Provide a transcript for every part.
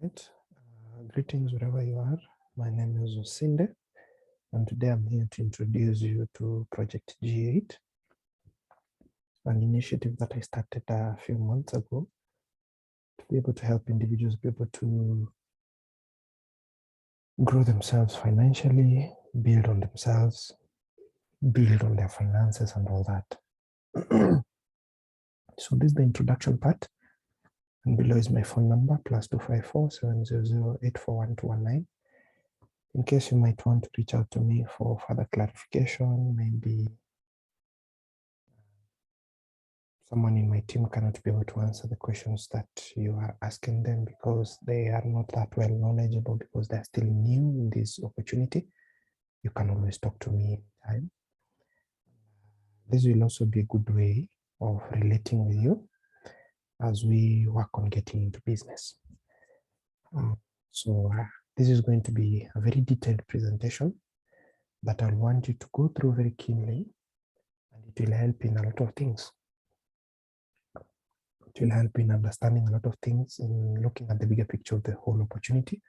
Right. Greetings wherever you are. My name is Osinde, and today I'm here to introduce you to Project G8, an initiative that I started a few months ago to be able to help individuals be able to grow themselves financially, build on themselves, build on their finances and all that. So this is the introduction part, and below is my phone number, +254 700 841 in case you might want to reach out to me for further clarification. Maybe someone in my team cannot be able to answer the questions that you are asking them because they are not that well knowledgeable, because they're still new in this opportunity. You can always talk to me anytime. This will also be a good way of relating with you as we work on getting into business. So this is going to be a very detailed presentation that I want you to go through very keenly, and it will help in a lot of things. It will help in understanding a lot of things, in looking at the bigger picture of the whole opportunity.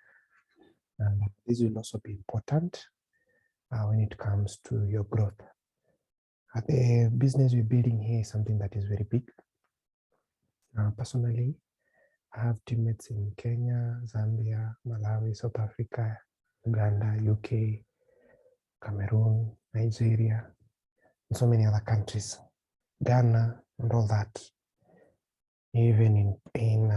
And this will also be important when it comes to your growth. The business we're building here is something that is very big. Personally, I have teammates in Kenya, Zambia, Malawi, South Africa, Uganda, UK, Cameroon, Nigeria, and so many other countries, Ghana, and all that, even in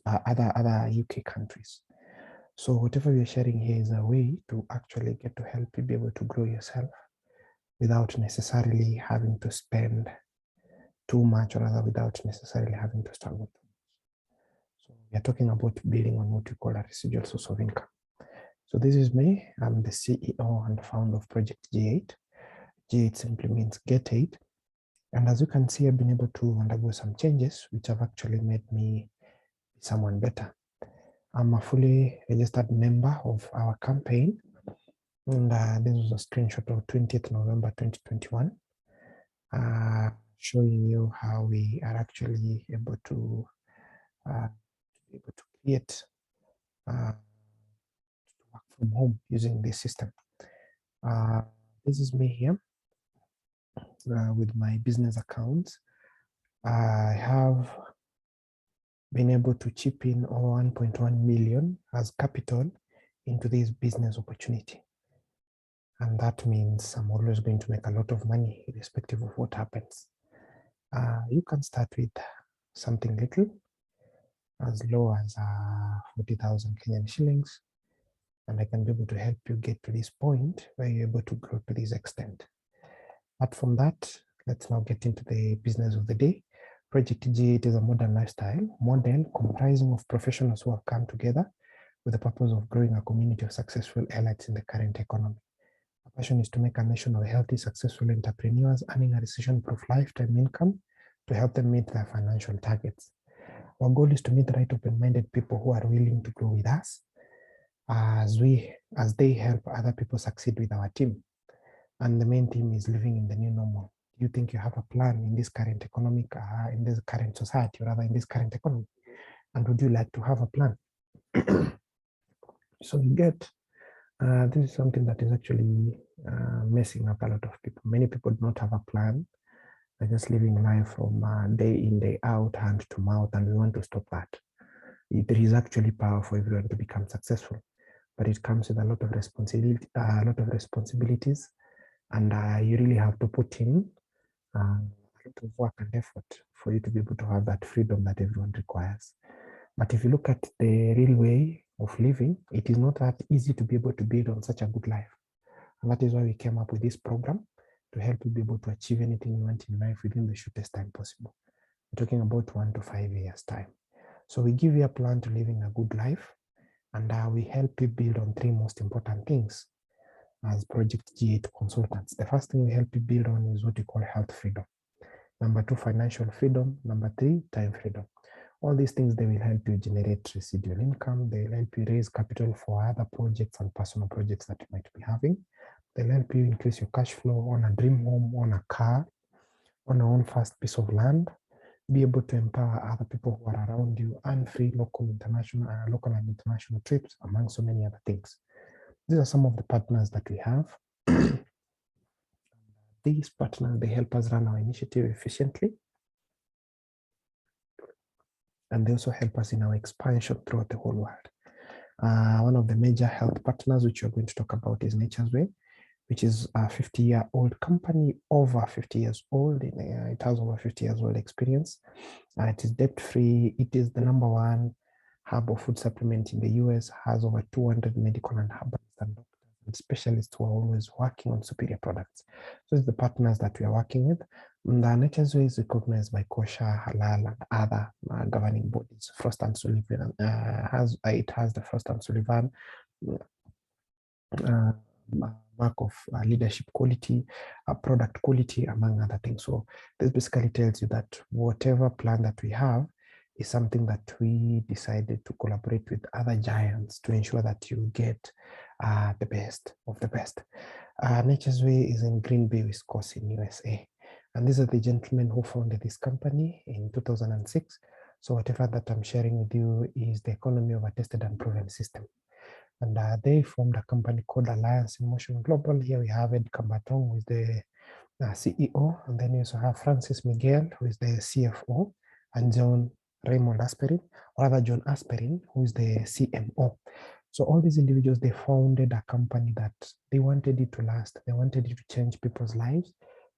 other UK countries. So whatever we're sharing here is a way to actually get to help you be able to grow yourself without necessarily having to spend too much, or rather without necessarily having to struggle too much. So we are talking about building on what we call a residual source of income. So this is me. I'm the CEO and founder of Project G8. G8 simply means Get 8. And as you can see, I've been able to undergo some changes, which have actually made me someone better. I'm a fully registered member of our campaign, and this was a screenshot of 20th November 2021, showing you how we are actually able to create to work from home using this system. This is me here with my business accounts. I have been able to chip in over 1.1 million as capital into this business opportunity. And that means I'm always going to make a lot of money irrespective of what happens. You can start with something little, as low as 40,000 Kenyan shillings. And I can be able to help you get to this point where you're able to grow to this extent. But from that, let's now get into the business of the day. Project G8 is a modern lifestyle model comprising of professionals who have come together with the purpose of growing a community of successful elites in the current economy. Our passion is to make a nation of healthy, successful entrepreneurs earning a recession-proof lifetime income to help them meet their financial targets. Our goal is to meet the right open-minded people who are willing to grow with us as they help other people succeed with our team. And the main theme is living in the new normal. Do you think you have a plan in this current economic, in this current society, or rather in this current economy? And would you like to have a plan? So you get, this is something that is actually messing up a lot of people. Many people do not have a plan. They're just living life from day in, day out, hand to mouth, and we want to stop that. There is actually power for everyone to become successful, but it comes with a lot of responsibilities, and you really have to put in a lot of work and effort for you to be able to have that freedom that everyone requires. But if you look at the real way of living, it is not that easy to be able to build on such a good life. And that is why we came up with this program to help you be able to achieve anything you want in life within the shortest time possible. We're talking about 1 to 5 years time. So we give you a plan to living a good life, and we help you build on 3 most important things as Project G8 consultants. The first thing we help you build on is what we call health freedom. Number 2, financial freedom. Number 3, time freedom. All these things, they will help you generate residual income. They will help you raise capital for other projects and personal projects that you might be having. They'll help you increase your cash flow on a dream home, on a car, on your own first piece of land, be able to empower other people who are around you, and free local, international, local and international trips, among so many other things. These are some of the partners that we have. These partners, they help us run our initiative efficiently, and they also help us in our expansion throughout the whole world. One of the major health partners, which we're going to talk about, is Nature's Way, which is a 50-year-old company, over 50 years old. It has over 50 years old experience. It is debt-free. It is the #1 herbal food supplement in the US, has over 200 medical and herbalists and doctors and specialists who are always working on superior products. So it's the partners that we are working with. The Nature's Way is recognized by Kosher, Halal, and other governing bodies. Frost and Sullivan it has the Frost and Sullivan mark of leadership quality, product quality, among other things. So this basically tells you that whatever plan that we have is something that we decided to collaborate with other giants to ensure that you get the best of the best. Nature's Way is in Green Bay, Wisconsin, USA. And these are the gentlemen who founded this company in 2006. So whatever that I'm sharing with you is the economy of a tested and proven system. And they formed a company called Alliance in Motion Global. Here we have Ed Kambatong, who is the CEO. And then you also have Francis Miguel, who is the CFO, and John Raymond Asperin, or rather John Asperin, who is the CMO. So all these individuals, they founded a company that they wanted it to last. They wanted it to change people's lives.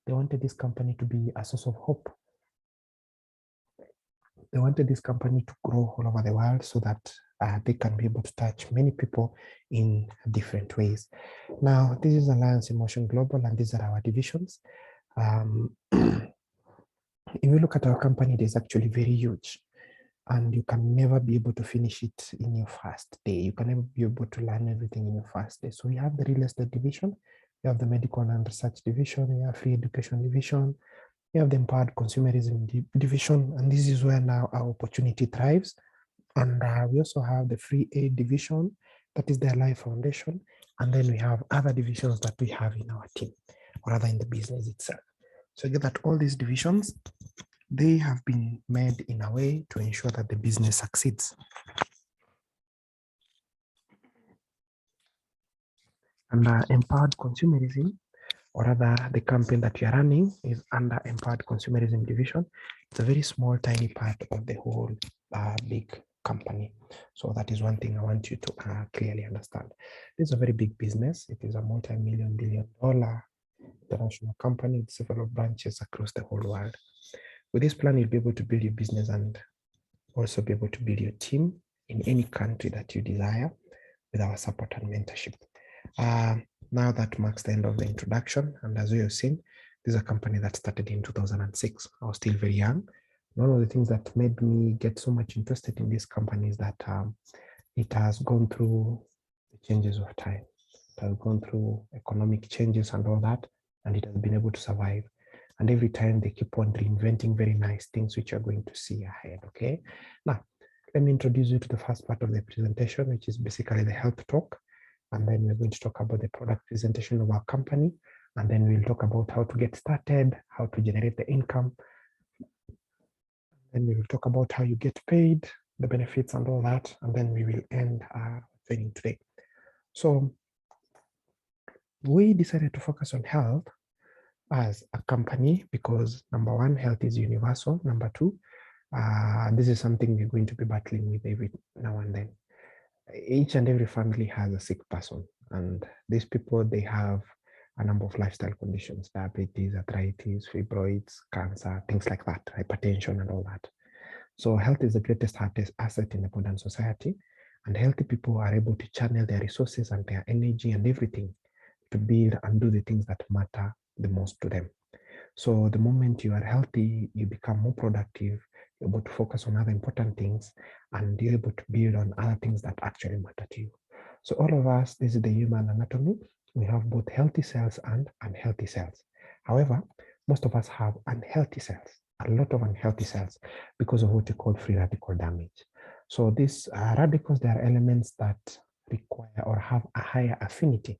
They wanted this company to be a source of hope. They wanted this company to grow all over the world so that they can be able to touch many people in different ways. Now, this is Alliance in Motion Global, and these are our divisions. If you look at our company, it is actually very huge, and you can never be able to finish it in your first day. You can never be able to learn everything in your first day. So we have the real estate division, we have the medical and research division, we have free education division, we have the empowered consumerism division, and this is where now our opportunity thrives. And we also have the free aid division, that is the Life Foundation. And then we have other divisions that we have in our team, or rather in the business itself. So you get that all these divisions, they have been made in a way to ensure that the business succeeds. And empowered consumerism, or rather the campaign that we are running, is under Empowered Consumerism Division. It's a very small, tiny part of the whole big company. So that is one thing I want you to clearly understand. This is a very big business. It is a multi-million, billion-dollar international company with several branches across the whole world. With this plan, you'll be able to build your business and also be able to build your team in any country that you desire with our support and mentorship. Now that marks the end of the introduction. And as you have seen, this is a company that started in 2006. I was still very young. One of the things that made me get so much interested in this company is that it has gone through the changes of time. It has gone through economic changes and all that, and it has been able to survive. And every time they keep on reinventing very nice things, which you're going to see ahead, okay? Now, let me introduce you to the first part of the presentation, which is basically the health talk. And then we're going to talk about the product presentation of our company. And then we'll talk about how to get started, how to generate the income. Then we will talk about how you get paid, the benefits and all that. And then we will end our training today. So we decided to focus on health as a company because #1, health is universal. #2, this is something we're going to be battling with every now and then. Each and every family has a sick person, and these people, they have a number of lifestyle conditions: diabetes, arthritis, fibroids, cancer, things like that, hypertension and all that. So health is the greatest asset in the modern society, and healthy people are able to channel their resources and their energy and everything to build and do the things that matter the most to them. So the moment you are healthy, you become more productive, you're able to focus on other important things, and you're able to build on other things that actually matter to you. So all of us, this is the human anatomy. We have both healthy cells and unhealthy cells. However, most of us have unhealthy cells, a lot of unhealthy cells, because of what we call free radical damage. So these radicals, they are elements that require or have a higher affinity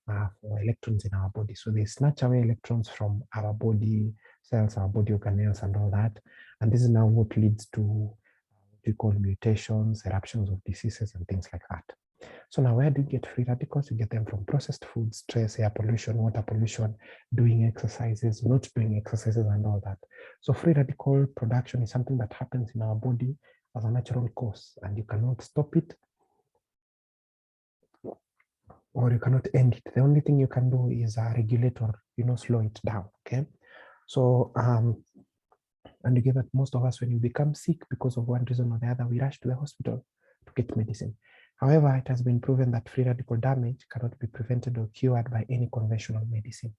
for electrons in our body. So they snatch away electrons from our body cells, our body organelles, and all that. And this is now what leads to what we call mutations, eruptions of diseases, and things like that. So now where do you get free radicals? You get them from processed foods, stress, air pollution, water pollution, doing exercises, not doing exercises, and all that. So free radical production is something that happens in our body as a natural cause, and you cannot stop it or you cannot end it. The only thing you can do is regulate or, slow it down, okay? So, and you get that most of us, when you become sick because of one reason or the other, we rush to the hospital to get medicine. However, it has been proven that free radical damage cannot be prevented or cured by any conventional medicine,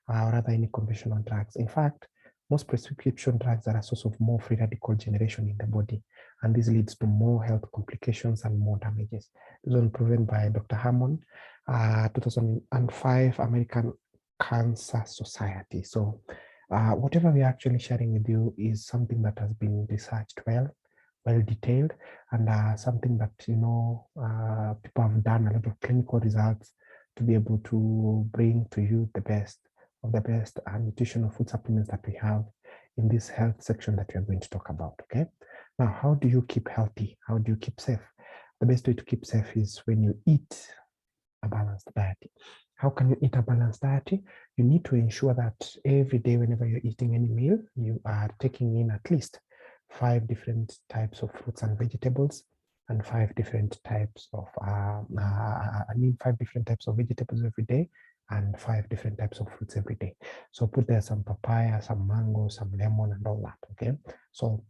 or rather any conventional drugs. In fact, most prescription drugs are a source of more free radical generation in the body, and this leads to more health complications and more damages. This was proven by Dr. Hammond, 2005 American Cancer Society. So whatever we are actually sharing with you is something that has been researched well detailed, and something that people have done a lot of clinical results to be able to bring to you the best of the best nutritional food supplements that we have in this health section that we are going to talk about. Okay, now how do you keep healthy? How do you keep safe? The best way to keep safe is when you eat a balanced diet. How can you eat a balanced diet? You need to ensure that every day, whenever you're eating any meal, you are taking in at least 5 different types of fruits and vegetables, and 5 different types of 5 different types of vegetables every day, and 5 different types of fruits every day. So put there some papaya, some mango, some lemon, and all that. Okay, so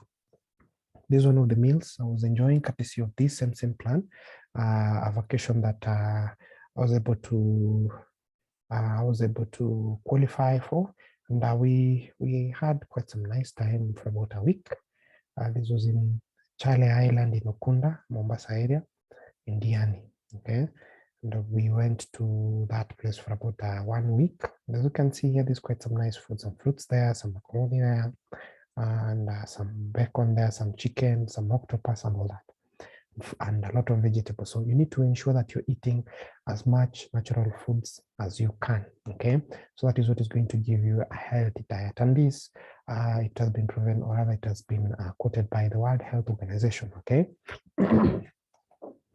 this is one of the meals I was enjoying courtesy of this same plan, a vacation that I was able to qualify for, and we had quite some nice time for about a week. This was in Chale Island in Ukunda, Mombasa area, in Diani. Okay, and we went to that place for about 1 week. As you can see here, there's quite some nice foods and fruits there, some macaroni there, and some bacon there, some chicken, some octopus, and all that, and a lot of vegetables. So you need to ensure that you're eating as much natural foods as you can. Okay, so that is what is going to give you a healthy diet, and this it has been proven, or rather it has been quoted by the World Health Organization. Okay,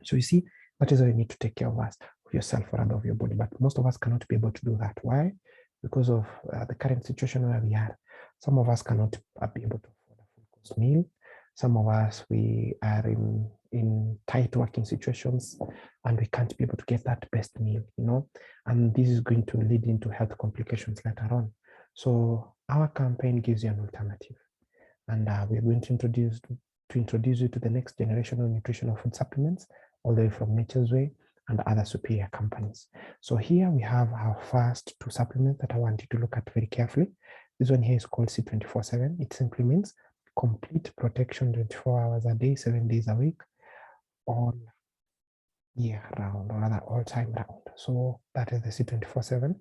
so you see, that is how you need to take care of yourself or rather of your body, but most of us cannot be able to do that. Why? Because of the current situation where we are. Some of us cannot be able to afford a full course meal. Some of us, we are in tight working situations and we can't be able to get that best meal, and this is going to lead into health complications later on. So our campaign gives you an alternative, and we're going to introduce you to the next generation of nutritional food supplements, all the way from Nature's Way and other superior companies. So here we have our first 2 supplements that I want you to look at very carefully. This one here is called C24/7. It simply means complete protection 24 hours a day, 7 days a week, all year round, or rather all time round. So that is the C24/7.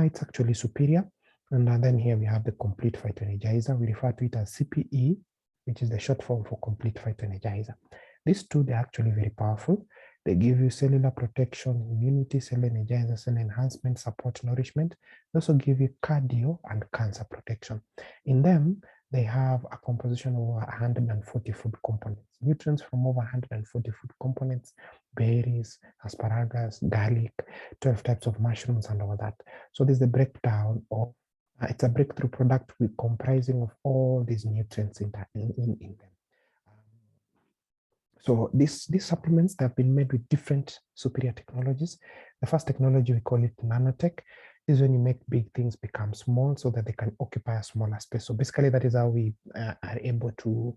It's actually superior. And then here we have the Complete Phytoenergizer. We refer to it as CPE, which is the short form for Complete Phytoenergizer. These 2, they're actually very powerful. They give you cellular protection, immunity, cell energizer, cell enhancement, support, nourishment. They also give you cardio and cancer protection. In them, they have a composition of over 140 food components, nutrients from over 140 food components, berries, asparagus, garlic, 12 types of mushrooms, and all that. So this is the breakdown of, it's a breakthrough product with comprising of all these nutrients in them. So these supplements, they have been made with different superior technologies. The first technology, we call it nanotech. This is when you make big things become small so that they can occupy a smaller space. So basically that is how we are able to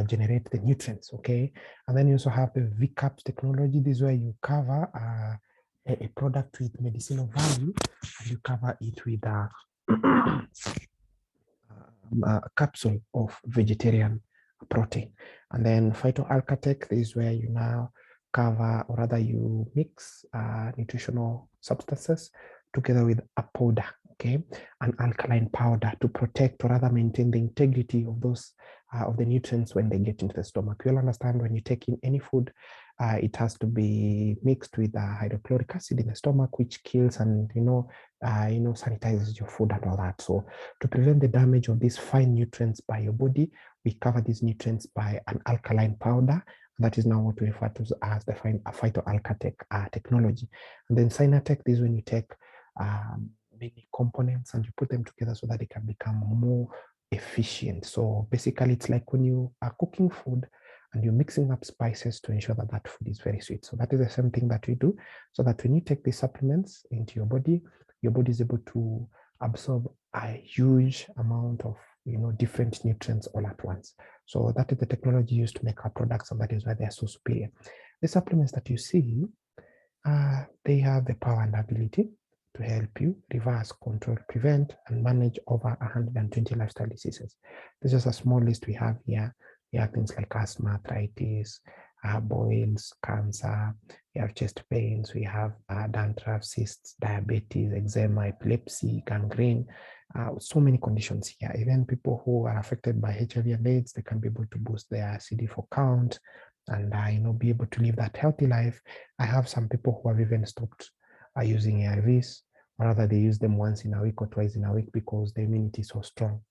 generate the nutrients, okay? And then you also have the VCAPS technology. This is where you cover a product with medicinal value, and you cover it with a capsule of vegetarian protein. And then phytoalkatech is where you now cover, or rather you mix nutritional substances together with a powder, okay, an alkaline powder to protect, or rather maintain, the integrity of those of the nutrients when they get into the stomach. You'll understand when you take in any food, it has to be mixed with hydrochloric acid in the stomach, which kills and sanitizes your food and all that. So to prevent the damage of these fine nutrients by your body, we cover these nutrients by an alkaline powder. That is now what we refer to as the phytoalkatech technology. And then Sinatech, this is when you take many components and you put them together so that they can become more efficient. So basically, it's like when you are cooking food and you're mixing up spices to ensure that that food is very sweet. So that is the same thing that we do, so that when you take these supplements into your body is able to absorb a huge amount of different nutrients all at once. So that is the technology used to make our products, and that is why they are so superior. The supplements that you see, they have the power and ability to help you reverse, control, prevent, and manage over 120 lifestyle diseases. This is a small list we have here. We have things like asthma, arthritis, boils, cancer, we have chest pains, we have dandruff, cysts, diabetes, eczema, epilepsy, gangrene, so many conditions here. Even people who are affected by HIV and AIDS, they can be able to boost their CD4 count and be able to live that healthy life. I have some people who have even stopped using ARVs, or rather they use them once in a week or twice in a week because the immunity is so strong.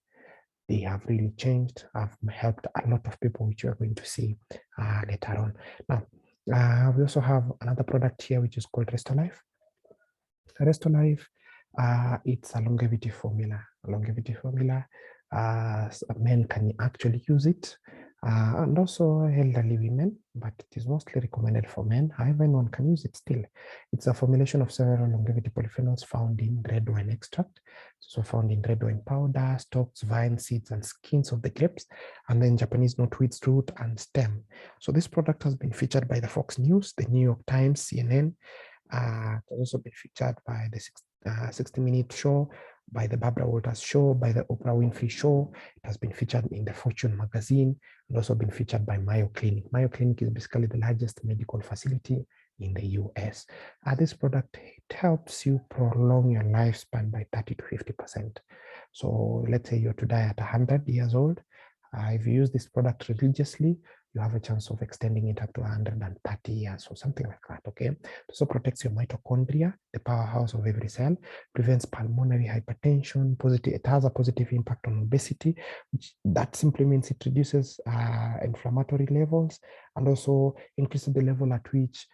They have really changed. I've helped a lot of people, which you are going to see later on. Now, we also have another product here, which is called Restolife. Restolife, it's a longevity formula. Men can actually use it, and also elderly women, but it is mostly recommended for men. However, anyone can use it still. It's a formulation of several longevity polyphenols found in red wine extract. So found in red wine powder, stalks, vines, seeds, and skins of the grapes, and then Japanese knotweed's root and stem. So this product has been featured by the Fox News, the New York Times, CNN. It has also been featured by the 60-minute show, by the Barbara Walters show, by the Oprah Winfrey show. It has been featured in the Fortune magazine, and also been featured by Mayo Clinic. Mayo Clinic is basically the largest medical facility in the US. This product, it helps you prolong your lifespan by 30 to 50%. So let's say you're to die at 100 years old. If you use this product religiously, you have a chance of extending it up to 130 years or something like that, okay? It also protects your mitochondria, the powerhouse of every cell, prevents pulmonary hypertension, it has a positive impact on obesity, which that simply means it reduces inflammatory levels and also increases the level at which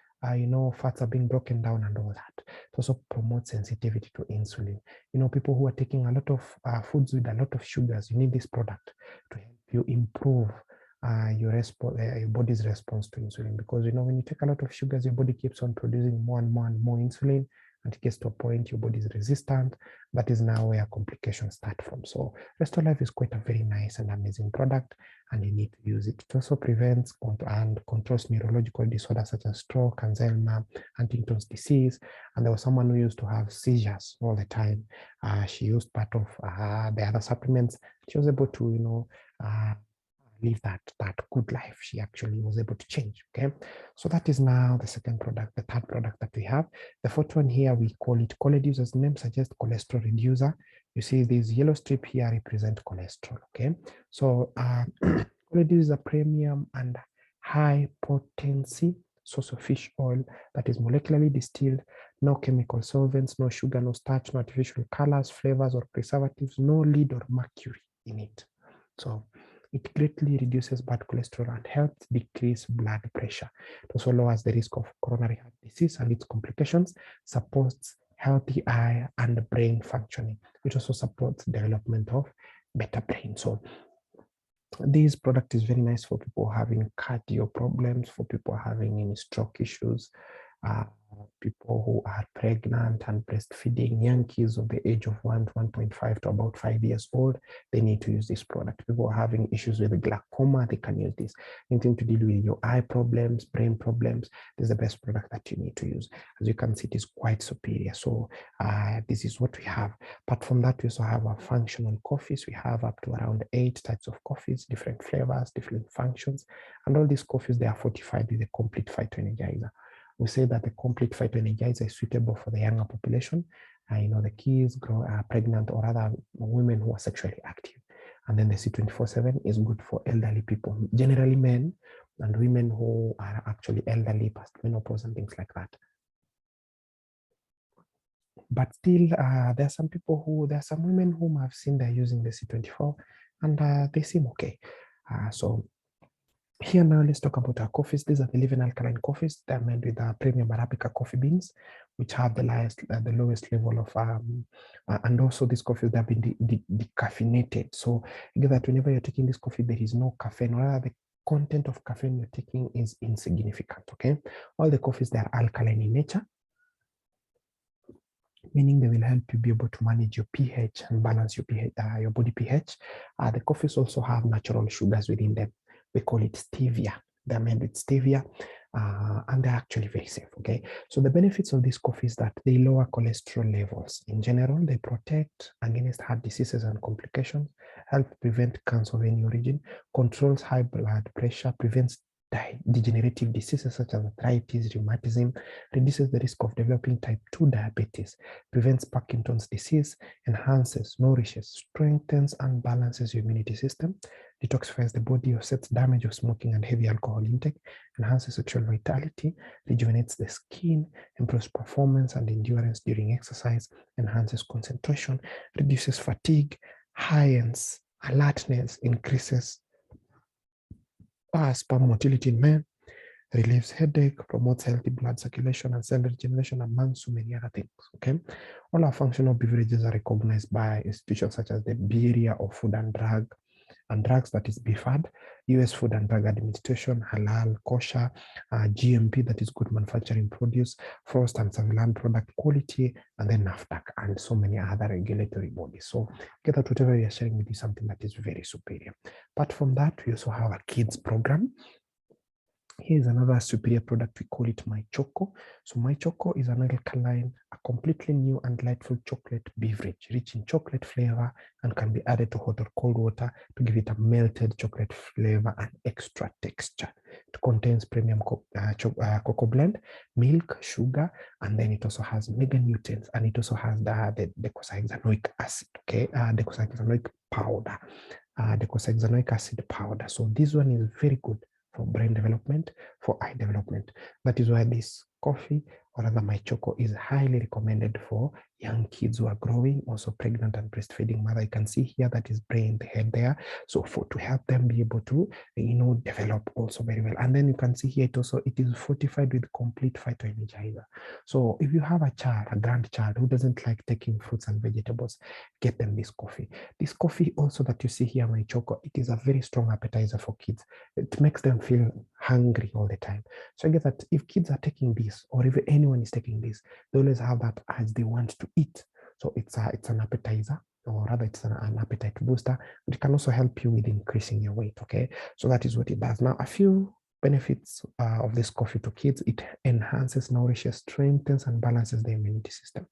fats are being broken down and all that. It also promotes sensitivity to insulin. People who are taking a lot of foods with a lot of sugars, you need this product to help you improve your body's response to insulin, because when you take a lot of sugars, your body keeps on producing more and more and more insulin, and it gets to a point your body is resistant. That is now where complications start from. So Restolife is quite a very nice and amazing product, and you need to use it. It also prevents and controls neurological disorders such as stroke, Alzheimer's, Huntington's disease. And there was someone who used to have seizures all the time. She used part of the other supplements. She was able to live that good life. She actually was able to change. Okay, so that is now the second product. The third product that we have, the fourth one here, we call it Choleduce, as the name suggests, cholesterol reducer. You see this yellow strip here represent cholesterol. Okay, so Choleduce is a premium and high potency source of fish oil that is molecularly distilled, no chemical solvents, no sugar, no starch, no artificial colors, flavors, or preservatives, no lead or mercury in it. So it greatly reduces bad cholesterol and helps decrease blood pressure. It also lowers the risk of coronary heart disease and its complications, supports healthy eye and brain functioning, which also supports development of better brain. So this product is very nice for people having cardio problems, for people having any stroke issues, people who are pregnant and breastfeeding, young kids of the age of 1 to 1.5 to about 5 years old, they need to use this product. People having issues with glaucoma, they can use this. Anything to deal with your eye problems, brain problems, this is the best product that you need to use. As you can see, it is quite superior. So this is what we have. Apart from that, we also have our functional coffees. We have up to around 8 types of coffees, different flavors, different functions. And all these coffees, they are fortified with a complete phytoenergizer. We say that the complete phytoenergizer is suitable for the younger population, the kids, pregnant, or other women who are sexually active. And then the C24/7 is good for elderly people, generally men and women who are actually elderly, past menopause and things like that. but still there are some women whom I've seen they're using the C24 and they seem okay. So here now, let's talk about our coffees. These are the Living Alkaline Coffees. They're made with premium Arabica coffee beans, which have the lowest level of, and also these coffees that have been decaffeinated. So you get that whenever you're taking this coffee, there is no caffeine, or rather the content of caffeine you're taking is insignificant, okay? All the coffees, they are alkaline in nature, meaning they will help you be able to manage your pH and balance your pH, your body pH. The coffees also have natural sugars within them. We call it stevia. They're made with stevia, and they're actually very safe, okay? So the benefits of this coffee is that they lower cholesterol levels. In general, they protect against heart diseases and complications, help prevent cancer of any origin, controls high blood pressure, prevents degenerative diseases such as arthritis, rheumatism, reduces the risk of developing type 2 diabetes, prevents Parkinson's disease, enhances, nourishes, strengthens, and balances your immunity system, detoxifies the body, offsets damage of smoking and heavy alcohol intake, enhances sexual vitality, rejuvenates the skin, improves performance and endurance during exercise, enhances concentration, reduces fatigue, heightens alertness, increases sperm motility in men, relieves headache, promotes healthy blood circulation and cell regeneration, among so many other things, okay? All our functional beverages are recognized by institutions such as the Bureau of Food and Drugs, that is BFAD, US Food and Drug Administration, Halal, Kosher, GMP, that is Good Manufacturing Produce, Frost and Surveillance Product Quality, and then NAFDAC, and so many other regulatory bodies. So get that whatever we are sharing with you, something that is very superior. Apart from that, we also have a kids program. Here's another superior product. We call it My Choco. So My Choco is an alkaline, a completely new and delightful chocolate beverage, rich in chocolate flavor and can be added to hot or cold water to give it a melted chocolate flavor and extra texture. It contains premium cocoa blend, milk, sugar, and then it also has mega nutrients, and it also has the docosahexaenoic acid, okay? Docosahexaenoic powder, docosahexaenoic acid powder. So this one is very good for brain development, for eye development. That is why this coffee, or rather My Choco, is highly recommended for young kids who are growing, also pregnant and breastfeeding mother. You can see here that is brain, the head there. So to help them be able to, develop also very well. And then you can see here it is fortified with complete phytoenergizer. So if you have a child, a grandchild who doesn't like taking fruits and vegetables, get them this coffee. This coffee also that you see here, My Choco, it is a very strong appetizer for kids. It makes them feel hungry all the time. So I guess that if kids are taking this, or if anyone is taking this, they always have that as they want to eat. So it's an appetizer, or rather it's an appetite booster, but it can also help you with increasing your weight, okay? So that is what it does. Now, a few benefits of this coffee to kids: it enhances, nourishes, strengthens, and balances their immunity system,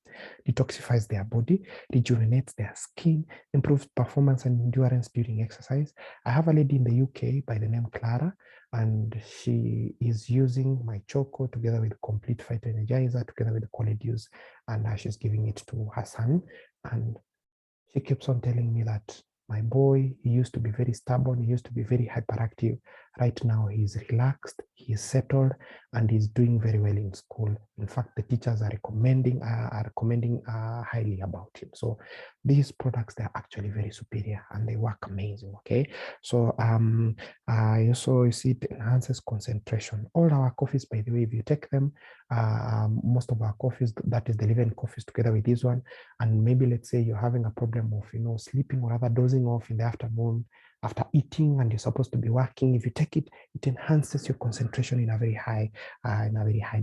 detoxifies their body, rejuvenates their skin, improves performance and endurance during exercise. I have a lady in the UK by the name Clara, and she is using My Choco together with Complete Phytoenergizer, together with the Coledews, and she's giving it to her son. And she keeps on telling me that my boy, he used to be very stubborn, he used to be very hyperactive. Right now, he's relaxed, he's settled, and he's doing very well in school. In fact, the teachers are recommending highly about him. So these products, they're actually very superior and they work amazing, okay? So I also see it enhances concentration. All our coffees, by the way, if you take them, most of our coffees, that is the Living Coffees together with this one, and maybe let's say you're having a problem of sleeping or rather dozing off in the afternoon after eating and you're supposed to be working. If you take it, it enhances your concentration in a very high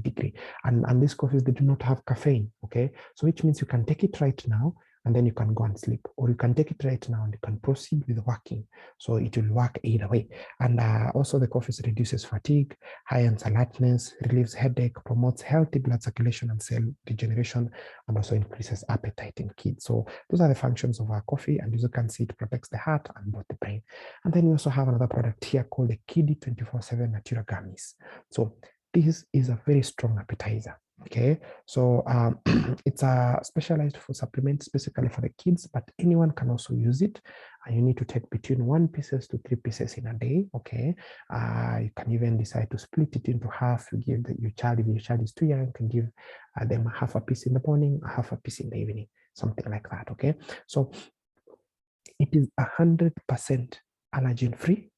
degree. And these coffees, they do not have caffeine, okay? So which means you can take it right now and then you can go and sleep, or you can take it right now and you can proceed with working. So it will work either way. And also the coffee reduces fatigue, heightens alertness, relieves headache, promotes healthy blood circulation and cell regeneration, and also increases appetite in kids. So those are the functions of our coffee, and as you can see, it protects the heart and both the brain. And then we also have another product here called the Kiddy 24/7 Natura Gummies. So this is a very strong appetizer. Okay, so it's specialized for supplements specifically for the kids, but anyone can also use it. And you need to take between 1 pieces to 3 pieces in a day. Okay, you can even decide to split it into half. You give your child, if your child is too young, you can give them half a piece in the morning, half a piece in the evening, something like that. Okay, so it is 100% allergen free,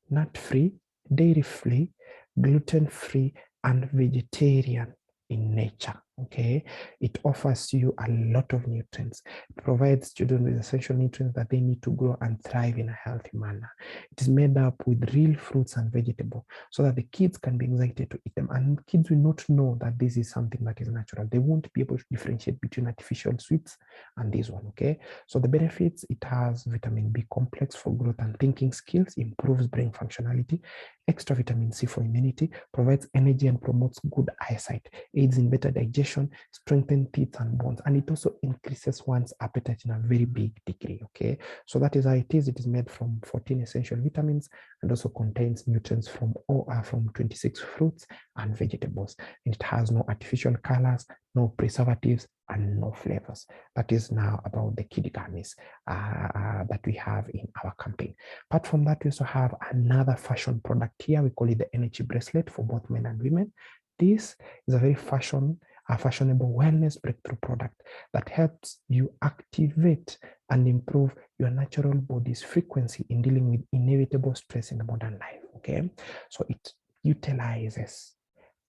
nut free, dairy free, gluten free, and vegetarian in nature. Okay, it offers you a lot of nutrients. It provides children with essential nutrients that they need to grow and thrive in a healthy manner. It is made up with real fruits and vegetables so that the kids can be excited to eat them, and kids will not know that this is something that is natural. They won't be able to differentiate between artificial sweets and this one. Okay, so the benefits: it has vitamin B complex for growth and thinking skills, improves brain functionality, extra vitamin C for immunity, provides energy and promotes good eyesight, aids in better digestion, strengthens teeth and bones, and it also increases one's appetite in a very big degree. Okay, so that is how it is. It is made from 14 essential vitamins and also contains nutrients from 26 fruits and vegetables. And it has no artificial colors, no preservatives, and no flavors. That is now about the kid gummies that we have in our campaign. Apart from that, we also have another fashion product here. We call it the Energy Bracelet for both men and women. This is a very fashionable wellness breakthrough product that helps you activate and improve your natural body's frequency in dealing with inevitable stress in the modern life. Okay, so it utilizes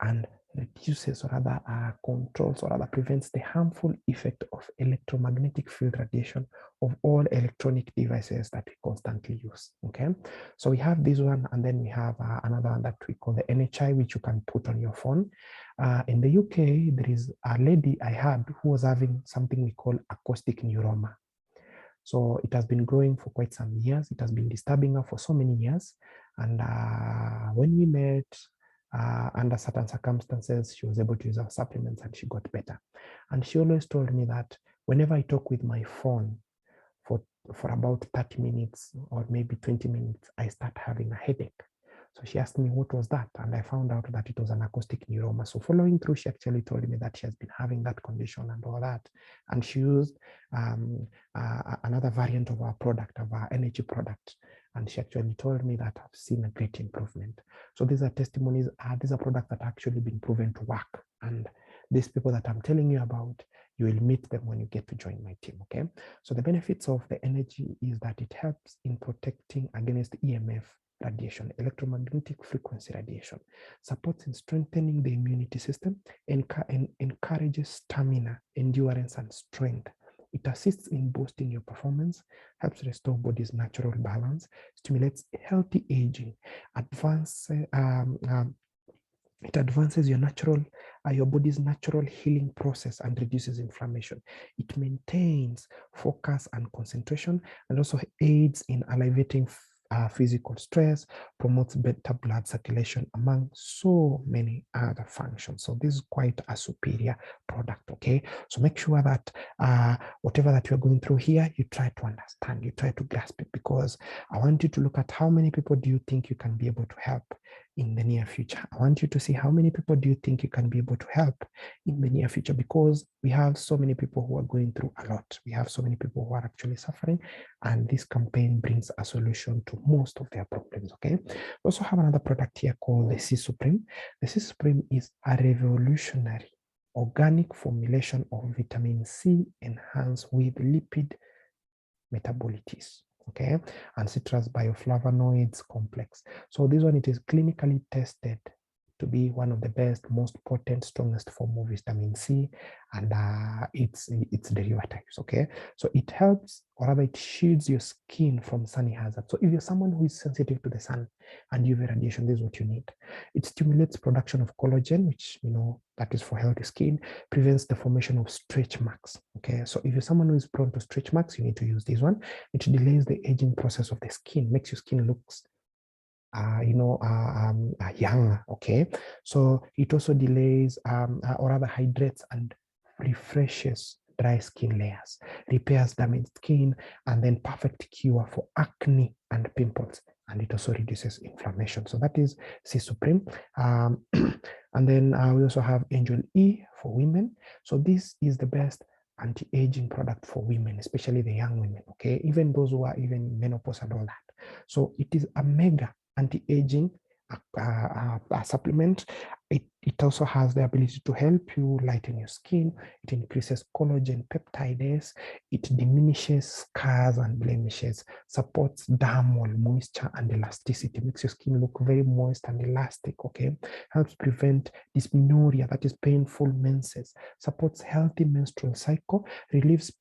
and reduces, or rather controls, or rather prevents the harmful effect of electromagnetic field radiation of all electronic devices that we constantly use. Okay, so we have this one, and then we have another one that we call the NHI, which you can put on your phone. In the UK, there is a lady I had who was having something we call acoustic neuroma. So it has been growing for quite some years. It has been disturbing her for so many years. And when we met, under certain circumstances, she was able to use our supplements and she got better. And she always told me that whenever I talk with my phone for about 30 minutes or maybe 20 minutes, I start having a headache. So she asked me what was that, and I found out that it was an acoustic neuroma. So following through, she actually told me that she has been having that condition and all that, and she used another variant of our product, of our energy product, and she actually told me that I've seen a great improvement. So these are testimonies. These are products that actually been proven to work, and these people that I'm telling you about, you will meet them when you get to join my team. Okay, so the benefits of the energy is that it helps in protecting against EMF radiation, electromagnetic frequency radiation, supports in strengthening the immunity system, and encourages stamina, endurance, and strength. It assists in boosting your performance, helps restore body's natural balance, stimulates healthy aging, it advances your body's natural healing process and reduces inflammation. It maintains focus and concentration, and also aids in alleviating physical stress, promotes better blood circulation, among so many other functions. So this is quite a superior product. Okay, so make sure that whatever that you're going through here, you try to understand, you try to grasp it, because I want you to look at how many people do you think you can be able to help in the near future. I want you to see how many people do you think you can be able to help in the near future, because we have so many people who are going through a lot. We have so many people who are actually suffering, and this campaign brings a solution to most of their problems. Okay, we also have another product here called the C Supreme. The C Supreme is a revolutionary organic formulation of vitamin C enhanced with lipid metabolites, okay, and citrus bioflavonoids complex. So this one, it is clinically tested to be one of the best, most potent, strongest form of vitamin C, and its derivatives. Okay, so it helps, or rather it shields your skin from sunny hazards. So if you're someone who is sensitive to the sun and UV radiation, this is what you need. It stimulates production of collagen, which that is for healthy skin, prevents the formation of stretch marks. Okay, so if you're someone who is prone to stretch marks, you need to use this one. It delays the aging process of the skin, makes your skin looks younger. Okay, so it also delays or rather hydrates and refreshes dry skin layers, repairs damaged skin, and then perfect cure for acne and pimples and it also reduces inflammation. So that is C Supreme. And then we also have Angel E for women. So this is the best anti-aging product for women, especially the young women, okay? Even those who are even in menopause and all that. So it is a mega anti-aging supplement. It also has the ability to help you lighten your skin. It increases collagen peptidase. It diminishes scars and blemishes, supports dermal moisture and elasticity, makes your skin look very moist and elastic, okay? Helps prevent dysmenorrhea, that is painful menses, supports healthy menstrual cycle, relieves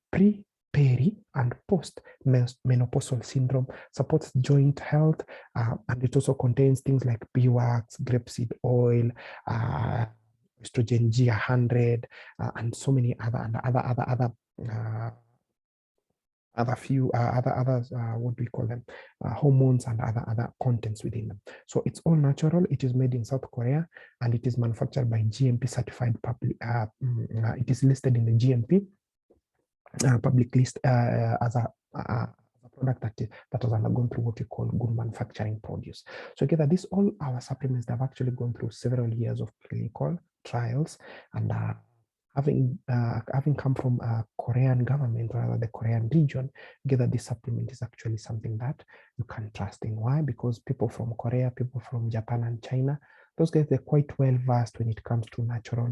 peri and post menopausal syndrome, supports joint health, and it also contains things like beeswax, grapeseed oil, estrogen G100, and so many other what do we call them, hormones and other contents within them. So it's all natural. It is made in South Korea, and it is manufactured by GMP certified public. It is listed in the GMP public list as a product that has undergone through what we call good manufacturing produce. So together, all our supplements that have actually gone through several years of clinical trials, and having come from a Korean government, rather the Korean region, together this supplement is actually something that you can trust in. Why? Because people from Korea, people from Japan and China, those guys, they're quite well versed when it comes to natural,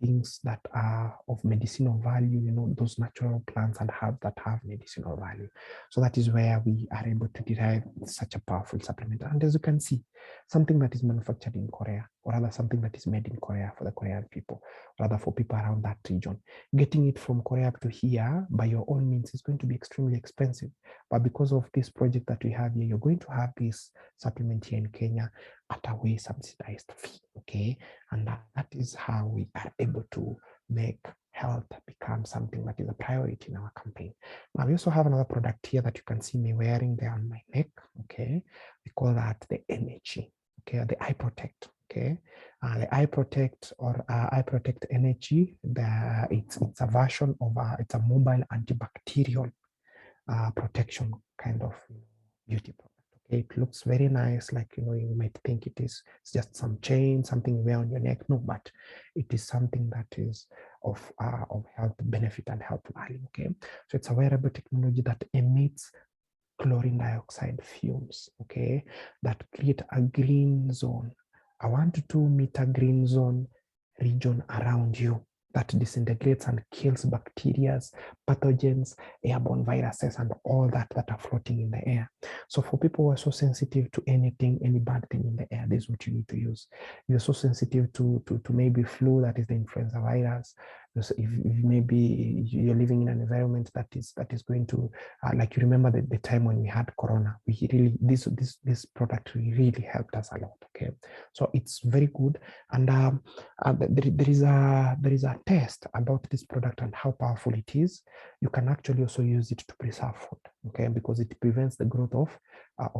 things that are of medicinal value, those natural plants and herbs that have medicinal value. So that is where we are able to derive such a powerful supplement. And as you can see, something that is manufactured in Korea, or rather something that is made in Korea for the Korean people, rather for people around that region. Getting it from Korea to here by your own means is going to be extremely expensive. But because of this project that we have here, you're going to have this supplement here in Kenya at a way subsidized fee, okay? And that is how we are able to make health become something that is a priority in our campaign. Now, we also have another product here that you can see me wearing there on my neck, okay? We call that the Energy, okay? The Eye Protect, okay? The Eye Protect or Eye Protect Energy, it's a version of, it's a mobile antibacterial protection kind of beauty product. Okay, it looks very nice, like you might think it's just some chain, something you wear on your neck. No, but it is something that is of health benefit and health value. Okay, so it's a wearable technology that emits chlorine dioxide fumes, okay, that create a green zone, a 1 to 2 meter green zone region around you that disintegrates and kills bacteria, pathogens, airborne viruses, and all that are floating in the air. So for people who are so sensitive to anything, any bad thing in the air, this is what you need to use. You're so sensitive to maybe flu, that is the influenza virus. So if maybe you're living in an environment that is going to, like you remember the time when we had Corona, we really, this product really helped us a lot, okay? So it's very good. And there is a test about this product and how powerful it is. You can actually also use it to preserve food, okay? Because it prevents the growth of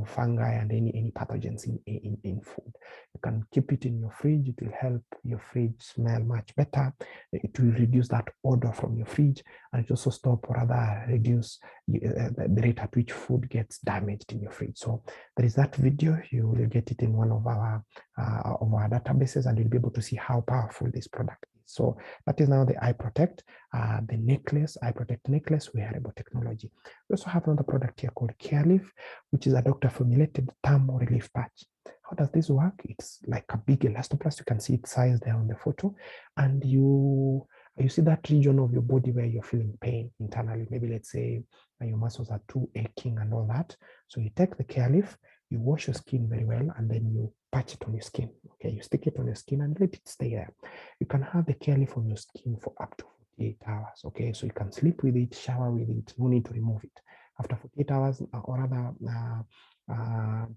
fungi and any pathogens in food. You can keep it in your fridge. It will help your fridge smell much better. It will reduce that odor from your fridge, and it also stop or rather reduce the rate at which food gets damaged in your fridge. So there is that video. You will get it in one of our databases, and you'll be able to see how powerful this product is. So that is now the Eye Protect, the necklace, Eye Protect necklace, wearable technology. We also have another product here called Careleaf, which is a doctor-formulated thermal relief patch. How does this work? It's like a big elastoplast. You can see its size there on the photo, and you see that region of your body where you're feeling pain internally. Maybe let's say your muscles are too aching and all that. So you take the Careleaf, you wash your skin very well, and then you patch it on your skin. Okay, you stick it on your skin and let it stay there. You can have the Careleaf on your skin for up to 48 hours. Okay, so you can sleep with it, shower with it, no need to remove it. After 48 hours, or rather,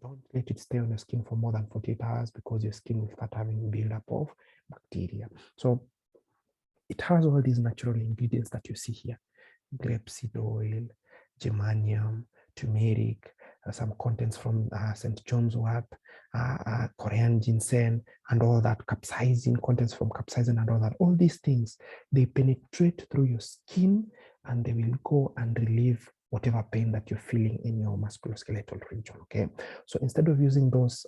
don't let it stay on your skin for more than 48 hours because your skin will start having buildup of bacteria. So it has all these natural ingredients that you see here: grapeseed oil, geranium, turmeric, some contents from St. John's wort, Korean ginseng, and all that, capsaicin, contents from capsaicin and all that. All these things, they penetrate through your skin and they will go and relieve whatever pain that you're feeling in your musculoskeletal region. Okay, so instead of using those,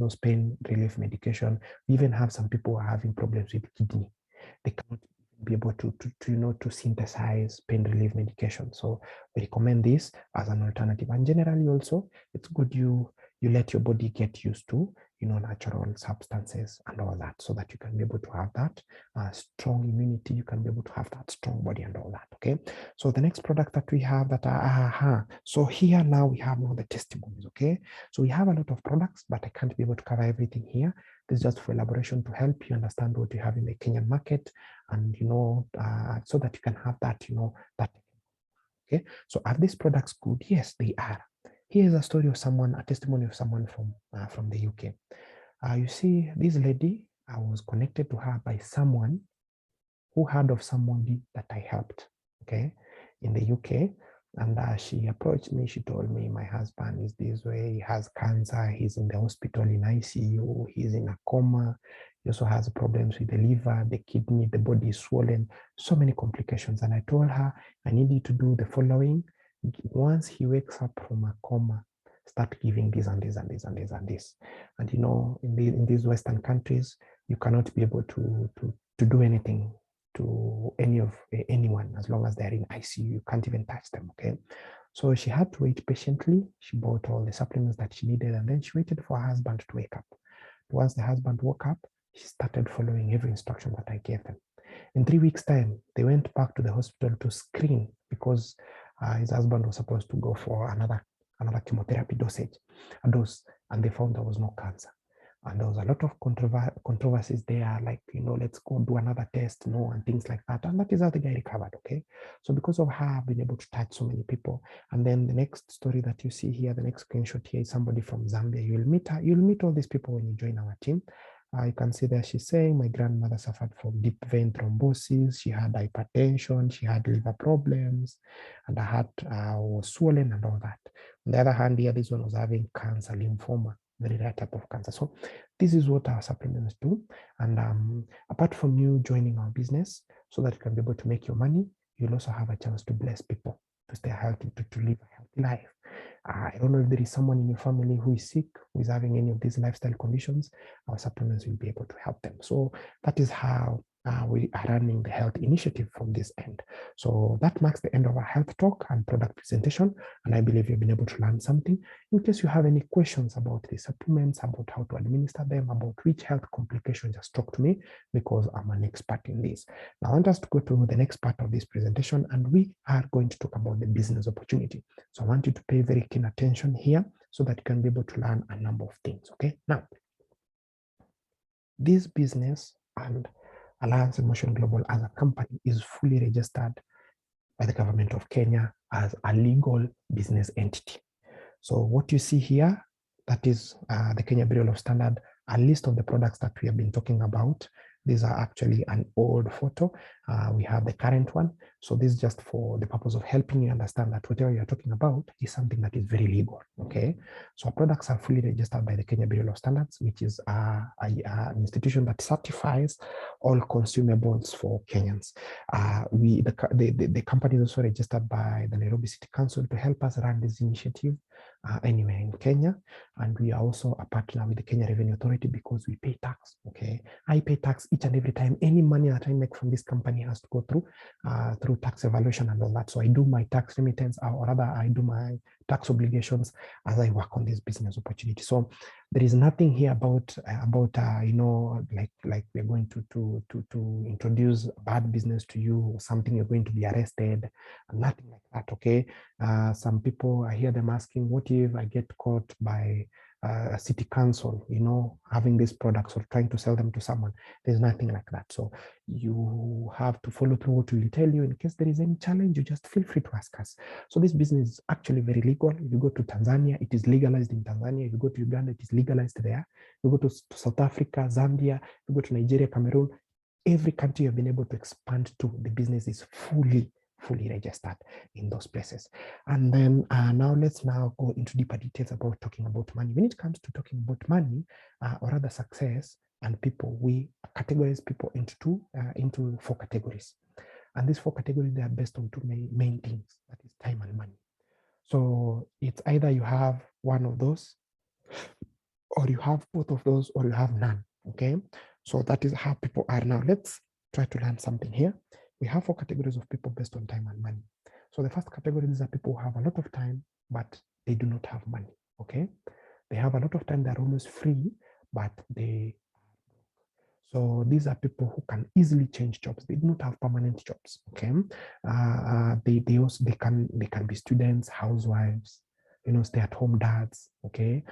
those pain relief medication, we even have some people who are having problems with kidney. They cannot be able to synthesize pain relief medication. So we recommend this as an alternative. And generally also, it's good you let your body get used to natural substances and all that, so that you can be able to have that strong immunity, you can be able to have that strong body and all that. Okay, so the next product that we have that so here now we have now the testimonies. Okay, so we have a lot of products, but I can't be able to cover everything here. This is just for elaboration to help you understand what you have in the Kenyan market, and so that you can have that that. Okay, so are these products good? Yes, they are. Here's a story of someone, a testimony of someone from the UK. You see, this lady, I was connected to her by someone who heard of somebody that I helped, okay, in the UK. And she approached me, she told me, my husband is this way, he has cancer, he's in the hospital in ICU, he's in a coma, he also has problems with the liver, the kidney, the body is swollen, so many complications. And I told her, I need you to do the following. Once he wakes up from a coma, start giving this and this and this and this and this. And in these Western countries, you cannot be able to do anything to anyone as long as they're in ICU. You can't even touch them. Okay, so she had to wait patiently. She bought all the supplements that she needed, and then she waited for her husband to wake up. Once the husband woke up, she started following every instruction that I gave them. In 3 weeks' time, they went back to the hospital to screen, because his husband was supposed to go for another chemotherapy dose, and they found there was no cancer. And there was a lot of controversies there, like, let's go do another test, and things like that. And that is how the guy recovered. Okay, so because of her, I've been able to touch so many people. And then the next story that you see here, the next screenshot here, is somebody from Zambia. You'll meet all these people when you join our team. You can see that she's saying, my grandmother suffered from deep vein thrombosis, she had hypertension, she had liver problems, and her heart was swollen and all that. On the other hand, here, this one was having cancer, lymphoma, very rare type of cancer. So this is what our supplements do. And apart from you joining our business so that you can be able to make your money, you'll also have a chance to bless people, to stay healthy, to live a healthy life. I don't know if there is someone in your family who is sick, who is having any of these lifestyle conditions. Our supplements will be able to help them. So that is how we are running the health initiative from this end. So that marks the end of our health talk and product presentation. And I believe you've been able to learn something. In case you have any questions about the supplements, about how to administer them, about which health complications, just talk to me, because I'm an expert in this. Now I want us to go to the next part of this presentation, and we are going to talk about the business opportunity. So I want you to pay very keen attention here so that you can be able to learn a number of things. Okay, now this business and Alliance Emotion Global as a company is fully registered by the government of Kenya as a legal business entity. So what you see here, that is the Kenya Bureau of Standard, a list of the products that we have been talking about. These are actually an old photo. We have the current one. So this is just for the purpose of helping you understand that whatever you're talking about is something that is very legal. Okay. So our products are fully registered by the Kenya Bureau of Standards, which is an institution that certifies all consumables for Kenyans. The company is also registered by the Nairobi City Council to help us run this initiative anywhere in Kenya. And we are also a partner with the Kenya Revenue Authority because we pay tax. Okay, I pay tax each and every time. Any money that I make from this company has to go through tax evaluation and all that. So I do my tax remittance, or rather I do my tax obligations as I work on this business opportunity. So there is nothing here about like we're going to introduce bad business to you, or something you're going to be arrested, nothing like that. Okay, some people, I hear them asking, what if I get caught by a city council, having these products or trying to sell them to someone? There's nothing like that. So you have to follow through what we tell you. In case there is any challenge, you just feel free to ask us. So this business is actually very legal. If you go to Tanzania, it is legalized in Tanzania. If you go to Uganda, it is legalized there. If you go to South Africa, Zambia, if you go to Nigeria, Cameroon, every country you've been able to expand to, the business is fully registered in those places. And then now let's go into deeper details about talking about money. When it comes to talking about money, or other success and people, we categorize people into 4 categories. And these 4 categories, they are based on 2 main things, that is time and money. So it's either you have one of those, or you have both of those, or you have none. Okay, so that is how people are now. Let's try to learn something here. We have 4 categories of people based on time and money. So the first category, these are people who have a lot of time, but they do not have money. Okay, they have a lot of time, they're almost free, but so these are people who can easily change jobs. They do not have permanent jobs. Okay, they can be students, housewives, stay-at-home dads. Okay,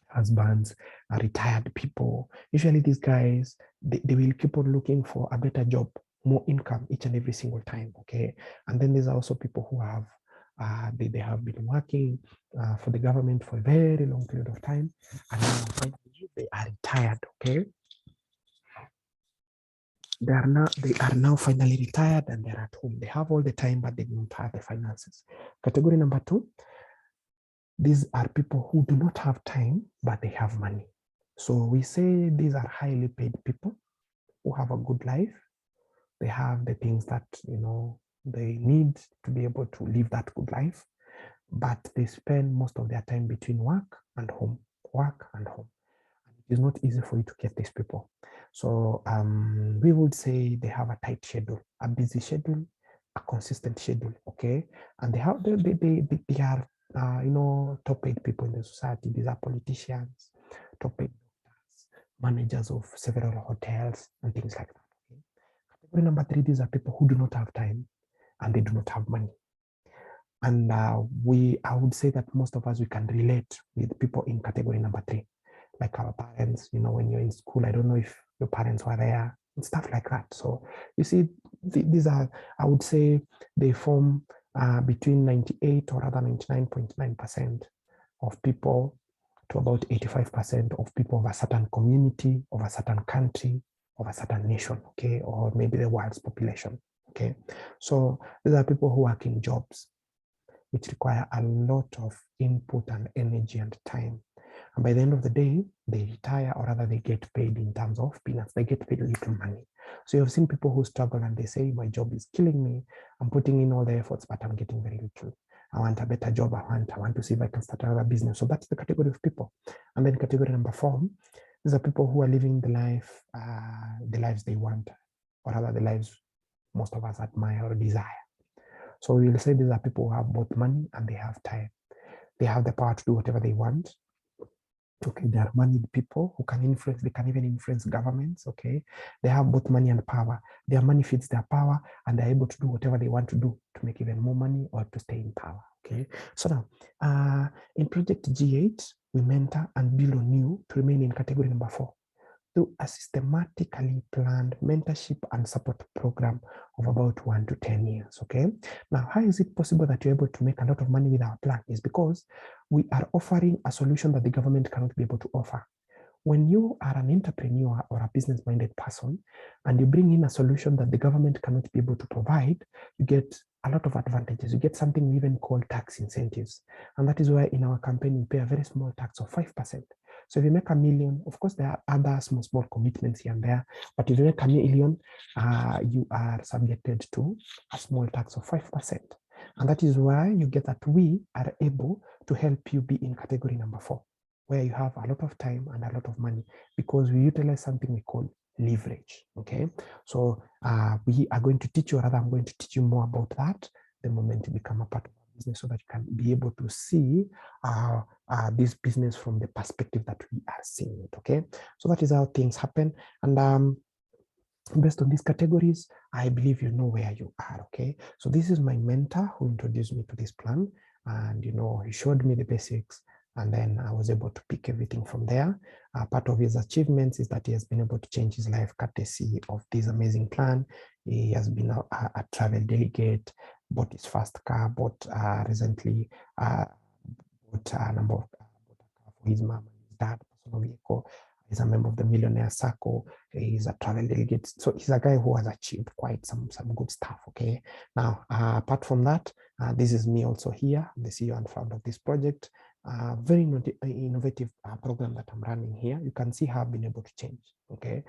husbands, retired people. Usually these guys, they will keep on looking for a better job, more income each and every single time. Okay, and then there's also people who have they have been working for the government for a very long period of time, and now finally they are retired. Okay, they are now finally retired and they're at home. They have all the time, but they don't have the finances. Category number 2, these are people who do not have time, but they have money. So we say these are highly paid people who have a good life. They have the things that, they need to be able to live that good life, but they spend most of their time between work and home, work and home. It is not easy for you to get these people. So we would say they have a tight schedule, a busy schedule, a consistent schedule, okay? And they are, top paid people in the society. These are politicians, top paid managers of several hotels and things like that. Okay? Category number 3, these are people who do not have time and they do not have money. And I would say that most of us, we can relate with people in category number 3, like our parents, when you're in school, I don't know if your parents were there and stuff like that. So you see, these are, I would say they form between 98 or rather 99.9% of people to about 85% of people of a certain community, of a certain country, of a certain nation, okay, or maybe the world's population, okay. So these are people who work in jobs which require a lot of input and energy and time. And by the end of the day, they retire, or rather they get paid in terms of peanuts. They get paid little money. So you've seen people who struggle and they say, my job is killing me. I'm putting in all the efforts, but I'm getting very little. I want a better job. I want to see if I can start another business. So that's the category of people. And then category number 4, these are people who are living the lives they want, or rather the lives most of us admire or desire. So we will say these are people who have both money and they have time. They have the power to do whatever they want. Okay, they are moneyed people who can influence, they can even influence governments. Okay, they have both money and power. Their money feeds their power and they're able to do whatever they want to do to make even more money or to stay in power. Okay, so now in Project G8, we mentor and build on you to remain in category number 4 through a systematically planned mentorship and support program of about 1 to 10 years. Okay. Now, how is it possible that you're able to make a lot of money with our plan? Is because we are offering a solution that the government cannot be able to offer. When you are an entrepreneur or a business-minded person and you bring in a solution that the government cannot be able to provide, you get a lot of advantages. You get something we even call tax incentives. And that is why in our campaign, we pay a very small tax of 5%. So if you make $1 million, of course, there are other small commitments here and there, but if you make $1 million, you are subjected to a small tax of 5%. And that is why you get that we are able to help you be in category number 4, where you have a lot of time and a lot of money, because we utilize something we call leverage. Okay, so we are going to teach you, or rather I'm going to teach you more about that the moment you become a part of our business, so that you can be able to see this business from the perspective that we are seeing it. Okay, so that is how things happen. And based on these categories, I believe you know where you are. Okay, so this is my mentor who introduced me to this plan, and he showed me the basics, and then I was able to pick everything from there. Part of his achievements is that he has been able to change his life courtesy of this amazing plan. He has been a travel delegate, bought his first car, bought recently bought a number of car for his mom and his dad, personal vehicle. He's a member of the Millionaire Circle. He's a travel delegate. So he's a guy who has achieved quite some good stuff. Okay. Now, apart from that, this is me also here, the CEO and founder of this project. Very innovative program that I'm running here. You can see how I've been able to change. Okay.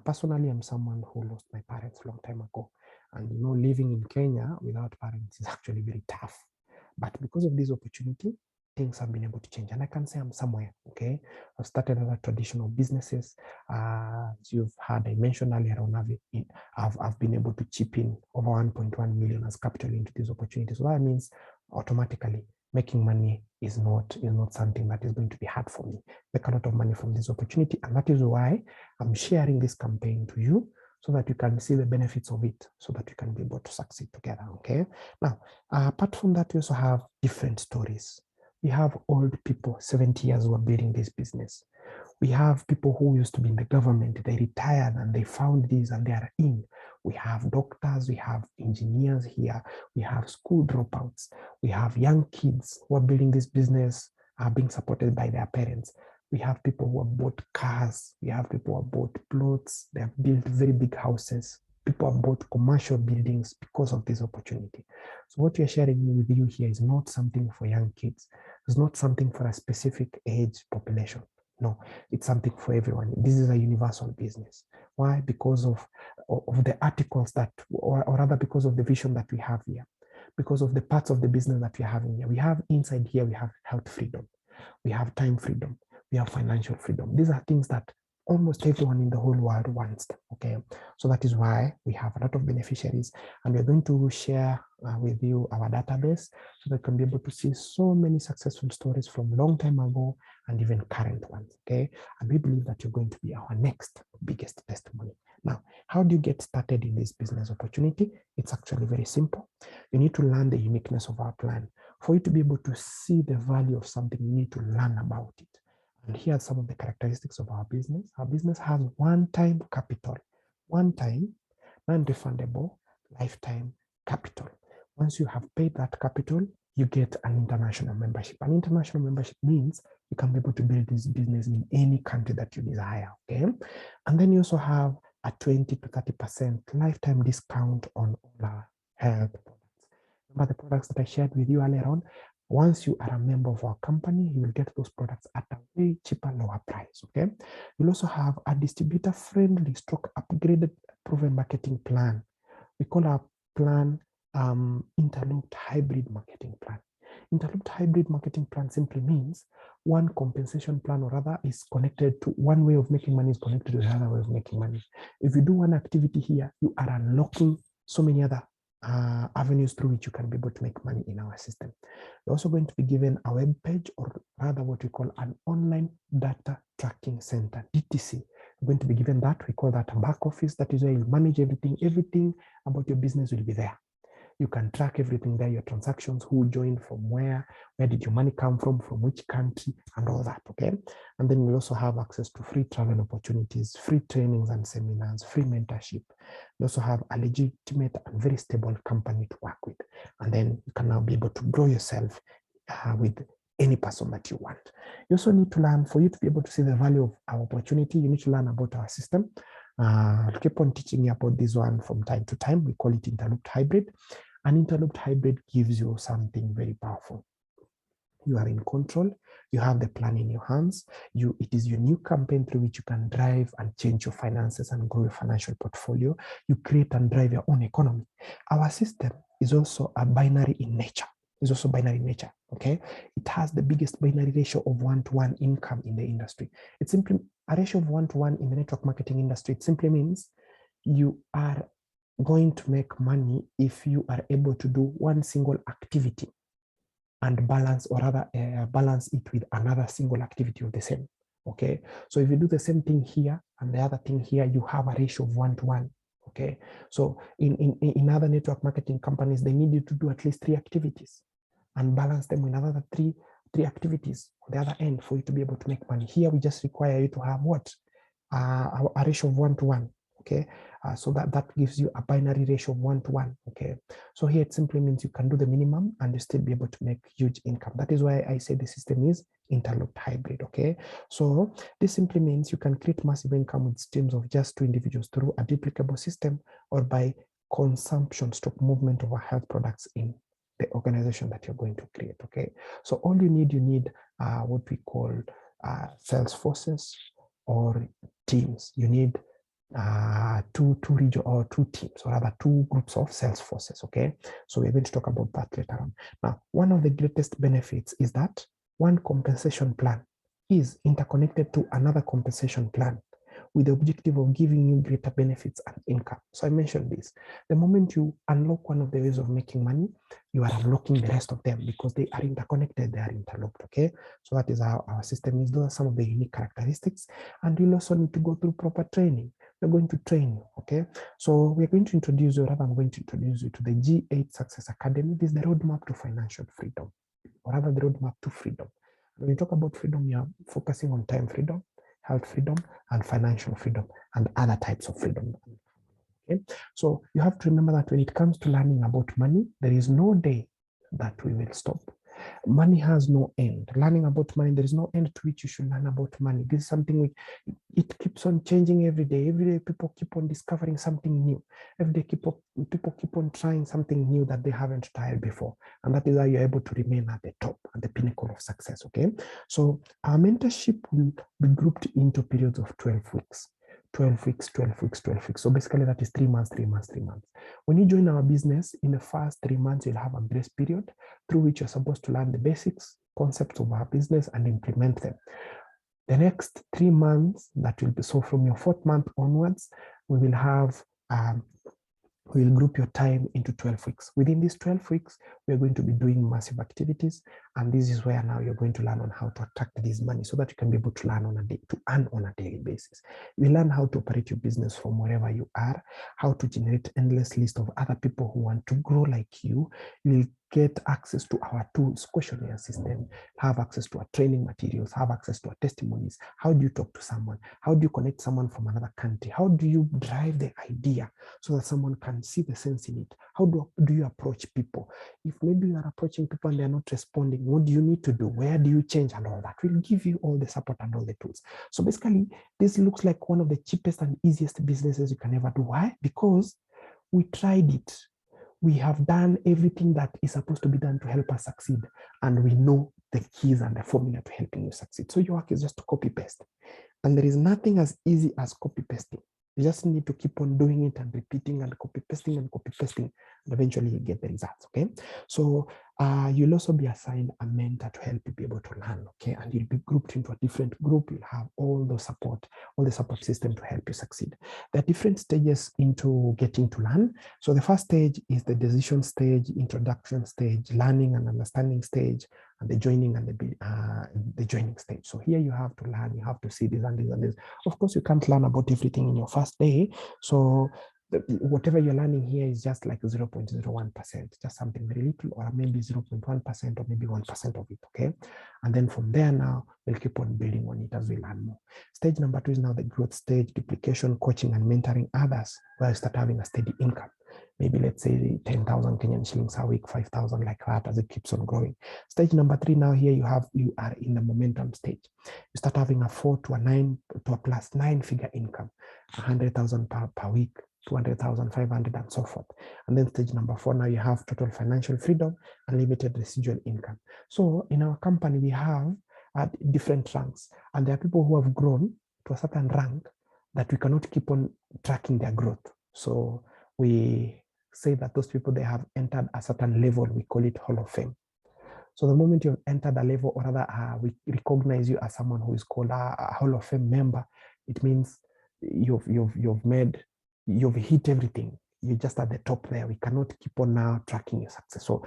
Personally, I'm someone who lost my parents a long time ago. And living in Kenya without parents is actually very tough. But because of this opportunity, things have been able to change. And I can say I'm somewhere, okay? I've started other traditional businesses. As you've heard, I mentioned earlier on, I've been able to chip in over 1.1 million as capital into these opportunities. So that means automatically making money is not something that is going to be hard for me. Make a lot of money from this opportunity. And that is why I'm sharing this campaign to you, so that you can see the benefits of it, so that you can be able to succeed together, okay? Now, apart from that, we also have different stories. We have old people, 70 years, who are building this business. We have people who used to be in the government, they retired and they found this and they are in. We have doctors, we have engineers here, we have school dropouts, we have young kids who are building this business, are being supported by their parents. We have people who have bought cars, we have people who have bought plots, they have built very big houses, people have bought commercial buildings because of this opportunity. So what we are sharing with you here is not something for young kids. It's not something for a specific age population. No, it's something for everyone. This is a universal business. Why? Because of the articles that, or rather because of the vision that we have here, because of the parts of the business that we're having here. We have inside here, we have health freedom, we have time freedom, we have financial freedom. These are things that almost everyone in the whole world wants them, okay? So that is why we have a lot of beneficiaries, and we're going to share with you our database so that you can be able to see so many successful stories from long time ago and even current ones, okay? And we believe that you're going to be our next biggest testimony. Now, how do you get started in this business opportunity? It's actually very simple. You need to learn the uniqueness of our plan. For you to be able to see the value of something, you need to learn about it. And here are some of the characteristics of our business. Our business has one-time capital, one-time, non-refundable, lifetime capital. Once you have paid that capital, you get an international membership. An international membership means you can be able to build this business in any country that you desire, okay? And then you also have a 20 to 30% lifetime discount on all our health products. Remember the products that I shared with you earlier on? Once you are a member of our company, you will get those products at a way cheaper, lower price, okay? You'll also have a distributor-friendly stroke upgraded proven marketing plan. We call our plan Interlinked Hybrid Marketing Plan. Interlinked Hybrid Marketing Plan simply means one compensation plan, or rather, is connected to one way of making money, is connected to the other way of making money. If you do one activity here, you are unlocking so many other avenues through which you can be able to make money in our system. You're also going to be given a web page, or rather what we call an online data tracking center, DTC. You're going to be given that. We call that a back office. That is where you manage everything. Everything about your business will be there. You can track everything there, your transactions, who joined from where did your money come from which country, and all that, okay? And then we also have access to free travel opportunities, free trainings and seminars, free mentorship. We also have a legitimate and very stable company to work with. And then you can now be able to grow yourself with any person that you want. You also need to learn, for you to be able to see the value of our opportunity, you need to learn about our system. I'll keep on teaching you about this one from time to time. We call it Interlooped Hybrid. An interlooped hybrid gives you something very powerful. You are in control. You have the plan in your hands. It is your new campaign through which you can drive and change your finances and grow your financial portfolio. You create and drive your own economy. Our system is also a binary in nature. It's also binary in nature, okay? It has the biggest binary ratio of 1-to-1 income in the industry. It's simply a ratio of 1-to-1 in the network marketing industry. It simply means you are going to make money if you are able to do one single activity and balance, or rather balance it with another single activity of the same, okay? So if you do the same thing here and the other thing here, you have a ratio of 1-to-1, okay? So in other network marketing companies, they need you to do at least 3 activities and balance them with another three activities on the other end for you to be able to make money. Here, we just require you to have what? A ratio of 1-to-1. Okay, so that gives you a binary ratio of 1-to-1. Okay, so here it simply means you can do the minimum and you still be able to make huge income. That is why I say the system is interlooped hybrid. Okay, so this simply means you can create massive income with streams of just 2 individuals through a duplicable system, or by consumption stroke movement of our health products in the organization that you're going to create. Okay, so all you need what we call sales forces or teams. You need two region or two teams, or rather two groups of sales forces. Okay, so we're going to talk about that later on. Now, one of the greatest benefits is that one compensation plan is interconnected to another compensation plan with the objective of giving you greater benefits and income. So I mentioned this. The moment you unlock one of the ways of making money, you are unlocking the rest of them because they are interconnected, they are interlocked. Okay, so that is how our system is. Those are some of the unique characteristics, and you'll also need to go through proper training. We're going to train you, okay? So we're going to introduce you, rather I'm going to introduce you to the G8 Success Academy. This is the roadmap to financial freedom, or rather the roadmap to freedom. When you talk about freedom, you're focusing on time freedom, health freedom, and financial freedom, and other types of freedom. Okay? So you have to remember that when it comes to learning about money, there is no day that we will stop. Money has no end. Learning about money, there is no end to which you should learn about money. This is something which it keeps on changing every day. Every day people keep on discovering something new. Every day people keep on trying something new that they haven't tried before. And that is how you're able to remain at the top, at the pinnacle of success, okay? So our mentorship will be grouped into periods of 12 weeks. 12 weeks, 12 weeks, 12 weeks. So basically that is 3 months, 3 months, 3 months. When you join our business, in the first 3 months, you'll have a grace period through which you're supposed to learn the basics, concepts of our business and implement them. The next 3 months, that will be, so from your 4th month onwards, we will have, we will group your time into 12 weeks. Within these 12 weeks, we are going to be doing massive activities. And this is where now you're going to learn on how to attract this money so that you can be able to learn on a day, to earn on a daily basis. You learn how to operate your business from wherever you are, how to generate endless list of other people who want to grow like you. You will get access to our tools, questionnaire system, have access to our training materials, have access to our testimonies. How do you talk to someone? How do you connect someone from another country? How do you drive the idea so that someone can see the sense in it? How do you approach people? If maybe you are approaching people and they're not responding, what do you need to do? Where do you change and all that? We'll give you all the support and all the tools. So basically, this looks like one of the cheapest and easiest businesses you can ever do. Why? Because we tried it. We have done everything that is supposed to be done to help us succeed. And we know the keys and the formula to helping you succeed. So your work is just to copy paste. And there is nothing as easy as copy pasting. You just need to keep on doing it and repeating and copy pasting, and eventually you get the results, okay? So you'll also be assigned a mentor to help you be able to learn, okay? And you'll be grouped into a different group. You'll have all the support system to help you succeed. There are different stages into getting to learn. So the first stage is the decision stage, introduction stage, learning and understanding stage, and the joining and the joining stage. So here you have to learn, you have to see this and this and this. Of course, you can't learn about everything in your first day. So whatever you're learning here is just like 0.01%, just something very little, or maybe 0.1% or maybe 1% of it, okay? And then from there now, we'll keep on building on it as we learn more. Stage number 2 is now the growth stage, duplication, coaching, and mentoring others, where you start having a steady income. Maybe let's say 10,000 Kenyan shillings a week, 5,000 like that as it keeps on growing. Stage number 3, now here you are in the momentum stage. You start having a 4 to a 9 to a plus 9-figure income, 100,000 per week, 200,000, 500, and so forth. And then stage number 4, now you have total financial freedom and limited residual income. So in our company, we have different ranks, and there are people who have grown to a certain rank that we cannot keep on tracking their growth. So we say that those people, they have entered a certain level, we call it Hall of Fame. So the moment you've entered a level, or rather we recognize you as someone who is called a Hall of Fame member, it means you've hit everything. You're just at the top there. We cannot keep on now tracking your success. So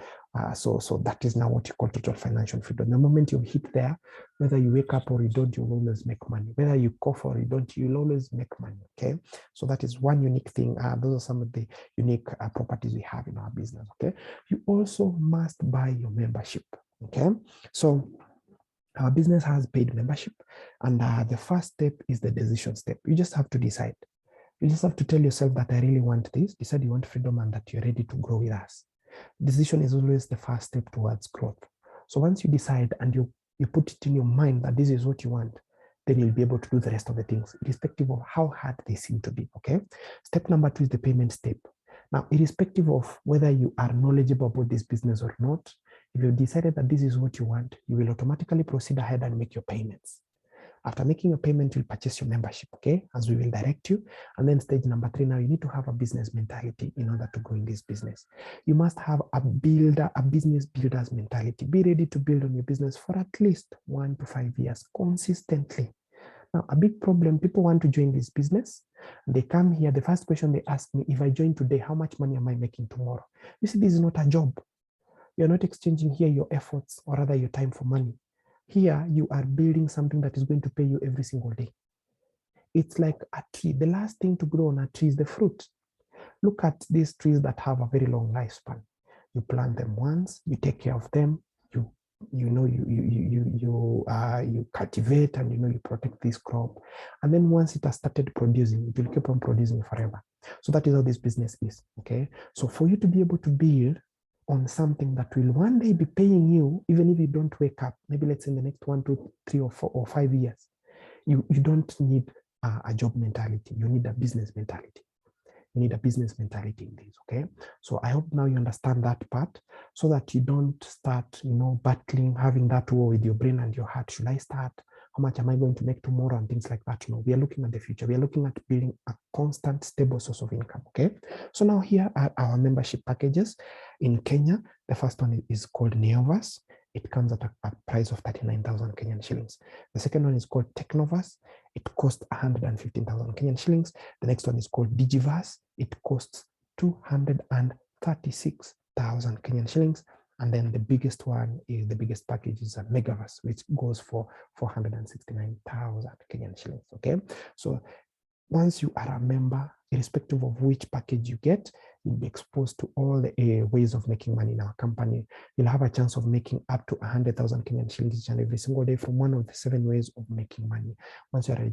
that is now what you call total financial freedom. The moment you hit there, whether you wake up or you don't, you'll always make money. Whether you cough or you don't, you'll always make money, okay? So that is one unique thing. Those are some of the unique properties we have in our business, okay? You also must buy your membership, okay? So our business has paid membership, and the first step is the decision step. You just have to decide. You just have to tell yourself that I really want this, decide you want freedom, and that you're ready to grow with us. Decision is always the first step towards growth. So once you decide and you put it in your mind that this is what you want, then you'll be able to do the rest of the things, irrespective of how hard they seem to be, okay? Step number 2 is the payment step. Now, irrespective of whether you are knowledgeable about this business or not, if you've decided that this is what you want, you will automatically proceed ahead and make your payments. After making a payment, you'll purchase your membership, okay, as we will direct you. And then stage number 3, now you need to have a business mentality in order to go in this business. You must have a business builder's mentality. Be ready to build on your business for at least 1 to 5 years consistently. Now, a big problem, people want to join this business. They come here, the first question they ask me, if I join today, how much money am I making tomorrow? You see, this is not a job. You're not exchanging here your efforts or rather your time for money. Here, you are building something that is going to pay you every single day. It's like a tree. The last thing to grow on a tree is the fruit. Look at these trees that have a very long lifespan. You plant them once, you take care of them, you cultivate, and you protect this crop, and then once it has started producing, it will keep on producing forever. So that is how this business is. Okay, so for you to be able to build on something that will one day be paying you, even if you don't wake up, maybe let's say in the next 1, 2, 3, or 4 or 5 years, you don't need a job mentality. You need a business mentality. You need a business mentality in this, okay? So I hope now you understand that part so that you don't start, battling, having that war with your brain and your heart. Should I start? How much am I going to make tomorrow? And things like that. We are looking at the future. We are looking at building a constant, stable source of income, okay? So now here are our membership packages. In Kenya, the first one is called Neoverse. It comes at a price of 39,000 Kenyan shillings. The second one is called Technoverse. It costs 115,000 Kenyan shillings. The next one is called Digiverse. It costs 236,000 Kenyan shillings. And then the biggest one is the biggest package is a Megaverse, which goes for 469,000 Kenyan shillings. Okay. So once you are a member, irrespective of which package you get, you'll be exposed to all the ways of making money in our company. You'll have a chance of making up to 100,000 Kenyan shillings each and every single day from one of the 7 ways of making money. Once you're a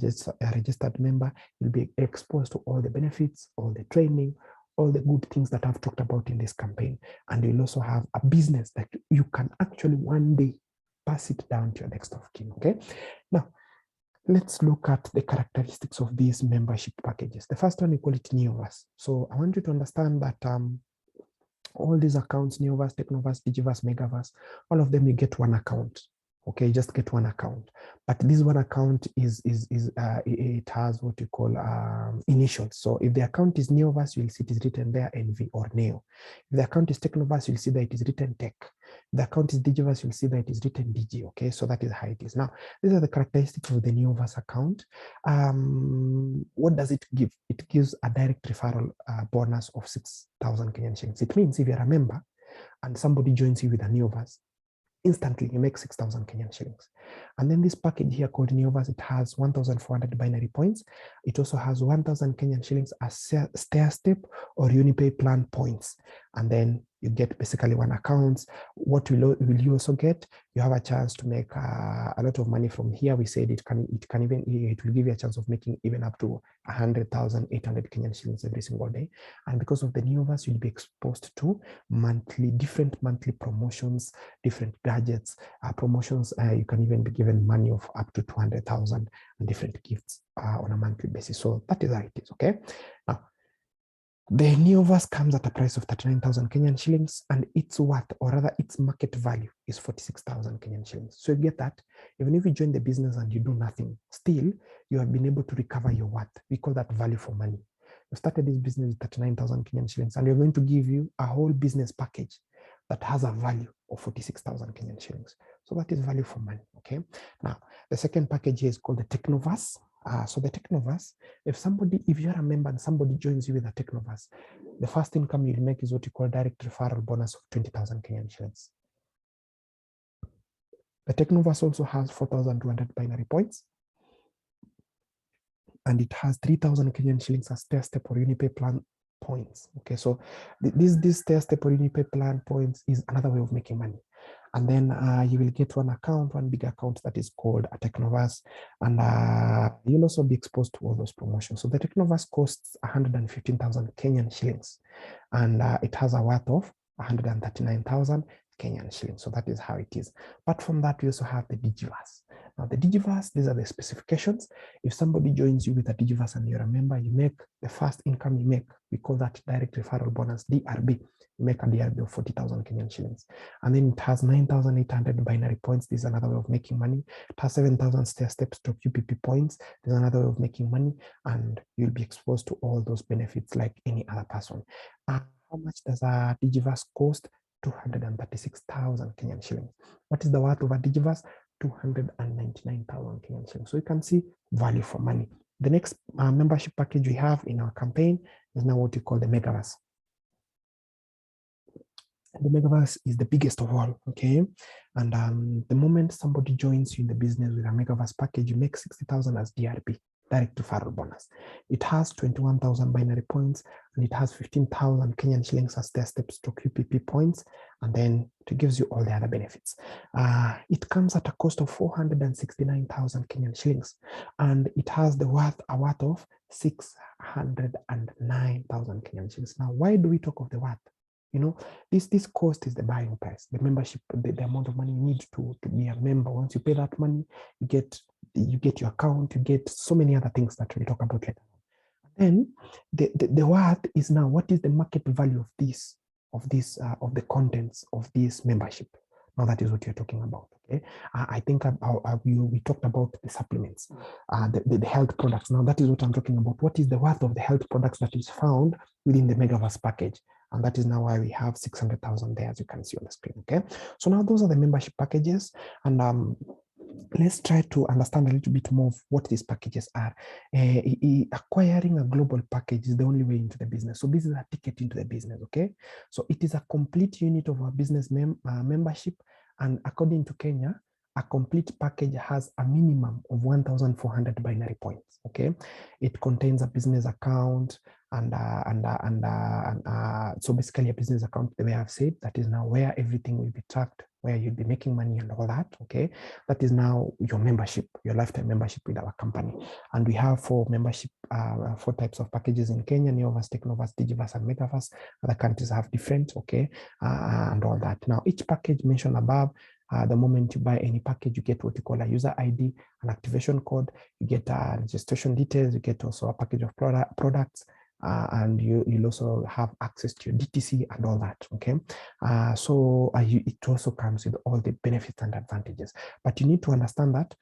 registered member, you'll be exposed to all the benefits, all the training, all the good things that I've talked about in this campaign. And you'll also have a business that you can actually one day pass it down to your next of kin, okay? Now, let's look at the characteristics of these membership packages. The first one, we call it Neoverse. So I want you to understand that all these accounts, Neoverse, Technoverse, Digiverse, Megaverse, all of them, you get one account. Okay, just get one account. But this one account it has what you call initials. So if the account is Neoverse, you'll see it is written there NV or Neo. If the account is Technoverse, you'll see that it is written Tech. If the account is Digiverse, you'll see that it is written DG. Okay, so that is how it is. Now, these are the characteristics of the Neoverse account. What does it give? It gives a direct referral bonus of 6,000 Kenyan shillings. It means if you're a member and somebody joins you with a Neoverse, instantly you make 6,000 Kenyan shillings. And then this package here called Neoverse, it has 1,400 binary points. It also has 1,000 Kenyan shillings as Stair-Step or UniPay plan points. And then you get basically one account. What will you also get? You have a chance to make a lot of money from here. We said it will give you a chance of making even up to 100,800 Kenyan shillings every single day. And because of the Neoverse, you'll be exposed to different monthly promotions, different gadgets, promotions. You can even be given money of up to 200,000 and different gifts on a monthly basis. So that is how it is, okay? Now, the Neoverse comes at a price of 39,000 Kenyan shillings, and its worth, or rather its market value, is 46,000 Kenyan shillings. So you get that, even if you join the business and you do nothing, still you have been able to recover your worth. We call that value for money. You started this business with 39,000 Kenyan shillings, and we're going to give you a whole business package that has a value of 46,000 Kenyan shillings. So that is value for money, okay? Now, the second package here is called the Technoverse. So the Technoverse, if you're a member and somebody joins you with a Technoverse, the first income you'll make is what you call direct referral bonus of 20,000 Kenyan shillings. The Technoverse also has 4,200 binary points, and it has 3,000 Kenyan shillings as Stair-Step or UniPay plan points. Okay, so this Stair-Step or UniPay plan points is another way of making money. And then you will get one big account that is called a Technoverse, and you'll also be exposed to all those promotions. So the Technoverse costs 115,000 Kenyan shillings, and it has a worth of 139,000 Kenyan shillings. So that is how it is. Apart from that, we also have the Digiverse. Now the Digiverse, these are the specifications. If somebody joins you with a Digiverse and you're a member, you make the first income you make, we call that direct referral bonus, DRB. you make a DRB of 40,000 Kenyan shillings. And then it has 9,800 binary points. This is another way of making money. It has 7,000 stair-step stroke UPP points. There's another way of making money, and you'll be exposed to all those benefits like any other person. How much does a Digiverse cost? 236,000 Kenyan shillings. What is the worth of a Digiverse? 299,000 Kenyan shillings. So you can see value for money. The next membership package we have in our campaign is now what we call the Megaverse. The Megaverse is the biggest of all, okay? And the moment somebody joins you in the business with a Megaverse package, you make 60,000 as DRB, direct referral bonus. It has 21,000 binary points, and it has 15,000 Kenyan shillings as Stair-Step stroke UPP points, and then it gives you all the other benefits. It comes at a cost of 469,000 Kenyan shillings, and it has a worth of 609,000 Kenyan shillings. Now, why do we talk of the worth? You know, this cost is the buying price, the membership, the amount of money you need to be a member. Once you pay that money, you get your account, you get so many other things that we'll talk about later. Then the worth is now, what is the market value of the contents of this membership? Now that is what you're talking about. Okay, I think we talked about the supplements, the health products. Now that is what I'm talking about. What is the worth of the health products that is found within the Megaverse package? And that is now why we have 600,000 there, as you can see on the screen. Okay, so now those are the membership packages, and let's try to understand a little bit more of what these packages are. Acquiring a global package is the only way into the business. So this is a ticket into the business, okay? So it is a complete unit of our business membership, and according to Kenya, a complete package has a minimum of 1,400 binary points, okay? It contains a business account, so basically a business account, the way I've said, that is now where everything will be tracked, where you'll be making money and all that, okay? That is now your membership, your lifetime membership with our company. And we have four types of packages in Kenya: Neoverse, Technoverse, Digiverse, and Megaverse. Other countries have different, okay, and all that. Now, each package mentioned above, the moment you buy any package, you get what you call a user ID, an activation code, you get registration details, you get also a package of products, and you'll also have access to your DTC and all that, okay? It also comes with all the benefits and advantages. But you need to understand that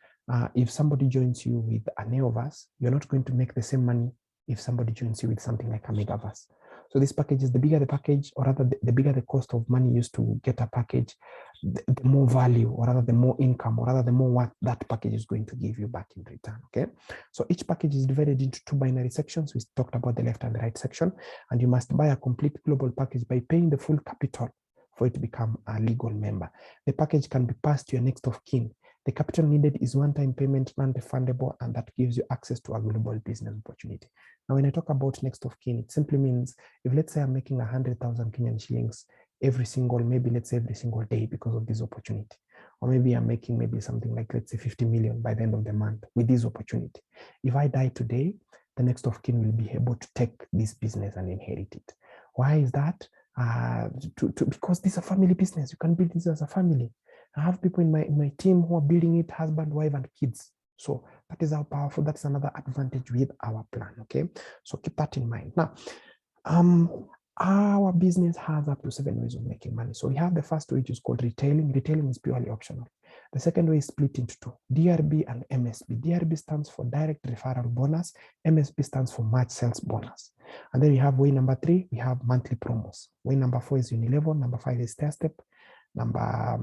if somebody joins you with a Neoverse, you're not going to make the same money if somebody joins you with something like a Megaverse. So this package is, the bigger the package, or rather the bigger the cost of money used to get a package, the more value, or rather the more income, or rather the more what that package is going to give you back in return, okay? So each package is divided into two binary sections. We talked about the left and the right section, and you must buy a complete global package by paying the full capital for it to become a legal member. The package can be passed to your next of kin. The capital needed is one-time payment, non-refundable, and that gives you access to a global business opportunity. Now, when I talk about next of kin, it simply means if, let's say, I'm making 100,000 Kenyan shillings every single day because of this opportunity, or maybe I'm making maybe something like, let's say, 50 million by the end of the month with this opportunity. If I die today, the next of kin will be able to take this business and inherit it. Why is that? Because this is a family business. You can build this as a family. I have people in my team who are building it, husband, wife, and kids. So that is how powerful. That's another advantage with our plan, okay? So keep that in mind. Now, our business has up to 7 ways of making money. So we have the first way, which is called retailing. Retailing is purely optional. The second way is split into two, DRB and MSB. DRB stands for direct referral bonus. MSB stands for match sales bonus. And then we have way number 3, we have monthly promos. Way number 4 is Uni Level. Number 5 is Stair-Step. Number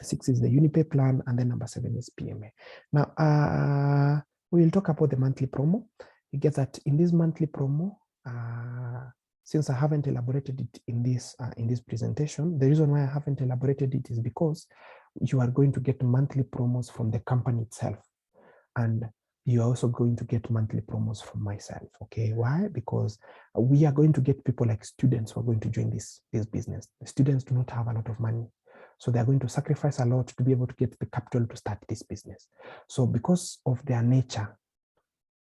6 is the Unipay plan, and then number 7 is PMA. Now, we will talk about the monthly promo. You get that in this monthly promo, since I haven't elaborated it in this presentation, the reason why I haven't elaborated it is because you are going to get monthly promos from the company itself, and you're also going to get monthly promos from myself. Okay, why? Because we are going to get people like students who are going to join this business. The students do not have a lot of money, so they're going to sacrifice a lot to be able to get the capital to start this business. So because of their nature,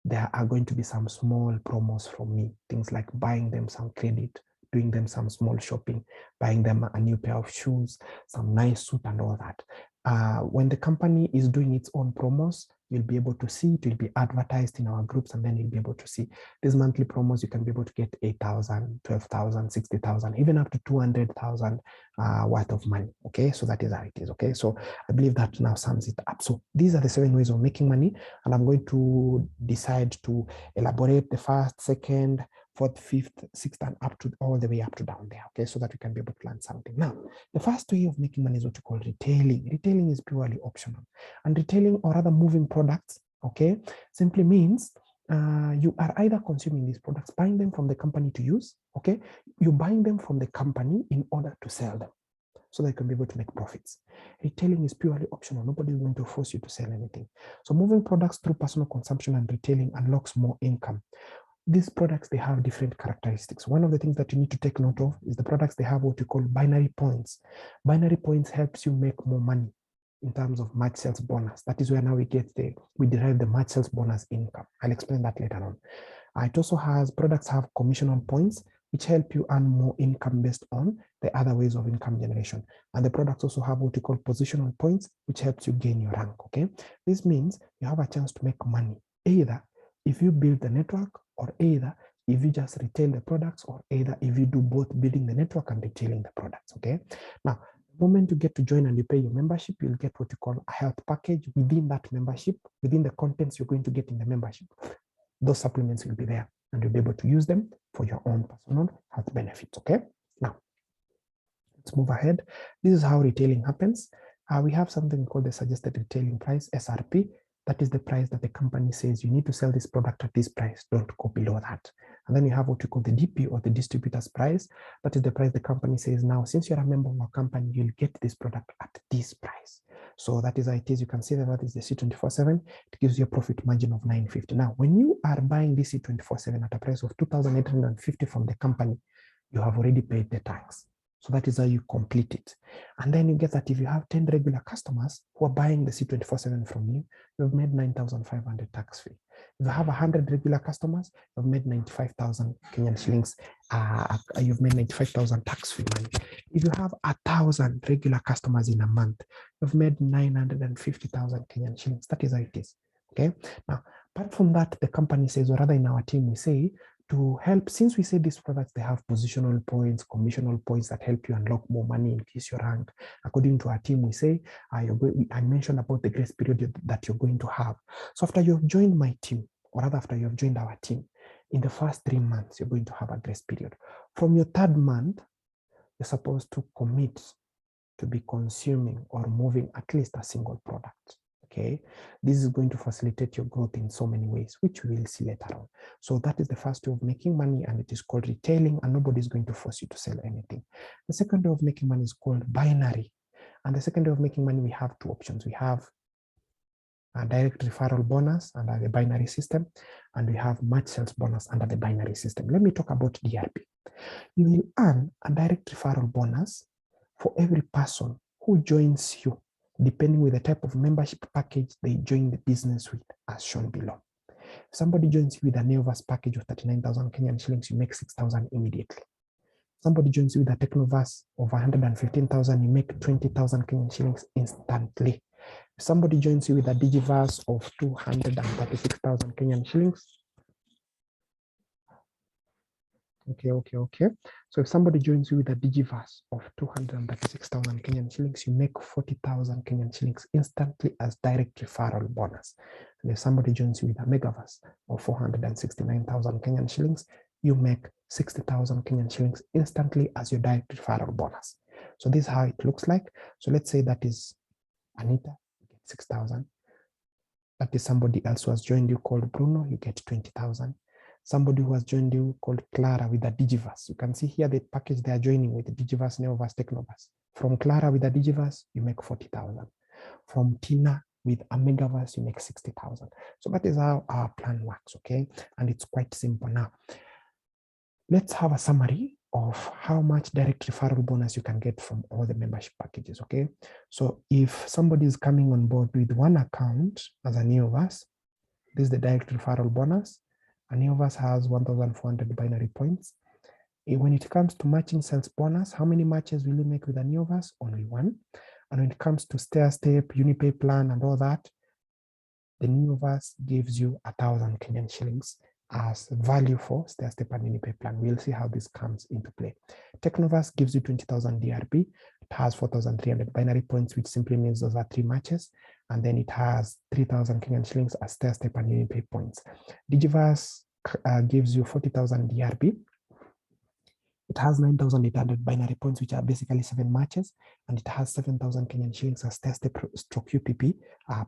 there are going to be some small promos from me, things like buying them some credit, doing them some small shopping, buying them a new pair of shoes, some nice suit and all that. When the company is doing its own promos, you'll be able to see it will be advertised in our groups, and then you'll be able to see these monthly promos. You can be able to get 8,000, 12,000, 60,000, even up to 200,000 worth of money. Okay, so that is how it is. Okay, so I believe that now sums it up. So these are the 7 ways of making money, and I'm going to decide to elaborate the first, second, fourth, fifth, sixth, and up to all the way up to down there. Okay, so that we can be able to learn something. Now, the first way of making money is what you call retailing. Retailing is purely optional, and retailing, or rather moving products, okay, simply means you are either consuming these products, buying them from the company to use, okay, you're buying them from the company in order to sell them so that you can be able to make profits. Retailing is purely optional. Nobody is going to force you to sell anything. So moving products through personal consumption and retailing unlocks more income. These products, they have different characteristics. One of the things that you need to take note of is the products, they have what you call binary points. Binary points helps you make more money in terms of match sales bonus. That is where now we derive the match sales bonus income. I'll explain that later on. It also has, products have commissional points, which help you earn more income based on the other ways of income generation. And the products also have what you call positional points, which helps you gain your rank, okay? This means you have a chance to make money, either if you build the network, or either if you just retail the products, or either if you do both building the network and retailing the products, okay? Now, the moment you get to join and you pay your membership, you'll get what you call a health package. Within that membership, within the contents you're going to get in the membership, those supplements will be there, and you'll be able to use them for your own personal health benefits, okay? Now, let's move ahead. This is how retailing happens. We have something called the suggested retailing price, SRP. That is the price that the company says you need to sell this product at this price. Don't go below that. And then you have what you call the DP, or the distributor's price. That is the price the company says, now, since you're a member of our company, you'll get this product at this price. So that is how it is. You can see that is the C24/7. It gives you a profit margin of 950. Now, when you are buying this C24/7 at a price of 2,850 from the company, you have already paid the tax. So that is how you complete it. And then you get that if you have 10 regular customers who are buying the C24/7 from you, you've made 9,500 tax free. If you have 100 regular customers, you've made 95,000 Kenyan shillings. You've made 95,000 tax free money. If you have 1,000 regular customers in a month, you've made 950,000 Kenyan shillings. That is how it is. Okay. Now, apart from that, the company says, or rather in our team, we say, to help, since we say these products, they have positional points, commissional points that help you unlock more money, increase your rank. According to our team, we say, I mentioned about the grace period that you're going to have. So after you've joined my team, or rather after you've joined our team, in the first 3 months, you're going to have a grace period. From your 3rd month, you're supposed to commit to be consuming or moving at least a single product. Okay, this is going to facilitate your growth in so many ways, which we will see later on. So that is the first way of making money, and it is called retailing, and nobody is going to force you to sell anything. The second way of making money is called binary. And the second way of making money, we have 2 options. We have a direct referral bonus under the binary system, and we have match sales bonus under the binary system. Let me talk about DRB. You will earn a direct referral bonus for every person who joins you, depending with the type of membership package they join the business with, as shown below. If somebody joins you with a Neoverse package of 39,000 Kenyan shillings, you make 6,000 immediately. Somebody joins you with a Technoverse of 115,000, you make 20,000 Kenyan shillings instantly. If somebody joins you with a Digiverse of 236,000 Kenyan shillings, Okay. So if somebody joins you with a Digiverse of 236,000 Kenyan shillings, you make 40,000 Kenyan shillings instantly as direct referral bonus. And if somebody joins you with a Megaverse of 469,000 Kenyan shillings, you make 60,000 Kenyan shillings instantly as your direct referral bonus. So this is how it looks like. So let's say that is Anita, you get 6,000. That is somebody else who has joined you called Bruno, you get 20,000. Somebody who has joined you called Clara with a Digiverse. You can see here the package they are joining with the Digiverse, Neoverse, Technoverse. From Clara with a Digiverse, you make 40,000. From Tina with a Megaverse, you make 60,000. So that is how our plan works, okay? And it's quite simple. Now, let's have a summary of how much direct referral bonus you can get from all the membership packages, okay? So if somebody is coming on board with 1 account as a Neoverse, this is the direct referral bonus. A Neoverse has 1,400 binary points. When it comes to matching sales bonus, how many matches will you make with a Neoverse? Only 1. And when it comes to Stair-Step, Unipay plan and all that, the Neoverse gives you 1,000 Kenyan shillings as value for Stair-Step and Unipay plan. We'll see how this comes into play. Technoverse gives you 20,000 DRB. It has 4,300 binary points, which simply means those are 3 matches. And then it has 3,000 Kenyan shillings as Stair-Step and Unipay points. Digiverse gives you 40,000 DRB. It has 9,800 binary points, which are basically 7 matches, and it has 7,000 Kenyan shillings as Stair-Step stroke UPP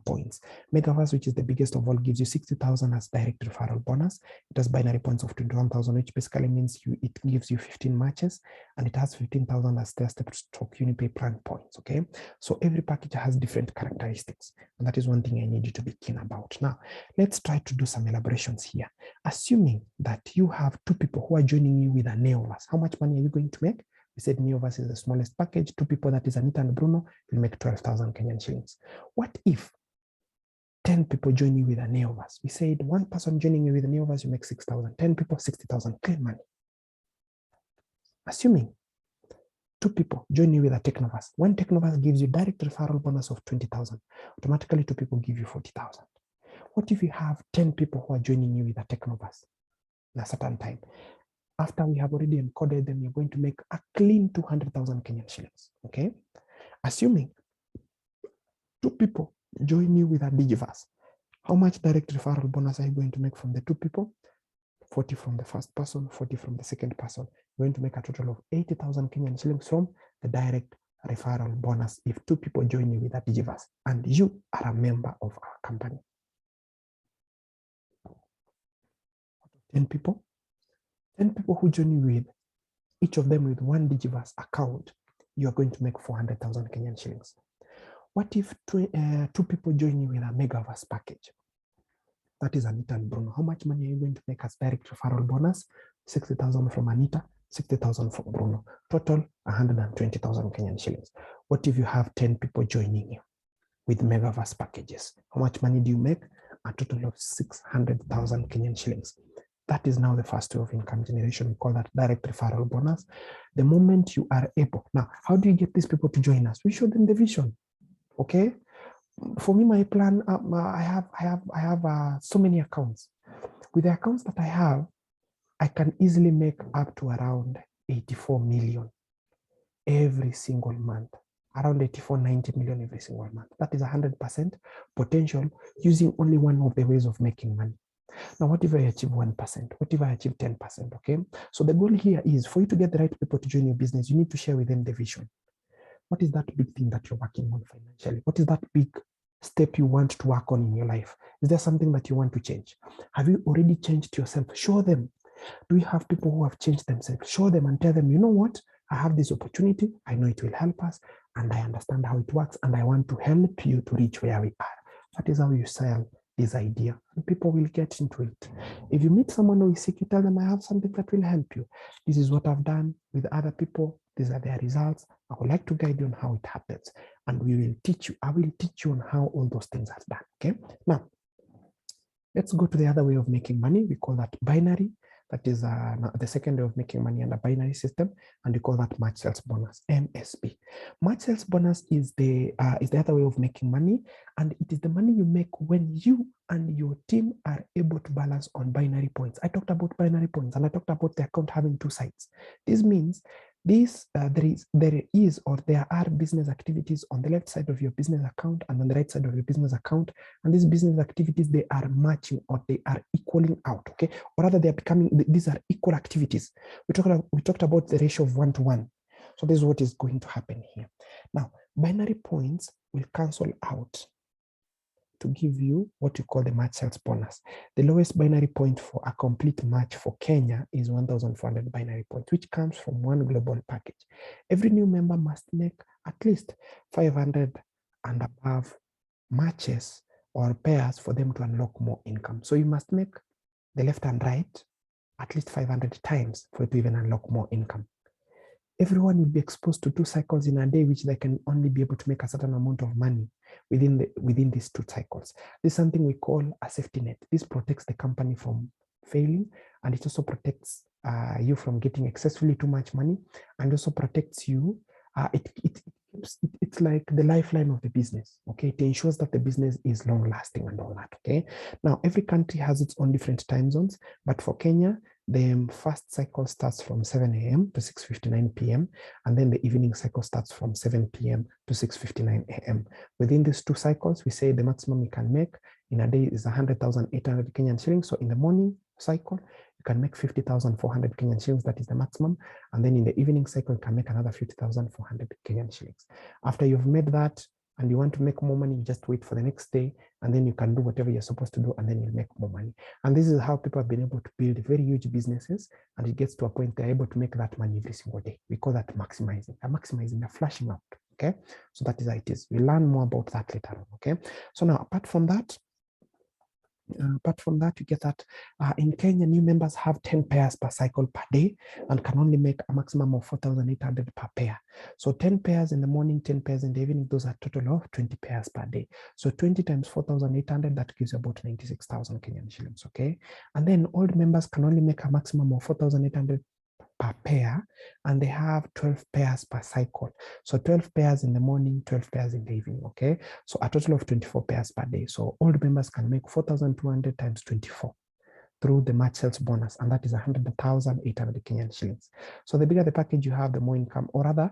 points. Megaverse, which is the biggest of all, gives you 60,000 as direct referral bonus. It has binary points of 21,000, which basically means it gives you 15 matches, and it has 15,000 as Stair-Step stroke Unipay plan points. Okay, so every package has different characteristics, and that is one thing I need you to be keen about. Now, let's try to do some elaborations here. Assuming that you have 2 people who are joining you with a Neoverse, how much money are you going to make? We said Neoverse is the smallest package. 2 people, that is Anita and Bruno, will make 12,000 Kenyan shillings. What if 10 people join you with a Neoverse? We said 1 person joining you with a Neoverse, you make 6,000. 10 people, 60,000, clean money. Assuming 2 people join you with a Technoverse. One Technoverse gives you direct referral bonus of 20,000. Automatically 2 people give you 40,000. What if you have 10 people who are joining you with a Technoverse in a certain time? After we have already encoded them, you're going to make a clean 200,000 Kenyan shillings, okay? Assuming 2 people join you with a Digiverse, how much direct referral bonus are you going to make from the 2 people? 40 from the first person, 40 from the second person. You're going to make a total of 80,000 Kenyan shillings from the direct referral bonus if 2 people join you with a Digiverse and you are a member of our company. 10 people who join you with each of them with 1 Digiverse account, you are going to make 400,000 Kenyan shillings. What if 2 people join you with a Megaverse package? That is Anita and Bruno. How much money are you going to make as direct referral bonus? 60,000 from Anita, 60,000 from Bruno. Total 120,000 Kenyan shillings. What if you have 10 people joining you with Megaverse packages? How much money do you make? A total of 600,000 Kenyan shillings. That is now the first way of income generation. We call that direct referral bonus. The moment you are able. Now, how do you get these people to join us? We show them the vision. Okay. For me, my plan, I have so many accounts. With the accounts that I have, I can easily make up to around 84 million every single month. Around 84, 90 million every single month. That is 100% potential using only one of the ways of making money. Now, what if I achieve 1%? What if I achieve 10%? Okay. So the goal here is for you to get the right people to join your business, you need to share with them the vision. What is that big thing that you're working on financially? What is that big step you want to work on in your life? Is there something that you want to change? Have you already changed yourself? Show them. Do you have people who have changed themselves? Show them and tell them, you know what? I have this opportunity. I know it will help us and I understand how it works and I want to help you to reach where we are. That is how you sell this idea and people will get into it. If you meet someone who is sick, you tell them, I have something that will help you. This is what I've done with other people. These are their results. I would like to guide you on how it happens. And we will teach you. I will teach you on how all those things are done. Okay. Now, let's go to the other way of making money. We call that binary. That is the second way of making money under binary system, and we call that match sales bonus, MSB. Match sales bonus is the other way of making money, and it is the money you make when you and your team are able to balance on binary points. I talked about binary points, and I talked about the account having 2 sides. This means there are business activities on the left side of your business account and on the right side of your business account, and these business activities, they are matching or they are equaling out, okay? Or rather, they are becoming, these are equal activities. We talked about the ratio of 1 to 1. So this is what is going to happen here. Now, binary points will cancel out to give you what you call the match sales bonus. The lowest binary point for a complete match for Kenya is 1,400 binary points, which comes from one global package. Every new member must make at least 500 and above matches or pairs for them to unlock more income. So you must make the left and right at least 500 times for it to even unlock more income. Everyone will be exposed to 2 cycles in a day, which they can only be able to make a certain amount of money within these 2 cycles. This is something we call a safety net. This protects the company from failing, and it also protects you from getting excessively too much money, and also protects you. It it's like the lifeline of the business. Okay, it ensures that the business is long lasting and all that. Okay, now every country has its own different time zones, but for Kenya, the first cycle starts from 7 a.m. to 6:59 p.m. and then the evening cycle starts from 7 p.m. to 6:59 a.m. Within these two cycles, we say the maximum you can make in a day is 100,800 Kenyan shillings. So in the morning cycle, you can make 50,400 Kenyan shillings. That is the maximum. And then in the evening cycle, you can make another 50,400 Kenyan shillings. After you've made that and you want to make more money, you just wait for the next day and then you can do whatever you're supposed to do and then you'll make more money. And this is how people have been able to build very huge businesses, and it gets to a point they're able to make that money every single day. We call that maximizing. They're maximizing, they're flashing out. Okay, so that is how it is. We'll learn more about that later on. Okay, so now apart from that, you get that in Kenya, new members have 10 pairs per cycle per day and can only make a maximum of 4,800 per pair. So 10 pairs in the morning, 10 pairs in the evening, those are a total of 20 pairs per day. So 20 times 4,800, that gives about 96,000 Kenyan shillings, okay? And then old members can only make a maximum of 4,800 per pair, and they have 12 pairs per cycle. So 12 pairs in the morning, 12 pairs in the evening, okay? So a total of 24 pairs per day. So old members can make 4,200 times 24 through the March sales bonus, and that is 100,800 Kenyan shillings. So the bigger the package you have, the more income, or rather,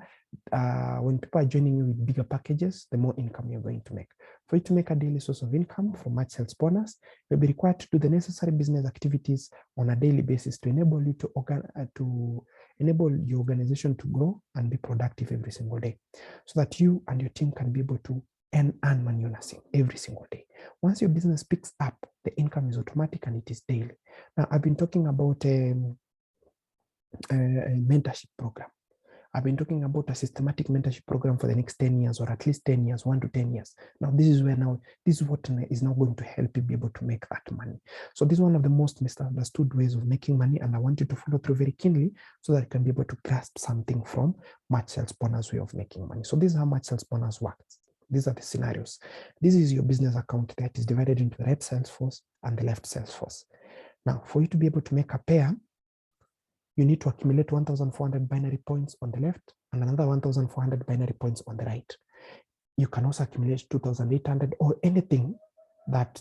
when people are joining you with bigger packages, the more income you're going to make. For you to make a daily source of income from March sales bonus, you'll be required to do the necessary business activities on a daily basis to enable you to enable your organization to grow and be productive every single day, so that you and your team can be able to earn money on every single day. Once your business picks up, the income is automatic and it is daily. Now, I've been talking about a mentorship program. I've been talking about a systematic mentorship program for the next 10 years, or at least 10 years, 1 to 10 years. Now, this is what is now going to help you be able to make that money. So this is one of the most misunderstood ways of making money, and I want you to follow through very keenly so that you can be able to grasp something from March sales bonus way of making money. So this is how March sales bonus works. These are the scenarios. This is your business account that is divided into the right sales force and the left sales force. Now, for you to be able to make a pair, you need to accumulate 1,400 binary points on the left and another 1,400 binary points on the right. You can also accumulate 2,800 or anything that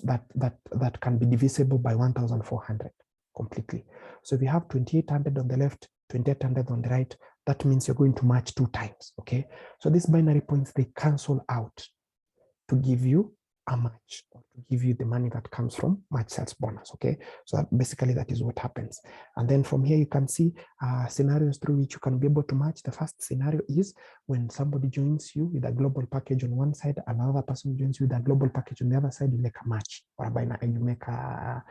can be divisible by 1,400 completely. So if you have 2,800 on the left, 2,800 on the right, that means you're going to match 2 times, okay? So these binary points, they cancel out to give you a match, or to give you the money that comes from March sales bonus, okay? So basically that is what happens. And then from here, you can see scenarios through which you can be able to match. The first scenario is when somebody joins you with a global package on one side, another person joins you with a global package on the other side, you make a match, or you make a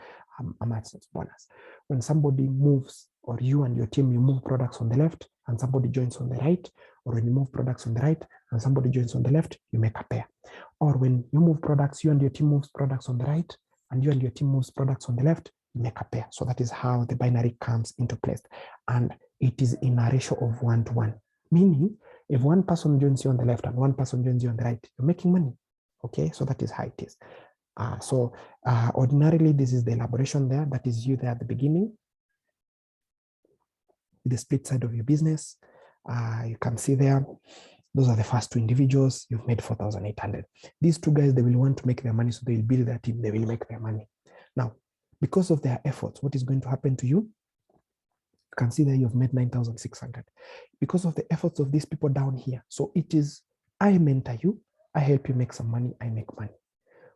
March sales bonus. When somebody moves, or you and your team, you move products on the left and somebody joins on the right, or when you move products on the right and somebody joins on the left, you make a pair. Or when you move products, you and your team moves products on the right, and you and your team moves products on the left, you make a pair. So that is how the binary comes into place. And it is in a ratio of 1 to 1. Meaning, if one person joins you on the left and one person joins you on the right, you're making money. Okay, so that is how it is. Ordinarily, this is the elaboration there. That is you there at the beginning, the split side of your business. You can see there, those are the first 2 individuals. You've made 4,800. These 2 guys, they will want to make their money, so they will build their team, they will make their money. Now, because of their efforts, what is going to happen to you? You can see that you've made 9,600 because of the efforts of these people down here. So it is, I mentor you, I help you make some money, I make money.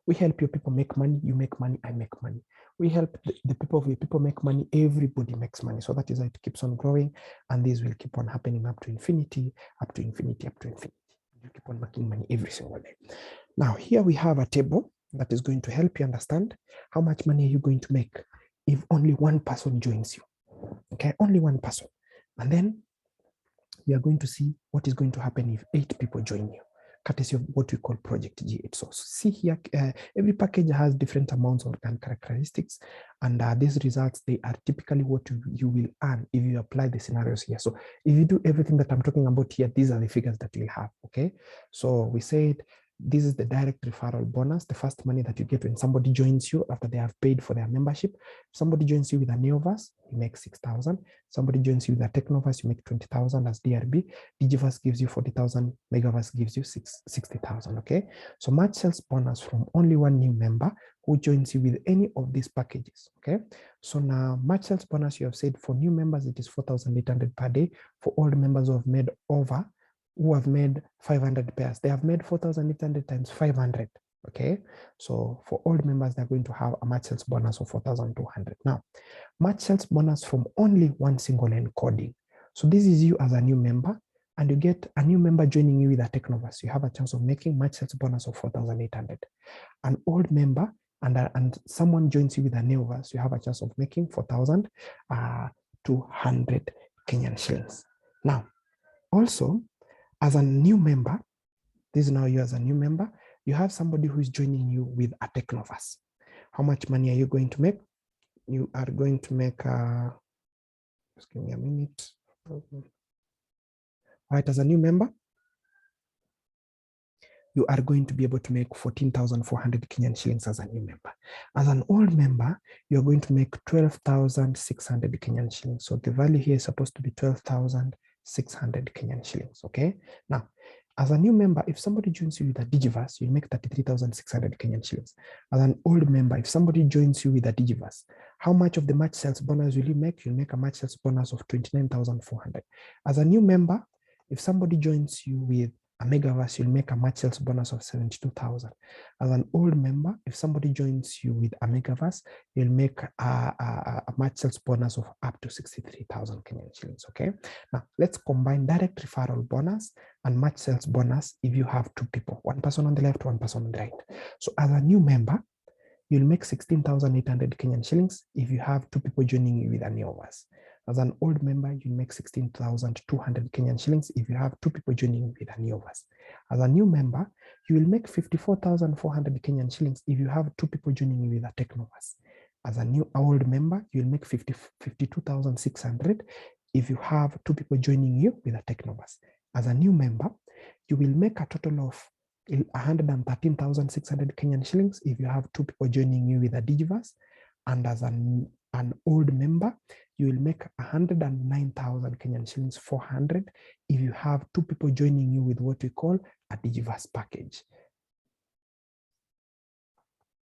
We help your people make money, you make money, I make money. We help the people of your people make money, everybody makes money. So that is how it keeps on growing, and this will keep on happening up to infinity, up to infinity, up to infinity. You keep on making money every single day. Now, here we have a table that is going to help you understand how much money are you going to make if only one person joins you. Okay, only one person. And then we are going to see what is going to happen if 8 people join you, courtesy of what we call Project G8. So see here, every package has different amounts of characteristics, and these results, they are typically what you will earn if you apply the scenarios here. So if you do everything that I'm talking about here, these are the figures that you'll have, okay? So we said This is the direct referral bonus, the first money that you get when somebody joins you after they have paid for their membership. If somebody joins you with a Neoverse, you make 6,000. Somebody joins you with a Technoverse, you make 20,000 as DRB. Digiverse gives you 40,000. Megaverse gives you 60,000. Okay. So March sales bonus from only one new member who joins you with any of these packages. Okay. So now March sales bonus, you have said for new members, it is 4,800 per day. For old members who have made 500 pairs, they have made 4,800 times 500. Okay, so for old members, they're going to have a March sales bonus of 4,200. Now, March sales bonus from only one single encoding. So this is you as a new member, and you get a new member joining you with a Technoverse. You have a chance of making March sales bonus of 4,800. An old member and someone joins you with a Neoverse, you have a chance of making 4,200 Kenyan shillings. Now, also, as a new member, this is now you as a new member, you have somebody who is joining you with a Technoverse. How much money are you going to make? You are going to make, just give me a minute. All right, as a new member, you are going to be able to make 14,400 Kenyan shillings as a new member. As an old member, you're going to make 12,600 Kenyan shillings. So the value here is supposed to be 12,600 Kenyan shillings, okay? Now, as a new member, if somebody joins you with a Digiverse, you'll make 33,600 Kenyan shillings. As an old member, if somebody joins you with a Digiverse, how much of the March sales bonus will you make? You'll make a March sales bonus of 29,400. As a new member, if somebody joins you with a Megaverse, you'll make a March sales bonus of 72,000. As an old member, if somebody joins you with a Megaverse, you'll make a March sales bonus of up to 63,000 Kenyan shillings, okay? Now, let's combine direct referral bonus and March sales bonus if you have two people, one person on the left, one person on the right. So as a new member, you'll make 16,800 Kenyan shillings if you have two people joining you with a Neoverse. As an old member, you'll make 16,200 Kenyan shillings if you have two people joining you with a Neoverse. As a new member, you will make 54,400 Kenyan shillings if you have two people joining you with a Technoverse. As a new old member, you'll make 52,600 if you have two people joining you with a Technoverse. As a new member, you will make a total of 113,600 Kenyan shillings if you have two people joining you with a Digiverse. And as an old member, you will make 109,000 Kenyan shillings 400 if you have two people joining you with what we call a Digiverse package.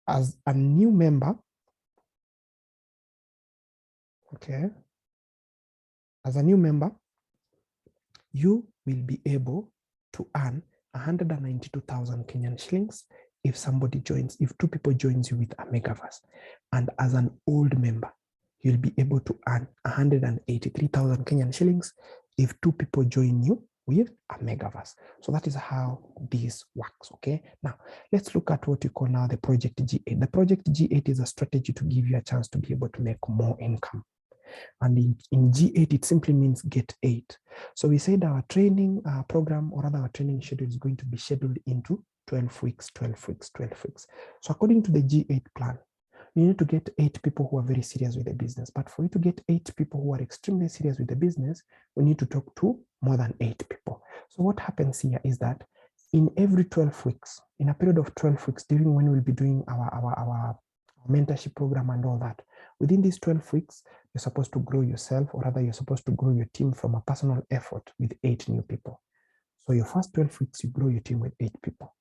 As a new member, okay, as a new member, you will be able to earn 192,000 Kenyan shillings if two people joins you with a Megaverse. And as an old member, you'll be able to earn 183,000 Kenyan shillings if two people join you with a Megaverse. So that is how this works, okay? Now, let's look at what we call now the Project G8. The Project G8 is a strategy to give you a chance to be able to make more income. And in G8, it simply means get 8. So we said our training program, or rather our training schedule, is going to be scheduled into 12 weeks, 12 weeks, 12 weeks. So according to the G8 plan, you need to get 8 people who are very serious with the business. But for you to get 8 people who are extremely serious with the business, we need to talk to more than 8 people. So what happens here is that in every 12 weeks, in a period of 12 weeks, during when we'll be doing our mentorship program and all that, within these 12 weeks, you're supposed to grow yourself, or rather you're supposed to grow your team from a personal effort with 8 new people. So your first 12 weeks, you grow your team with 8 people.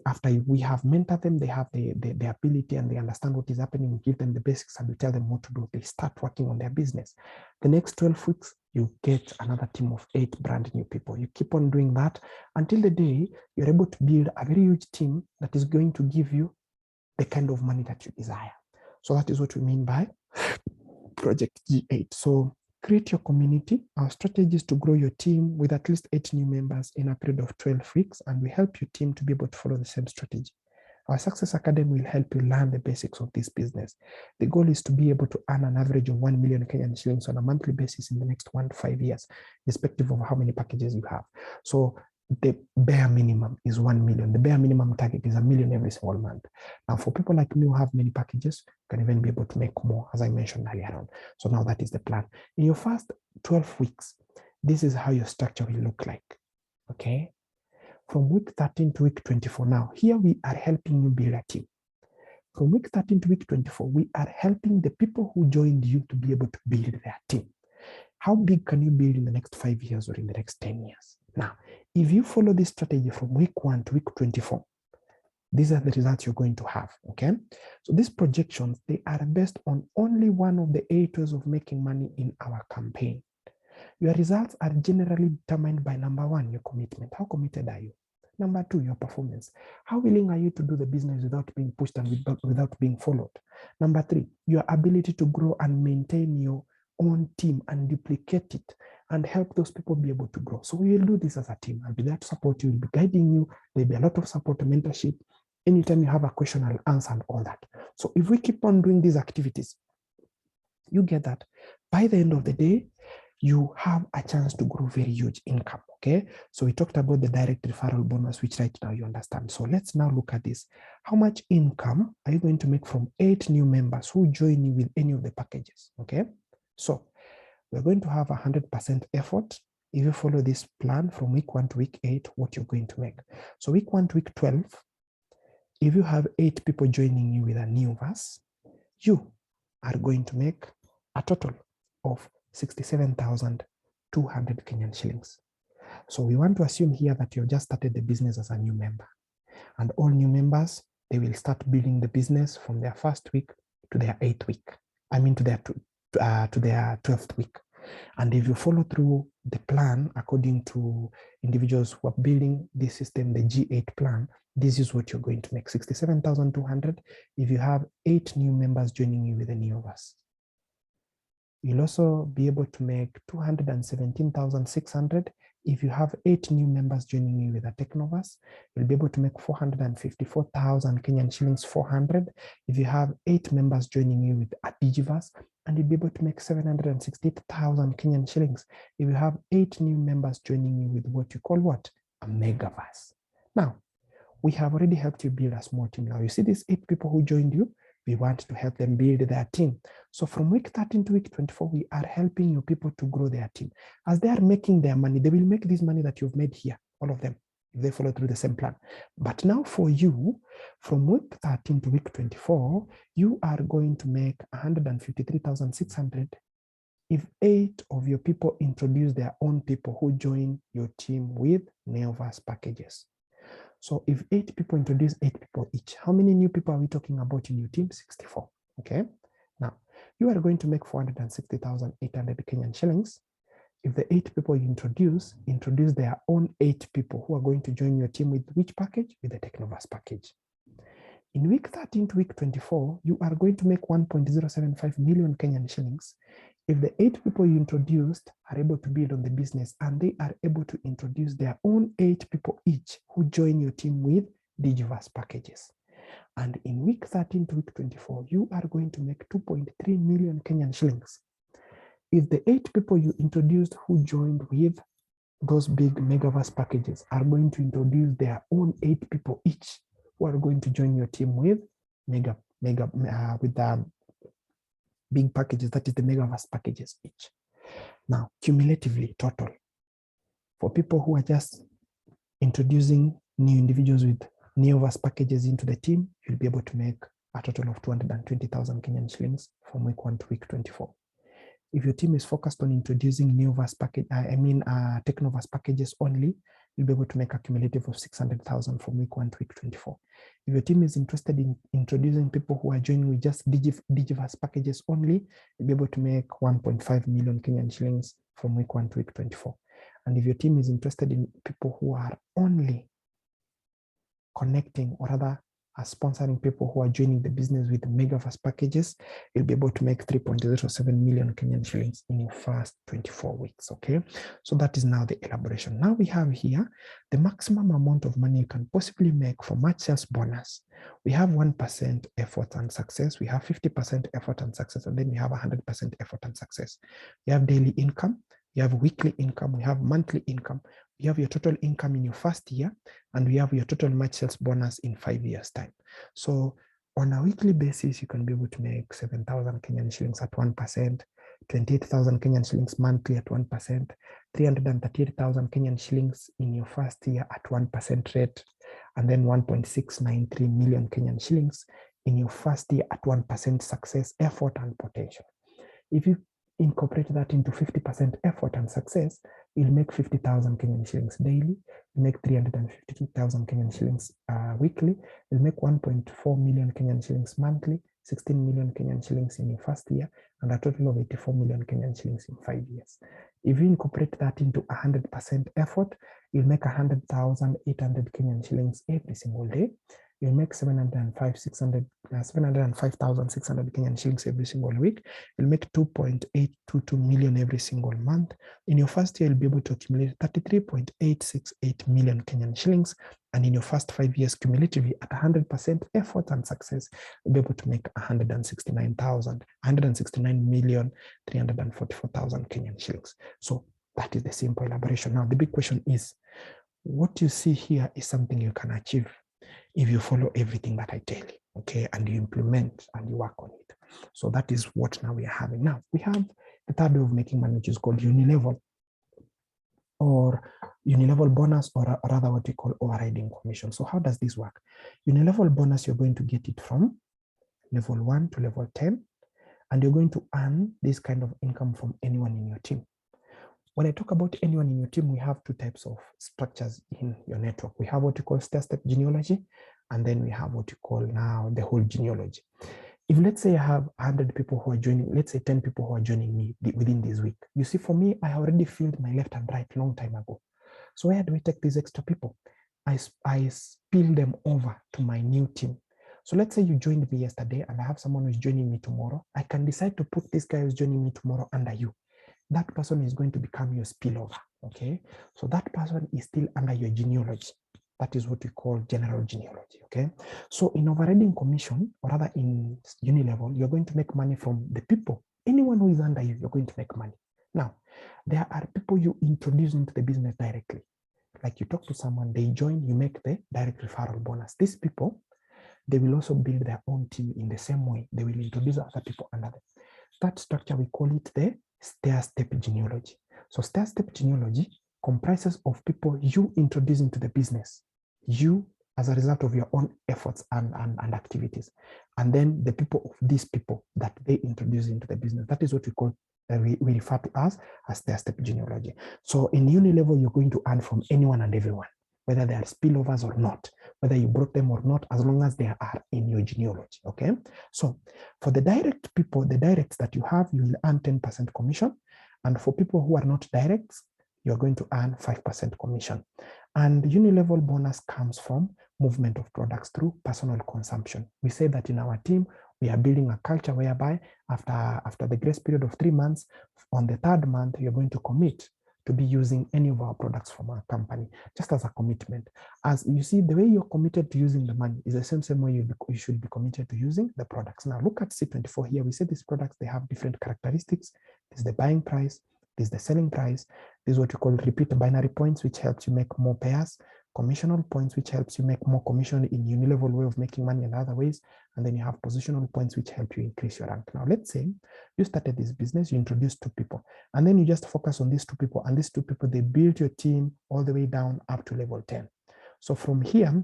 After we have mentored them, they have the ability and they understand what is happening, we give them the basics and we tell them what to do. They start working on their business. The next 12 weeks, you get another team of 8 brand new people. You keep on doing that until the day you're able to build a very huge team that is going to give you the kind of money that you desire. So that is what we mean by Project G8. So create your community. Our strategy is to grow your team with at least 8 new members in a period of 12 weeks, and we help your team to be able to follow the same strategy. Our Success Academy will help you learn the basics of this business. The goal is to be able to earn an average of 1 million Kenyan shillings on a monthly basis in the next 1 to 5 years, irrespective of how many packages you have. So the bare minimum is 1 million. The bare minimum target is 1 million every single month. Now, for people like me who have many packages, can even be able to make more, as I mentioned earlier on. So now that is the plan. In your first 12 weeks, this is how your structure will look like, okay? from week 13 to week 24. Now, here we are helping you build a team. From week 13 to week 24, we are helping the people who joined you to be able to build their team. How big can you build in the next 5 years or in the next 10 years? Now, if you follow this strategy from week 1 to week 24, these are the results you're going to have, okay? So these projections, they are based on only one of the 8 ways of making money in our campaign. Your results are generally determined by number 1, your commitment. How committed are you? Number 2, your performance. How willing are you to do the business without being pushed and without being followed? Number 3, your ability to grow and maintain your own team and duplicate it and help those people be able to grow. So we will do this as a team. I'll be there to support you, we'll be guiding you. There'll be a lot of support and mentorship. Anytime you have a question, I'll answer and all that. So if we keep on doing these activities, you get that by the end of the day, you have a chance to grow very huge income, okay? So we talked about the direct referral bonus, which right now you understand. So let's now look at this. How much income are you going to make from 8 new members who join you with any of the packages, okay? So we're going to have 100% effort. If you follow this plan from week 1 to week 8, what you're going to make. So week 1 to week 12, if you have 8 people joining you with a new verse, you are going to make a total of 67,200 Kenyan shillings. So we want to assume here that you've just started the business as a new member. And all new members, they will start building the business from their first week to their 8th week. I mean to their 12th week. And if you follow through the plan according to individuals who are building this system, the G8 plan, this is what you're going to make, 67,200 if you have 8 new members joining you with a new verse. You'll also be able to make 217,600 if you have 8 new members joining you with a Technoverse. You'll be able to make 454,000 Kenyan shillings 400 if you have 8 members joining you with a Digiverse, and you'll be able to make 760,000 Kenyan shillings if you have 8 new members joining you with what you call what? A Megaverse. Now, we have already helped you build a small team. Now, you see these 8 people who joined you, we want to help them build their team. So from week 13 to week 24, we are helping your people to grow their team. As they are making their money, they will make this money that you've made here, all of them, if they follow through the same plan. But now for you, from week 13 to week 24, you are going to make 153,600 if 8 of your people introduce their own people who join your team with Neoverse packages. So if 8 people introduce 8 people each, how many new people are we talking about in your team? 64, okay? Now, you are going to make 460,800 Kenyan shillings. If the 8 people you introduce their own 8 people who are going to join your team with which package? With the Technoverse package. In week 13 to week 24, you are going to make 1.075 million Kenyan shillings if the 8 people you introduced are able to build on the business and they are able to introduce their own 8 people each who join your team with Digiverse packages. And in week 13 to week 24, you are going to make 2.3 million Kenyan shillings if the 8 people you introduced who joined with those big Megaverse packages are going to introduce their own 8 people each who are going to join your team with with the big packages, that is the Megaverse packages each. Now, cumulatively, total, for people who are just introducing new individuals with Neoverse packages into the team, you'll be able to make a total of 220,000 Kenyan shillings from week 1 to week 24. If your team is focused on introducing Neoverse package, Technoverse packages only, you'll be able to make a cumulative of 600,000 from week 1 to week 24. If your team is interested in introducing people who are joining with just Digiverse packages only, you'll be able to make 1.5 million Kenyan shillings from week 1 to week 24. And if your team is interested in people who are only connecting, or rather are sponsoring people who are joining the business with the Megaverse packages, you'll be able to make 3.07 million Kenyan shillings in your first 24 weeks, okay? So that is now the elaboration. Now we have here the maximum amount of money you can possibly make for March sales bonus. We have 1% effort and success, we have 50% effort and success, and then we have 100% effort and success. We have daily income, we have weekly income, we have monthly income, we have your total income in your first year, and we have your total March sales bonus in 5 years' time. So on a weekly basis, you can be able to make 7,000 Kenyan shillings at 1%, 28,000 Kenyan shillings monthly at 1%, 338,000 Kenyan shillings in your first year at 1% rate, and then 1.693 million Kenyan shillings in your first year at 1% success, effort, and potential. If you incorporate that into 50% effort and success, you'll make 50,000 Kenyan shillings daily, you'll make 352,000 Kenyan shillings weekly, you'll make 1.4 million Kenyan shillings monthly, 16 million Kenyan shillings in your first year, and a total of 84 million Kenyan shillings in 5 years. If you incorporate that into 100% effort, you'll make 100,800 Kenyan shillings every single day. You'll make 705,600 Kenyan shillings every single week. You'll make 2.822 million every single month. In your first year, you'll be able to accumulate 33.868 million Kenyan shillings. And in your first 5 years, cumulatively, at 100% effort and success, you'll be able to make 169,344,000 Kenyan shillings. So that is the simple elaboration. Now, the big question is, what you see here is something you can achieve if you follow everything that I tell you, okay, and you implement and you work on it. So that is what now we are having. Now, we have the third way of making money, which is called Uni Level, or Uni Level Bonus, or rather what we call overriding commission. So how does this work? Uni Level Bonus, you're going to get it from level 1 to level 10, and you're going to earn this kind of income from anyone in your team. When I talk about anyone in your team, we have two types of structures in your network. We have what we call Stair-Step Genealogy, and then we have what we call now the whole genealogy. If let's say I have 100 people who are joining, let's say 10 people who are joining me within this week. You see, for me, I already filled my left and right long time ago. So where do we take these extra people? I spill them over to my new team. So let's say you joined me yesterday and I have someone who's joining me tomorrow. I can decide to put this guy who's joining me tomorrow under you. That person is going to become your spillover, okay? So that person is still under your genealogy. That is what we call general genealogy, okay? So in overriding commission, or rather in Uni Level, you're going to make money from the people. Anyone who is under you, you're going to make money. Now, there are people you introduce into the business directly. Like you talk to someone, they join, you make the direct referral bonus. These people, they will also build their own team in the same way. They will introduce other people under them. That structure, we call it the Stair-Step Genealogy. So Stair-Step Genealogy comprises of people you introduce into the business, you as a result of your own efforts and activities, and then the people of these people that they introduce into the business. That is what we call, we refer to as Stair-Step Genealogy. So in Uni Level, you're going to earn from anyone and everyone, whether they are spillovers or not, whether you brought them or not, as long as they are in your genealogy, okay? So for the direct people, the directs that you have, you will earn 10% commission. And for people who are not directs, you're going to earn 5% commission. And Uni Level Bonus comes from movement of products through personal consumption. We say that in our team, we are building a culture whereby after the grace period of 3 months, on the 3rd month, you're going to commit to be using any of our products from our company, just as a commitment. As you see, the way you're committed to using the money is the same way you should be committed to using the products. Now look at C24 here. We say these products, they have different characteristics. This is the buying price, this is the selling price, this is what we call repeat binary points, which helps you make more pairs, commissional points, which helps you make more commission in Uni Level way of making money in other ways. And then you have positional points, which help you increase your rank. Now, let's say you started this business, you introduced 2 people, and then you just focus on these 2 people, and these 2 people, they build your team all the way down up to level 10. So from here,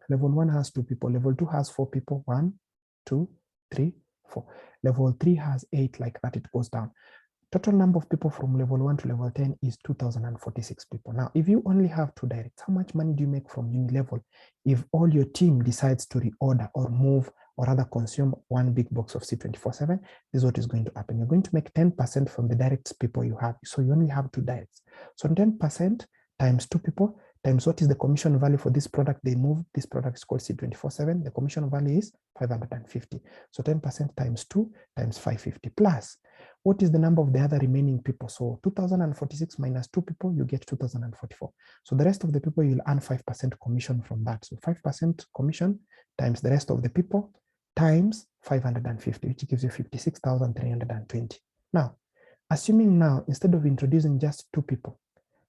level 1 has 2 people, level 2 has 4 people, 1, 2, 3, 4. Level 3 has 8, like that, it goes down. Total number of people from level 1 to level 10 is 2,046 people. Now, if you only have 2 directs, how much money do you make from Uni Level if all your team decides to reorder or move or rather consume 1 big box of C24/7? This is what is going to happen. You're going to make 10% from the directs people you have. So you only have 2 directs. So 10% times 2 people times what is the commission value for this product they move. This product is called C24/7. The commission value is 550. So 10% times 2 times 550 plus. What is the number of the other remaining people? So 2,046 minus 2 people, you get 2,044. So the rest of the people, you'll earn 5% commission from that. So 5% commission times the rest of the people times 550, which gives you 56,320. Now, assuming now, instead of introducing just 2 people,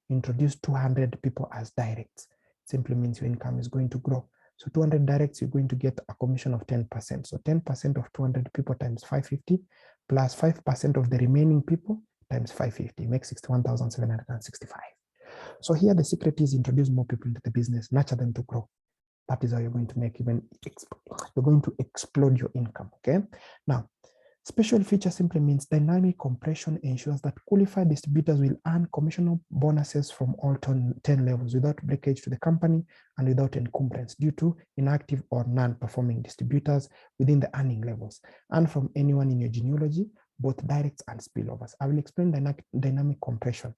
introduce 200 people as directs, simply means your income is going to grow. So 200 directs, you're going to get a commission of 10%. So 10% of 200 people times 550 plus 5% of the remaining people times 550 makes 61,765. So here the secret is introduce more people into the business, nurture them to grow. That is how you're going to make you're going to explode your income. Okay. Now, special feature simply means dynamic compression ensures that qualified distributors will earn commissional bonuses from all 10 levels without breakage to the company and without encumbrance due to inactive or non-performing distributors within the earning levels, and from anyone in your genealogy, both directs and spillovers. I will explain dynamic compression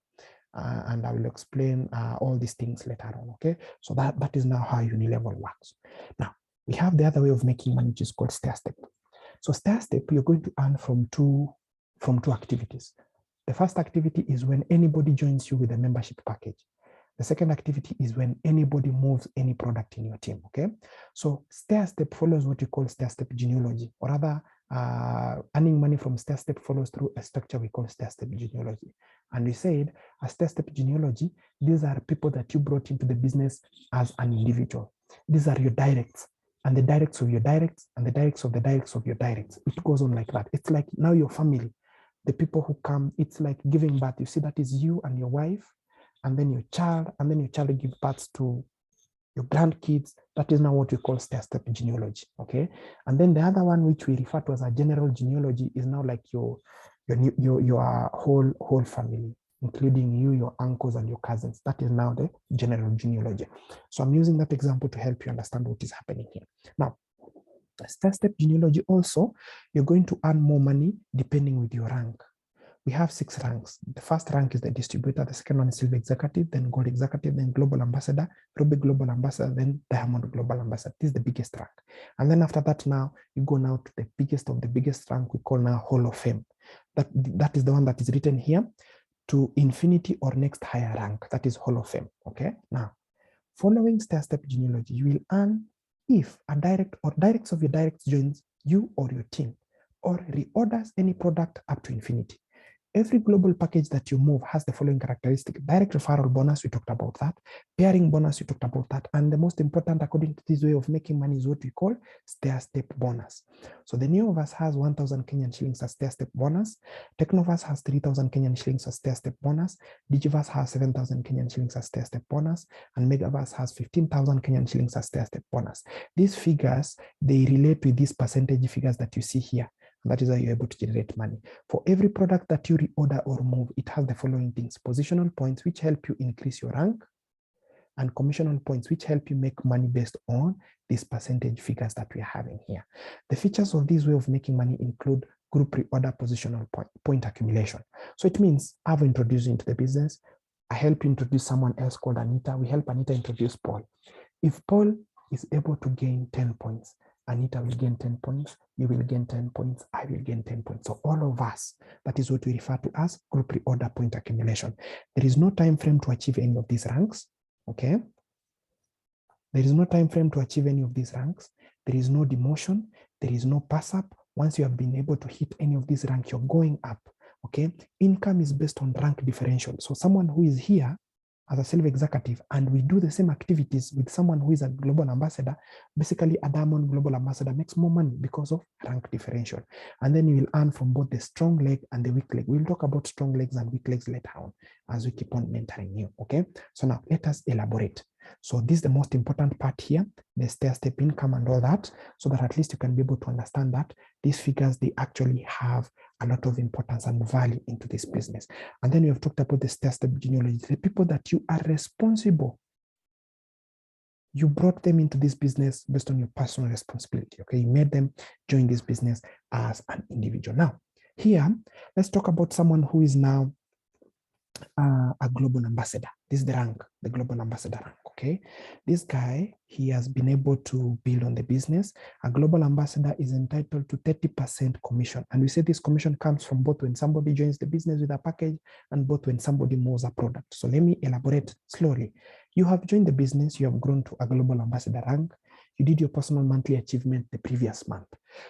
and I will explain all these things later on. Okay, so that is now how Uni Level works. Now we have the other way of making money, which is called Stair-Step. So Stair-Step, you're going to earn from two activities. The first activity is when anybody joins you with a membership package. The second activity is when anybody moves any product in your team. Okay, so Stair-Step follows what you call Stair-Step genealogy, or rather earning money from Stair-Step follows through a structure we call Stair-Step genealogy. And we said a Stair-Step genealogy, these are people that you brought into the business as an individual. These are your directs, and the directs of your directs, and the directs of the directs of your directs. It goes on like that. It's like now your family, the people who come, it's like giving birth. You see, that is you and your wife, and then your child, and then your child gives birth to your grandkids. That is now what we call Stair-Step genealogy. Okay. And then the other one, which we refer to as a general genealogy, is now like your whole family, including you, your uncles, and your cousins. That is now the general genealogy. So I'm using that example to help you understand what is happening here. Now, Stair-Step genealogy also, you're going to earn more money depending with your rank. We have 6 ranks. The first rank is the distributor. The second one is silver executive, then gold executive, then global ambassador, ruby global ambassador, then diamond global ambassador. This is the biggest rank. And then after that, now you go now to the biggest of the biggest rank we call now Hall of Fame. That is the one that is written here, to infinity or next higher rank. That is Hall of Fame. Okay. Now, following Stair-Step genealogy, you will earn if a direct or directs of your directs joins you or your team, or reorders any product up to infinity. Every global package that you move has the following characteristic: direct referral bonus, we talked about that, pairing bonus, we talked about that, and the most important according to this way of making money is what we call Stair-Step bonus. So the Neoverse has 1,000 Kenyan shillings as Stair-Step bonus, Technoverse has 3,000 Kenyan shillings as Stair-Step bonus, Digiverse has 7,000 Kenyan shillings as Stair-Step bonus, and Megaverse has 15,000 Kenyan shillings as Stair-Step bonus. These figures, they relate with these percentage figures that you see here. That is how you're able to generate money. For every product that you reorder or move, it has the following things: positional points, which help you increase your rank, and commissional points, which help you make money based on these percentage figures that we are having here. The features of this way of making money include group reorder, positional point accumulation. So it means I've introduced you into the business. I help you introduce someone else called Anita. We help Anita introduce Paul. If Paul is able to gain 10 points, Anita will gain 10 points, you will gain 10 points, I will gain 10 points. So all of us, that is what we refer to as group reorder point accumulation. There is no time frame to achieve any of these ranks, okay? There is no time frame to achieve any of these ranks. There is no demotion. There is no pass up. Once you have been able to hit any of these ranks, you're going up, okay? Income is based on rank differential. So someone who is here as a silver executive and we do the same activities with someone who is a global ambassador, basically a diamond global ambassador makes more money because of rank differential. And then you will earn from both the strong leg and the weak leg. We'll talk about strong legs and weak legs later on as we keep on mentoring you, okay? So now let us elaborate. So this is the most important part here, the Stair-Step income and all that, so that at least you can be able to understand that these figures, they actually have a lot of importance and value into this business. And then we have talked about the Stair-Step genealogy, the people that you are responsible. You brought them into this business based on your personal responsibility, okay? You made them join this business as an individual. Now, here, let's talk about someone who is now a global ambassador. This is the rank, the global ambassador rank, okay? This guy, he has been able to build on the business. A global ambassador is entitled to 30% commission. And we say this commission comes from both when somebody joins the business with a package and both when somebody moves a product. So let me elaborate slowly. You have joined the business, you have grown to a global ambassador rank. You did your personal monthly achievement the previous month.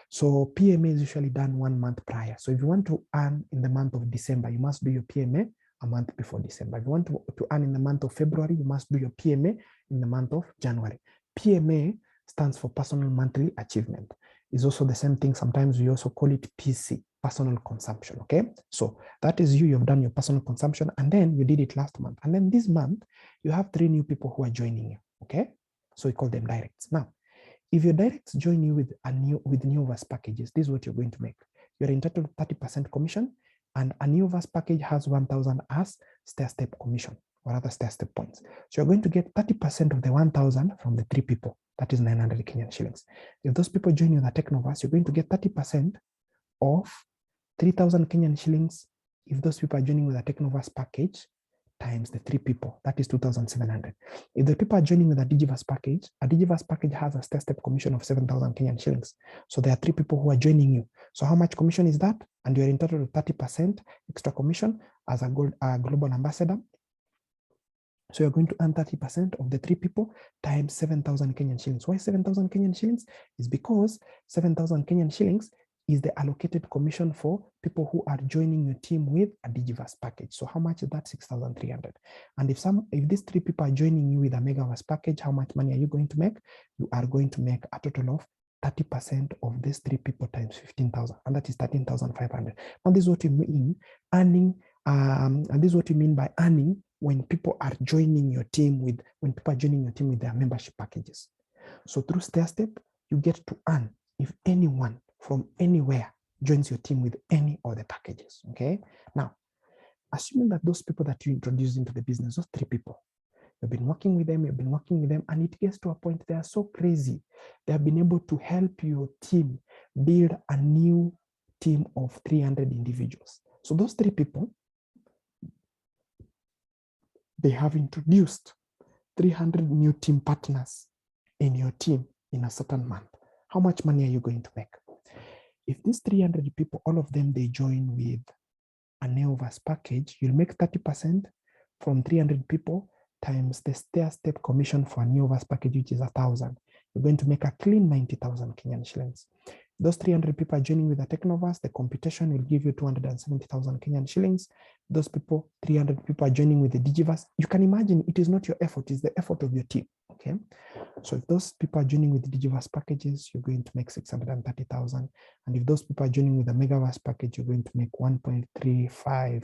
So PMA is usually done 1 month prior. So if you want to earn in the month of December, you must do your PMA a month before December. If you want to earn in the month of February, you must do your PMA in the month of January. PMA stands for personal monthly achievement. is also the same thing. Sometimes we also call it PC, personal consumption, okay? So that is you've done your personal consumption, and then you did it last month. And then this month, you have 3 new people who are joining you, okay? So we call them directs. Now, if your directs join you with new verse packages, this is what you're going to make. You're entitled to 30% commission, and a new verse package has 1,000 as stair-step commission or other stair-step points. So you're going to get 30% of the 1,000 from the 3 people. That is 900 Kenyan shillings. If those people join you in the Technoverse, you're going to get 30% of 3,000 Kenyan shillings. If those people are joining with a Technoverse package times the 3 people, that is 2,700. If the people are joining with a Digiverse package has a stair-step commission of 7,000 Kenyan shillings. So there are 3 people who are joining you. So how much commission is that? And you're entitled to 30% extra commission as a global ambassador. So you're going to earn 30% of the 3 people times 7,000 Kenyan shillings. Why 7,000 Kenyan shillings? Is because 7,000 Kenyan shillings is the allocated commission for people who are joining your team with a Digiverse package. So how much is that? 6,300. And if these 3 people are joining you with a Megaverse package, how much money are you going to make? You are going to make a total of 30% of these 3 people times 15,000, and that is 13,500. And this is what you mean earning, and this is what you mean by earning when people are joining your team with their membership packages. So through Stair-Step, you get to earn if anyone from anywhere joins your team with any of the packages, okay? Now, assuming that those people that you introduce into the business, those 3 people, you've been working with them, and it gets to a point they are so crazy. They have been able to help your team build a new team of 300 individuals. So those 3 people, they have introduced 300 new team partners in your team in a certain month. How much money are you going to make? If these 300 people, all of them, they join with a Neoverse package, you'll make 30% from 300 people times the stair-step commission for a Neoverse package, which is 1,000. You're going to make a clean 90,000 Kenyan shillings. Those 300 people are joining with a Technoverse, the computation will give you 270,000 Kenyan shillings. Those people, 300 people are joining with the Digiverse. You can imagine it is not your effort, it's the effort of your team, okay? So if those people are joining with the Digiverse packages, you're going to make 630,000. And if those people are joining with the Megaverse package, you're going to make 1.35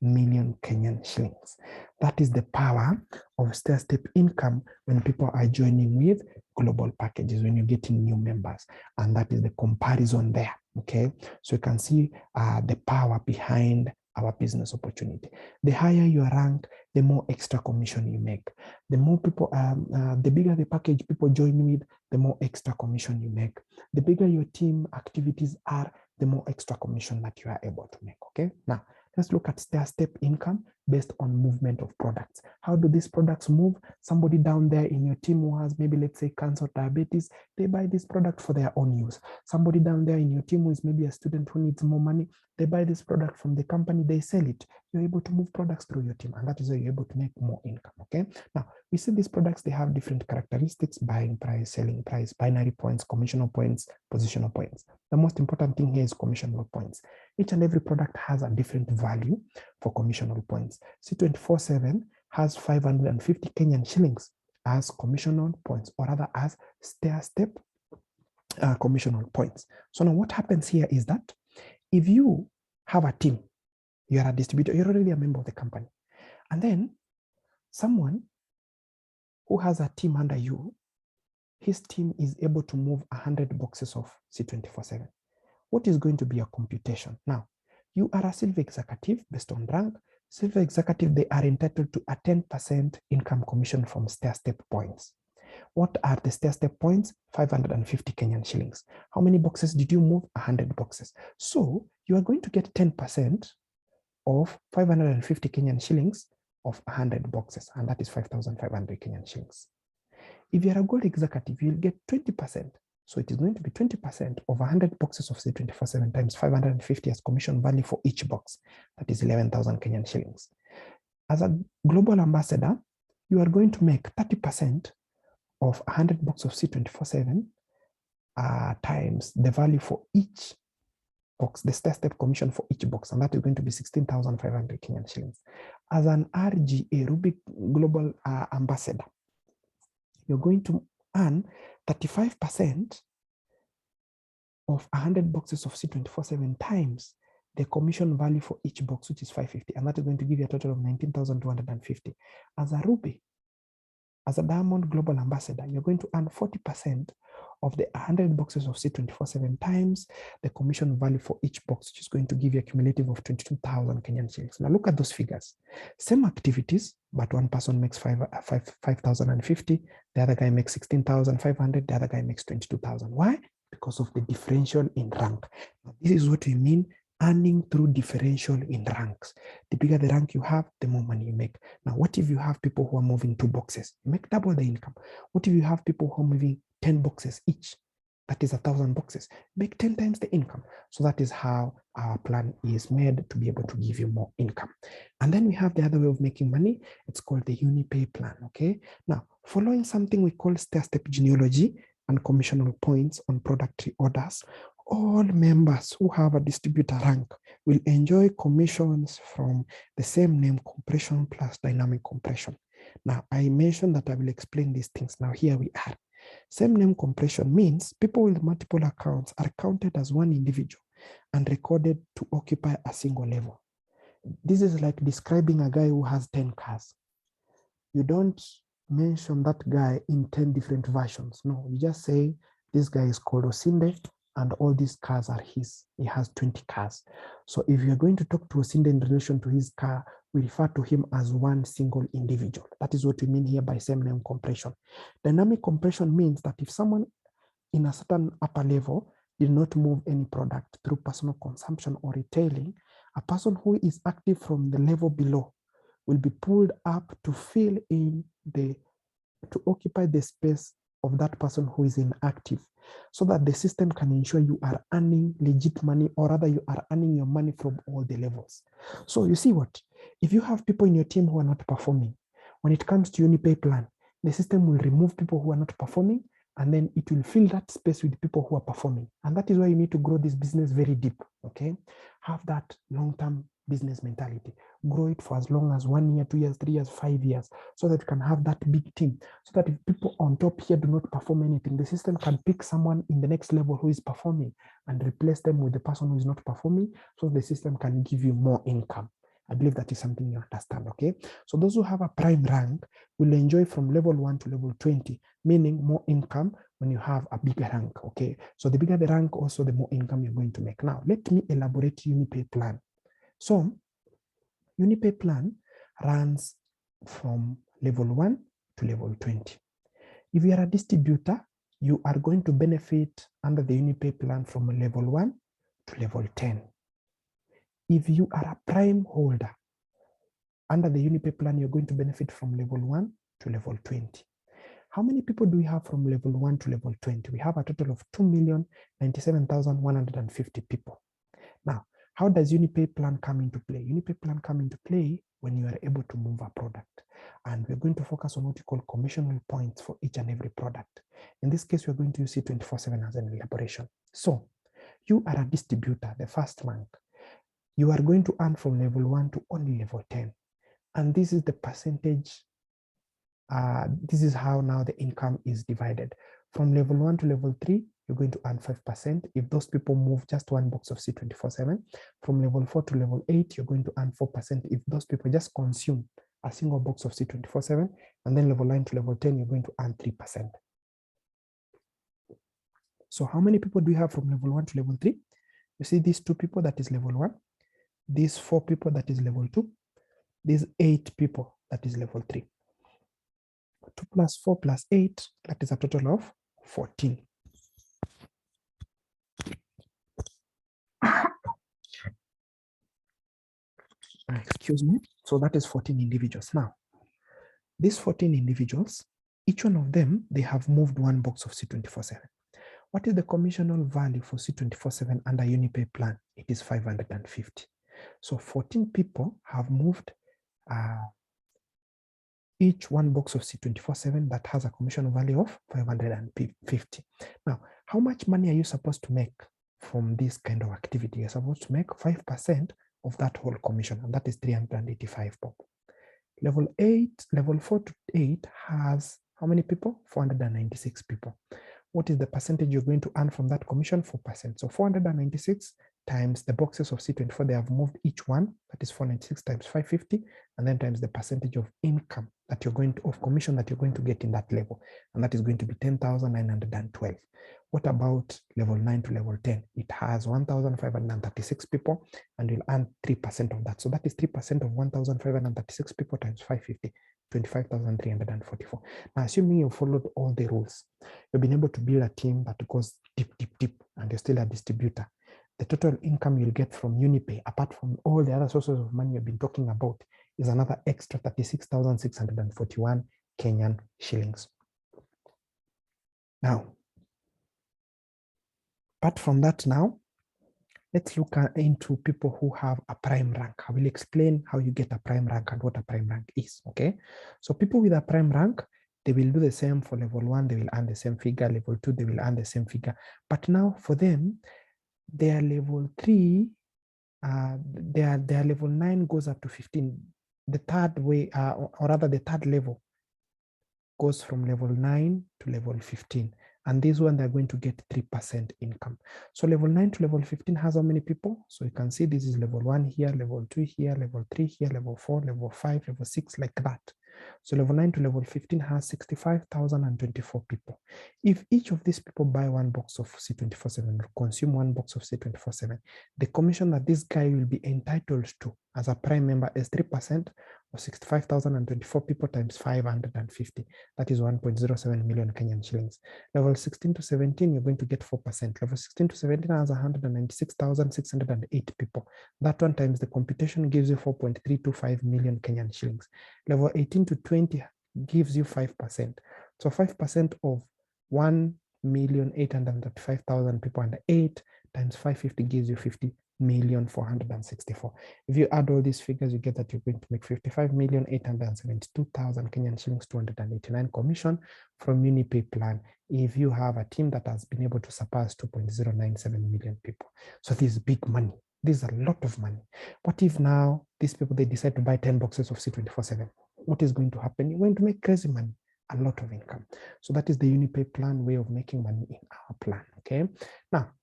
million Kenyan shillings. That is the power of stair-step income when people are joining with global packages, when you're getting new members. And that is the comparison there, okay? So you can see the power behind our business opportunity. The higher your rank, the more extra commission you make. The more people, the bigger the package people join with, the more extra commission you make. The bigger your team activities are, the more extra commission that you are able to make, okay? Now, let's look at stair-step income based on movement of products. How do these products move? Somebody down there in your team who has maybe, let's say, cancer, diabetes, they buy this product for their own use. Somebody down there in your team who is maybe a student who needs more money, they buy this product from the company, they sell it. You're able to move products through your team, and that is how you're able to make more income, okay? Now, we see these products, they have different characteristics: buying price, selling price, binary points, commissional points, positional points. The most important thing here is commissional points. Each and every product has a different value for commissional points. C24/7 has 550 Kenyan shillings as commissional points, or rather as stair-step commissional points. So now what happens here is that if you have a team, you are a distributor, you're already a member of the company, and then someone who has a team under you, his team is able to move 100 boxes of C24/7. What is going to be a computation? Now, you are a silver executive based on rank. Silver executive, they are entitled to a 10% income commission from stair-step points. What are the stair-step points? 550 Kenyan shillings. How many boxes did you move? 100 boxes. So you are going to get 10% of 550 Kenyan shillings of 100 boxes, and that is 5,500 Kenyan shillings. If you're a gold executive, you'll get 20%. So it is going to be 20% of 100 boxes of C24/7 times 550 as commission value for each box. That is 11,000 Kenyan shillings. As a global ambassador, you are going to make 30% of 100 boxes of C24/7 times the value for each box, the stair-step commission for each box, and that is going to be 16,500 Kenyan shillings. As an RGA, Rubik Global Ambassador, you're going to earn 35% of 100 boxes of C24/7 times the commission value for each box, which is 550, and that is going to give you a total of 19,250. As a Ruby, as a Diamond Global Ambassador, you're going to earn 40% of the 100 boxes of C24/7 times the commission value for each box, which is going to give you a cumulative of 22,000 Kenyan shillings. Now look at those figures. Same activities, but one person makes 5,050, the other guy makes 16,500, the other guy makes 22,000. Why? Because of the differential in rank. Now, this is what we mean earning through differential in ranks. The bigger the rank you have, the more money you make. Now, what if you have people who are moving 2 boxes? You make double the income. What if you have people who are moving 10 boxes each? That is 1,000 boxes. Make 10 times the income. So that is how our plan is made to be able to give you more income. And then we have the other way of making money. It's called the UniPay plan, okay? Now, following something we call Stair-Step Genealogy and commissional points on product reorders, all members who have a distributor rank will enjoy commissions from the same name compression plus dynamic compression. Now, I mentioned that I will explain these things. Now, here we are. Same name compression means people with multiple accounts are counted as one individual and recorded to occupy a single level. This is like describing a guy who has 10 cars. You don't mention that guy in 10 different versions. No, you just say this guy is called Osinde and all these cars are his. He has 20 cars. So if you're going to talk to Osinde in relation to his car, we refer to him as one single individual. That is what we mean here by same name compression. Dynamic compression means that if someone in a certain upper level did not move any product through personal consumption or retailing, a person who is active from the level below will be pulled up to fill in to occupy the space of that person who is inactive, so that the system can ensure you are earning legit money, or rather you are earning your money from all the levels. So you see what? If you have people in your team who are not performing, when it comes to UniPay plan, the system will remove people who are not performing, and then it will fill that space with people who are performing. And that is why you need to grow this business very deep, okay? Have that long-term business mentality. Grow it for as long as 1 year, 2 years, 3 years, 5 years, so that you can have that big team. So that if people on top here do not perform anything, the system can pick someone in the next level who is performing and replace them with the person who is not performing, so the system can give you more income. I believe that is something you understand, okay? So those who have a prime rank will enjoy from level 1 to level 20, meaning more income when you have a bigger rank, okay? So the bigger the rank, also the more income you're going to make. Now, let me elaborate UniPay plan. So, UniPay plan runs from level 1 to level 20. If you are a distributor, you are going to benefit under the UniPay plan from level 1 to level 10. If you are a prime holder, under the UniPay plan, you're going to benefit from level 1 to level 20. How many people do we have from level 1 to level 20? We have a total of 2,097,150 people. Now, how does UniPay plan come into play? UniPay plan come into play when you are able to move a product. And we're going to focus on what we call commissional points for each and every product. In this case, we're going to use C24/7 as an elaboration. So you are a distributor, the first rank. You are going to earn from level 1 to only level 10. And this is the percentage. This is how now the income is divided. From level 1 to level 3, you're going to earn 5% if those people move just 1 box of C24/7. From level 4 to level 8, you're going to earn 4% if those people just consume a single box of C24/7. And then level 9 to level 10, you're going to earn 3%. So how many people do we have from level 1 to level 3? You see these 2 people, that is level 1. These 4 people, that is level 2. These 8 people, that is level 3. 2 plus 4 plus 8, that is a total of 14. Excuse me. So that is 14 individuals. Now, these 14 individuals, each one of them, they have moved 1 box of C24/7. What is the commissional value for C24/7 under UniPay plan? It is 550. So 14 people have moved each 1 box of C24/7 that has a commission value of 550. Now, how much money are you supposed to make from this kind of activity? You're supposed to make 5% of that whole commission, and that is 385 bob. Level 4 to 8 has how many people? 496 people. what is the percentage you're going to earn from that commission? 4%. So 496 times the boxes of C24 they have moved each one, that is 496 times 550, and then times the percentage of income that you're going to, of commission that you're going to get in that level, and that is going to be 10,912. What about level 9 to level 10? It has 1,536 people, and you'll earn 3% of that. So that is 3% of 1,536 people times 550, 25,344. Now, assuming you followed all the rules, you've been able to build a team that goes deep, and you're still a distributor. The total income you'll get from UniPay, apart from all the other sources of money you've been talking about, is another extra 36,641 Kenyan shillings. Now, apart from that now, let's look into people who have a prime rank. I will explain how you get a prime rank and what a prime rank is, okay? So people with a prime rank, they will do the same for level 1, they will earn the same figure, level 2, they will earn the same figure. But now for them, their level 3, their level 9 goes up to 15. The third way, or rather the third level goes from level 9 to level 15. And this one, they're going to get 3% income. So level 9 to level 15 has how many people? So you can see this is level 1 here, level 2 here, level 3 here, level 4, level 5, level 6, like that. So level 9 to level 15 has 65,024 people. If each of these people buy one box of C24/7 or consume one box of C24/7, the commission that this guy will be entitled to as a prime member is 3% of 65,024 people times 550. That is 1.07 million Kenyan shillings. Level 16 to 17, you're going to get 4%. Level 16 to 17 has 196,608 people. That one times the computation gives you 4.325 million Kenyan shillings. Level 18 to 20 gives you 5%. So 5% of 1,835,000 people under 8 times 550 gives you 50,464,000. If you add all these figures, you get that you're going to make 55,872,000 Kenyan shillings, 289 commission from UniPay plan if you have a team that has been able to surpass 2.097 million people. So this is big money. This is a lot of money. What if now these people, they decide to buy 10 boxes of C24/7? What is going to happen? You're going to make crazy money, a lot of income. So that is the UniPay plan way of making money in our plan, okay? Now,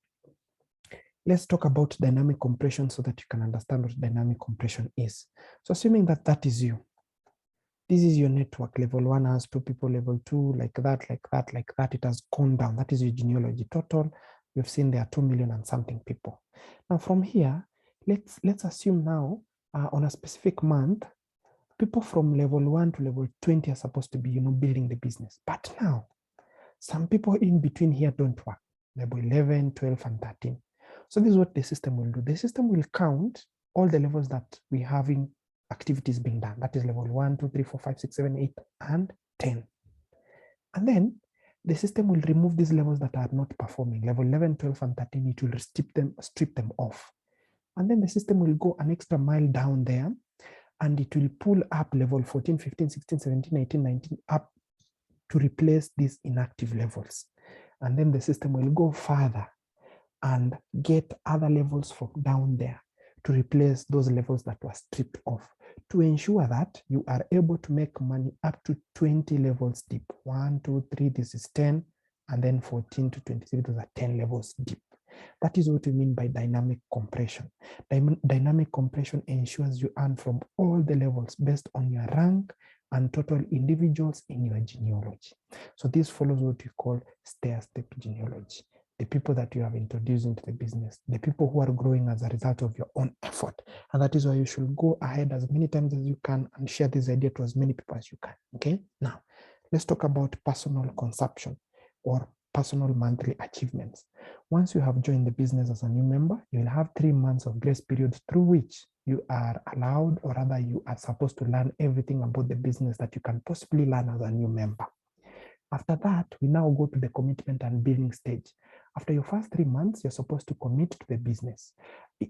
let's talk about dynamic compression so that you can understand what dynamic compression is. So assuming that that is you, this is your network. Level 1 has 2 people, level 2, like that, like that, like that. It has gone down. That is your genealogy total. We've seen there are 2 million and something people. Now from here, let's assume now on a specific month, people from level 1 to level 20 are supposed to be, building the business. But now, some people in between here don't work. Level 11, 12, and 13. So this is what the system will do. The system will count all the levels that we're having activities being done. That is level 1, 2, 3, 4, 5, 6, 7, 8, and 10. And then the system will remove these levels that are not performing. Level 11, 12, and 13, it will strip them off. And then the system will go an extra mile down there, and it will pull up level 14, 15, 16, 17, 18, 19 up to replace these inactive levels. And then the system will go further and get other levels from down there to replace those levels that were stripped off, to ensure that you are able to make money up to 20 levels deep. 1, 2, 3, this is 10, and then 14 to 23, those are 10 levels deep. That is what we mean by dynamic compression. Dynamic compression ensures you earn from all the levels based on your rank and total individuals in your genealogy. So this follows what we call stair-step genealogy. The people that you have introduced into the business, the people who are growing as a result of your own effort. And that is why you should go ahead as many times as you can and share this idea to as many people as you can, okay? Now, let's talk about personal consumption or personal monthly achievements. Once you have joined the business as a new member, you will have 3 months of grace period through which you are allowed, or rather you are supposed to learn everything about the business that you can possibly learn as a new member. After that, we now go to the commitment and billing stage. After your first 3 months, you're supposed to commit to the business.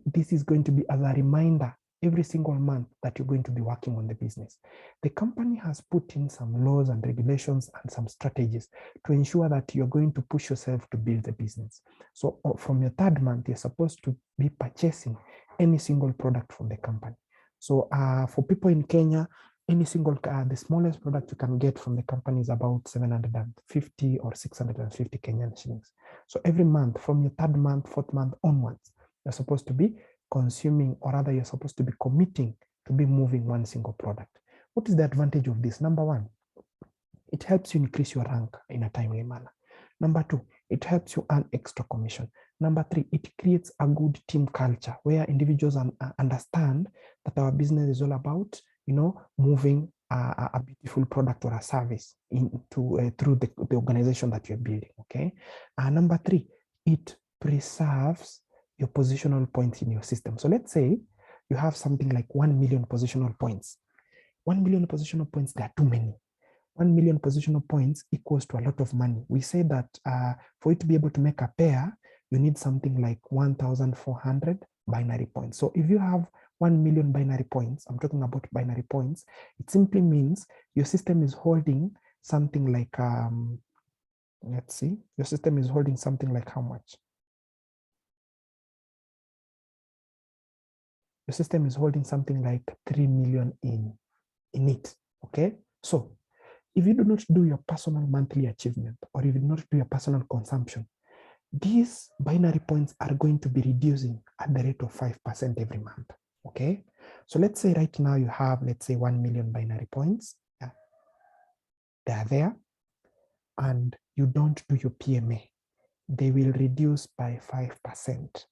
This is going to be as a reminder every single month that you're going to be working on the business. The company has put in some laws and regulations and some strategies to ensure that you're going to push yourself to build the business. So from your 3rd month, you're supposed to be purchasing any single product from the company. So for people in Kenya, Any single, the smallest product you can get from the company is about 750 or 650 Kenyan shillings. So every month, from your third month, fourth month onwards, you're supposed to be consuming, or rather you're supposed to be committing to be moving one single product. What is the advantage of this? Number one, it helps you increase your rank in a timely manner. Number two, it helps you earn extra commission. Number three, it creates a good team culture where individuals understand that our business is all about, moving a beautiful product or a service into through the organization that you're building. Okay. Number three, it preserves your positional points in your system. So let's say you have something like 1 million positional points. 1 million positional points, they are too many. 1 million positional points equals to a lot of money. We say that for you to be able to make a pair, you need something like 1,400 binary points. So if you have 1 million binary points, I'm talking about binary points, it simply means your system is holding something like, let's see, your system is holding something like how much? Your system is holding something like 3 million in it, okay? So if you do not do your personal monthly achievement, or if you do not do your personal consumption, these binary points are going to be reducing at the rate of 5% every month, okay? So let's say right now you have, let's say 1 million binary points. Yeah. They are there, and you don't do your PMA. They will reduce by 5%,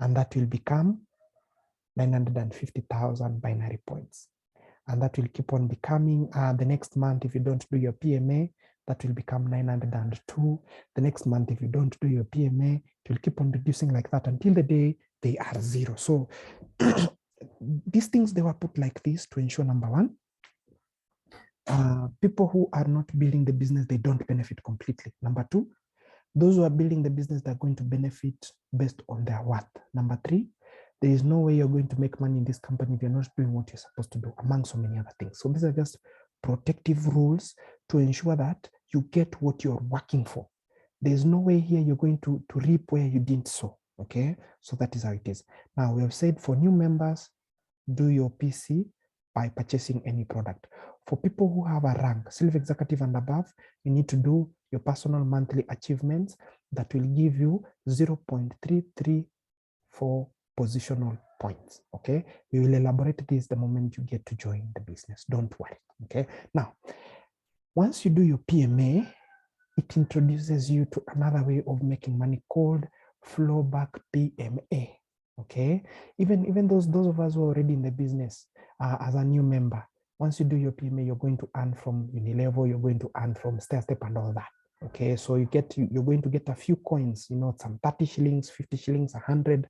and that will become 950,000 binary points. And that will keep on becoming the next month, if you don't do your PMA, that will become 902. The next month, if you don't do your PMA, it will keep on reducing like that until the day they are zero. So these things, they were put like this to ensure, number one, people who are not building the business, they don't benefit completely. Number two, those who are building the business, they're going to benefit based on their worth. Number three, there is no way you're going to make money in this company if you're not doing what you're supposed to do, among so many other things. So these are just protective rules to ensure that you get what you're working for. There's no way here you're going to reap where you didn't sow, okay? So that is how it is. Now, we have said for new members, do your PC by purchasing any product. For people who have a rank, Silver Executive and above, you need to do your personal monthly achievements that will give you 0.334 positional points, okay? We will elaborate this the moment you get to join the business. Don't worry, okay? Now, once you do your PMA, it introduces you to another way of making money called flowback PMA, okay? Even those of us who are already in the business as a new member, once you do your PMA, you're going to earn from Uni Level, you're going to earn from Stair-Step and all that, okay? So you're going to get a few coins, some 30 shillings, 50 shillings, 100,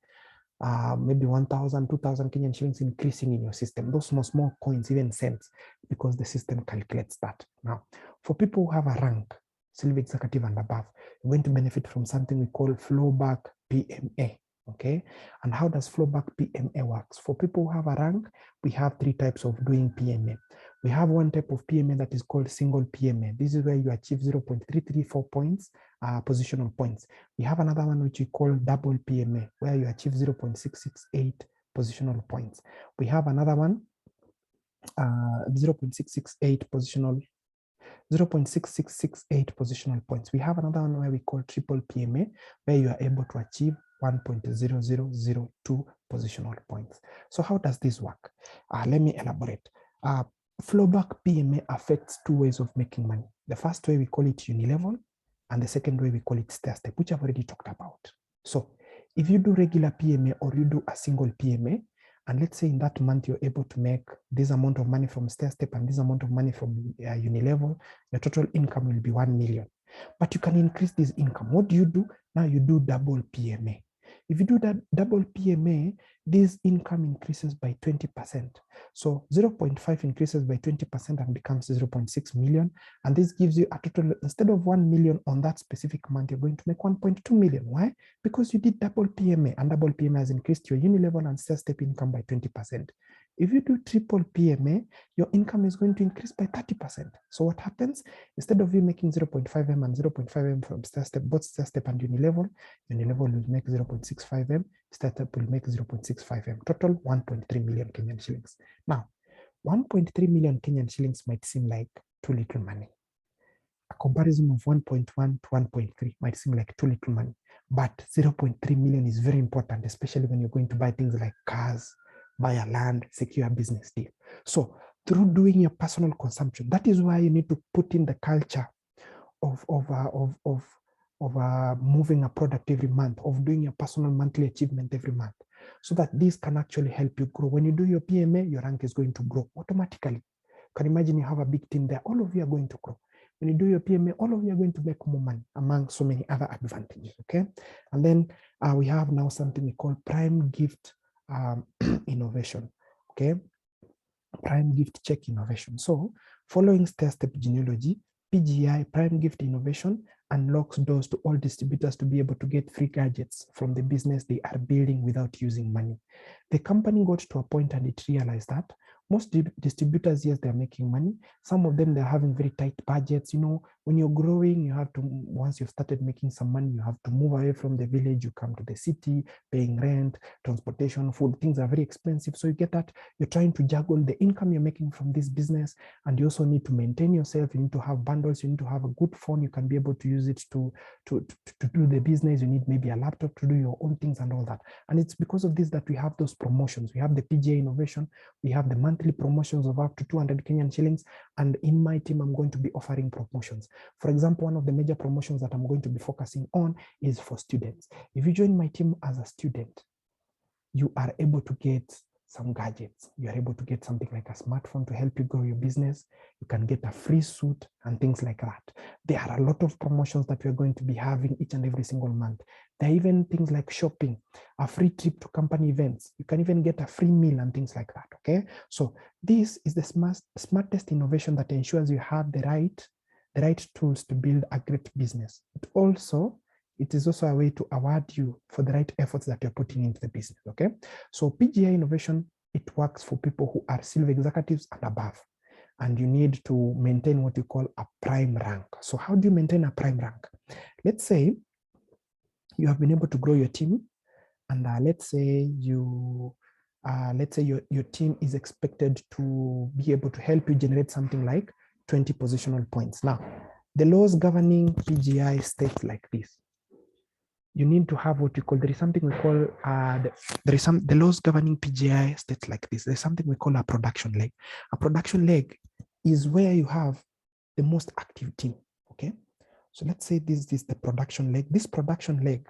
maybe 1,000, 2,000 Kenyan shillings increasing in your system. Those small coins, even cents, because the system calculates that. Now, for people who have a rank, Silver Executive and above, you're going to benefit from something we call flowback PMA, okay? And how does flowback PMA works? For people who have a rank, we have three types of doing PMA. We have one type of PMA that is called single PMA. This is where you achieve 0.334 points, positional points. We have another one which we call double PMA, where you achieve 0.668 positional points. We have another one, 0.668 positional points. We have another one where we call triple PMA, where you are able to achieve 1.0002 positional points. So how does this work? Let me elaborate. Flowback PMA affects two ways of making money. The first way we call it Uni Level, and the second way we call it Stair-Step, which I've already talked about. So if you do regular PMA or you do a single PMA, and let's say in that month you're able to make this amount of money from Stair-Step and this amount of money from Uni Level, your total income will be 1 million. But you can increase this income. What do? Now you do double PMA. If you do that double PMA, this income increases by 20%. So 0.5 increases by 20% and becomes 0.6 million. And this gives you a total, instead of 1 million on that specific month, you're going to make 1.2 million. Why? Because you did double PMA, and double PMA has increased your Uni Level and Stair-Step income by 20%. If you do triple PMA, your income is going to increase by 30%. So what happens? Instead of you making 0.5M and 0.5M from Stair-Step, both Stair-Step and Uni Level will make 0.65M, Stair-Step will make 0.65M. Total 1.3 million Kenyan shillings. Now, 1.3 million Kenyan shillings might seem like too little money. A comparison of 1.1 to 1.3 might seem like too little money, but 0.3 million is very important, especially when you're going to buy things like cars, buy a land, secure a business deal. So through doing your personal consumption, that is why you need to put in the culture of moving a product every month, of doing your personal monthly achievement every month, so that this can actually help you grow. When you do your PMA, your rank is going to grow automatically. You can imagine you have a big team there, all of you are going to grow. When you do your PMA, all of you are going to make more money, among so many other advantages, okay? And then we have now something we call prime gift innovation, okay? Prime gift check innovation. So following Stair-Step Genealogy, PGI, Prime Gift Innovation, unlocks doors to all distributors to be able to get free gadgets from the business they are building without using money. The company got to a point and it realized that most distributors, yes, they're making money. Some of them, they're having very tight budgets. You know, when you're growing, you have to, once you've started making some money, you have to move away from the village, you come to the city, paying rent, transportation, food, things are very expensive. So you get that you're trying to juggle the income you're making from this business, and you also need to maintain yourself. You need to have bundles, you need to have a good phone, you can be able to use it to do the business. You need maybe a laptop to do your own things and all that. And it's because of this that we have those promotions. We have the PGA innovation, we have the monthly promotions of up to 200 Kenyan shillings. And in my team, I'm going to be offering promotions. For example, one of the major promotions that I'm going to be focusing on is for students. If you join my team as a student, you are able to get some gadgets. You are able to get something like a smartphone to help you grow your business. You can get a free suit and things like that. There are a lot of promotions that we're going to be having each and every single month. There are even things like shopping, a free trip to company events. You can even get a free meal and things like that, okay? So this is the smartest innovation that ensures you have the right tools to build a great business. It is also a way to award you for the right efforts that you're putting into the business, okay? So PGI innovation, it works for people who are silver executives and above. And you need to maintain what you call a prime rank. So how do you maintain a prime rank? Let's say you have been able to grow your team, and let's say your team is expected to be able to help you generate something like 20 positional points. Now, the laws governing PGI states like this. You need to have what you call, there is something we call, the laws governing PGI states like this. There's something we call a production leg. A production leg is where you have the most active team, okay? So let's say this is the production leg. This production leg,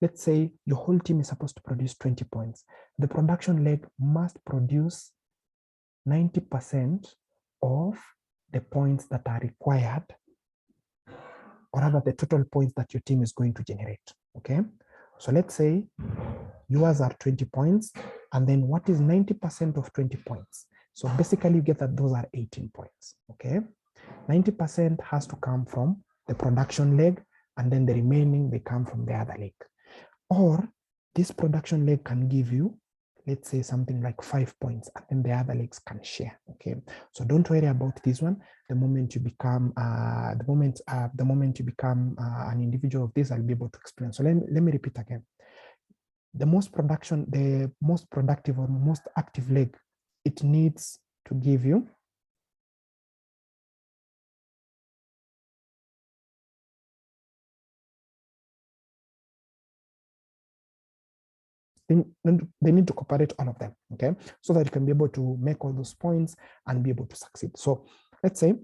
let's say your whole team is supposed to produce 20 points. The production leg must produce 90% of the points that are required, or rather the total points that your team is going to generate, okay? So let's say yours are 20 points, and then what is 90% of 20 points? So basically you get that those are 18 points, okay? 90% has to come from the production leg, and then the remaining, they come from the other leg. Or this production leg can give you, let's say something like 5 points, and then the other legs can share, okay? So don't worry about this one. The moment you become, an individual of this, I'll be able to explain. So let me repeat again. The most productive or most active leg, it needs to give you they need to cooperate all of them, okay? So that you can be able to make all those points and be able to succeed. So let's say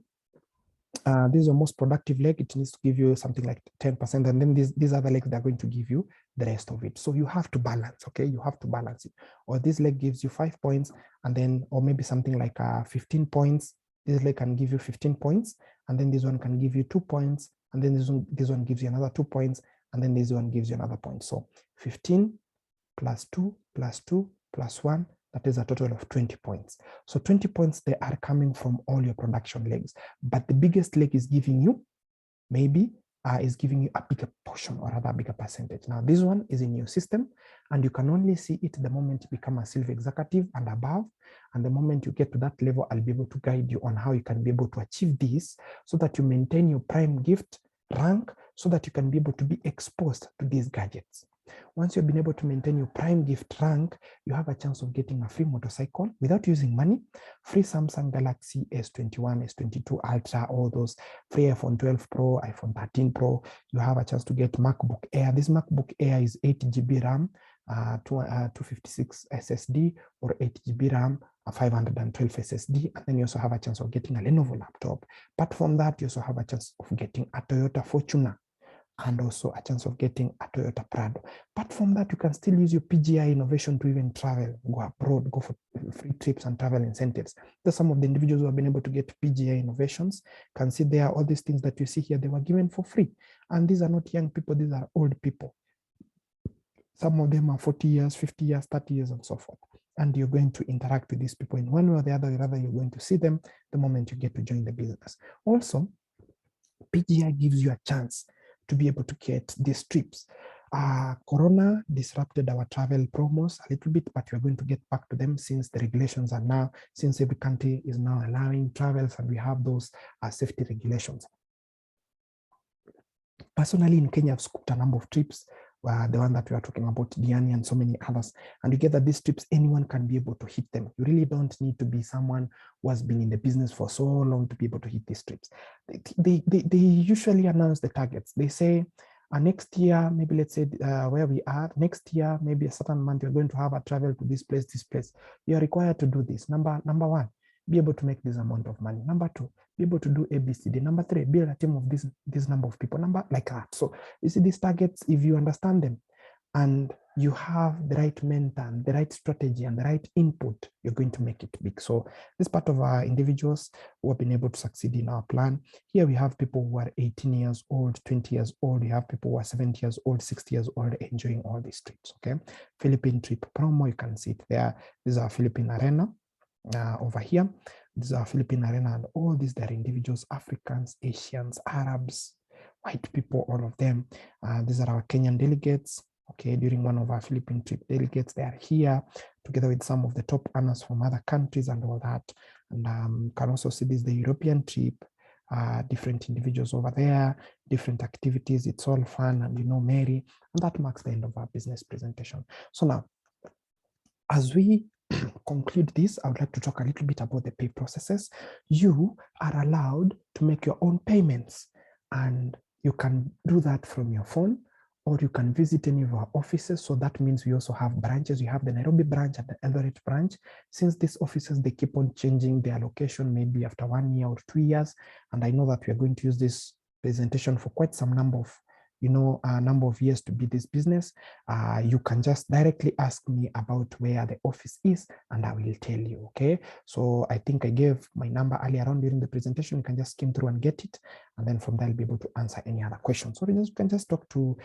this is your most productive leg. It needs to give you something like 10%, and then these other legs, they're going to give you the rest of it. So you have to balance, okay? You have to balance it. Or this leg gives you 5 points, and then, or maybe something like 15 points. This leg can give you 15 points, and then this one can give you 2 points, and then this one gives you another 2 points, and then this one gives you another point. So 15 plus 2 plus 2 plus 1, that is a total of 20 points. So 20 points, they are coming from all your production legs, but the biggest leg is giving you is giving you a bigger portion, or rather a bigger percentage. Now this one is in your system, and you can only see it the moment you become a silver executive and above. And the moment you get to that level, I'll be able to guide you on how you can be able to achieve this, so that you maintain your prime gift rank, so that you can be able to be exposed to these gadgets. Once you've been able to maintain your prime gift rank, you have a chance of getting a free motorcycle without using money, free Samsung Galaxy S21, S22 Ultra, all those, free iPhone 12 Pro, iPhone 13 Pro. You have a chance to get MacBook Air. This MacBook Air is 8 GB RAM, 256 SSD, or 8 GB RAM, 512 SSD. And then you also have a chance of getting a Lenovo laptop. Apart from that, you also have a chance of getting a Toyota Fortuner, and also a chance of getting a Toyota Prado. Apart from that, you can still use your PGI innovation to even travel, go abroad, go for free trips and travel incentives. There's some of the individuals who have been able to get PGI innovations. Can see there, all these things that you see here, they were given for free. And these are not young people, these are old people. Some of them are 40 years, 50 years, 30 years, and so forth. And you're going to interact with these people in one way or the other, rather you're going to see them the moment you get to join the business. Also, PGI gives you a chance to be able to get these trips. Corona disrupted our travel promos a little bit, but we're going to get back to them since the regulations are now, since every country is now allowing travels and we have those safety regulations. Personally, in Kenya, I've scooped a number of trips, the one that we are talking about, Diani and so many others. And you get that these trips, anyone can be able to hit them. You really don't need to be someone who has been in the business for so long to be able to hit these trips. They usually announce the targets. They say, next year, maybe let's say where we are, next year, maybe a certain month, you're going to have a travel to this place, this place. You're required to do this. Number one, be able to make this amount of money. Number two, be able to do ABCD. Number three, build a team of this number of people. Number like that. So you see these targets, if you understand them and you have the right mentor, the right strategy, and the right input, you're going to make it big. So this part of our individuals who have been able to succeed in our plan. Here we have people who are 18 years old, 20 years old. We have people who are 70 years old, 60 years old, enjoying all these trips. Okay, Philippine trip promo, you can see it there. This is our Philippine Arena. Over here, these are Philippine Arena, and all these, they're individuals, Africans, Asians, Arabs, white people, all of them. These are our Kenyan delegates. Okay, during one of our Philippine trip delegates, they are here together with some of the top earners from other countries and all that. And you can also see this, the European trip, different individuals over there, different activities. It's all fun and, you know, merry. And that marks the end of our business presentation. So now, as we conclude this, I would like to talk a little bit about the pay processes. You are allowed to make your own payments, and you can do that from your phone, or you can visit any of our offices. So that means we also have branches. We have the Nairobi branch and the Eldoret branch. Since these offices, they keep on changing their location, maybe after 1 year or 2 years. And I know that we are going to use this presentation for quite some number of years to be this business. You can just directly ask me about where the office is and I will tell you. Okay, so I think I gave my number earlier on during the presentation. You can just skim through and get it, and then from there I'll be able to answer any other questions. So you can just talk to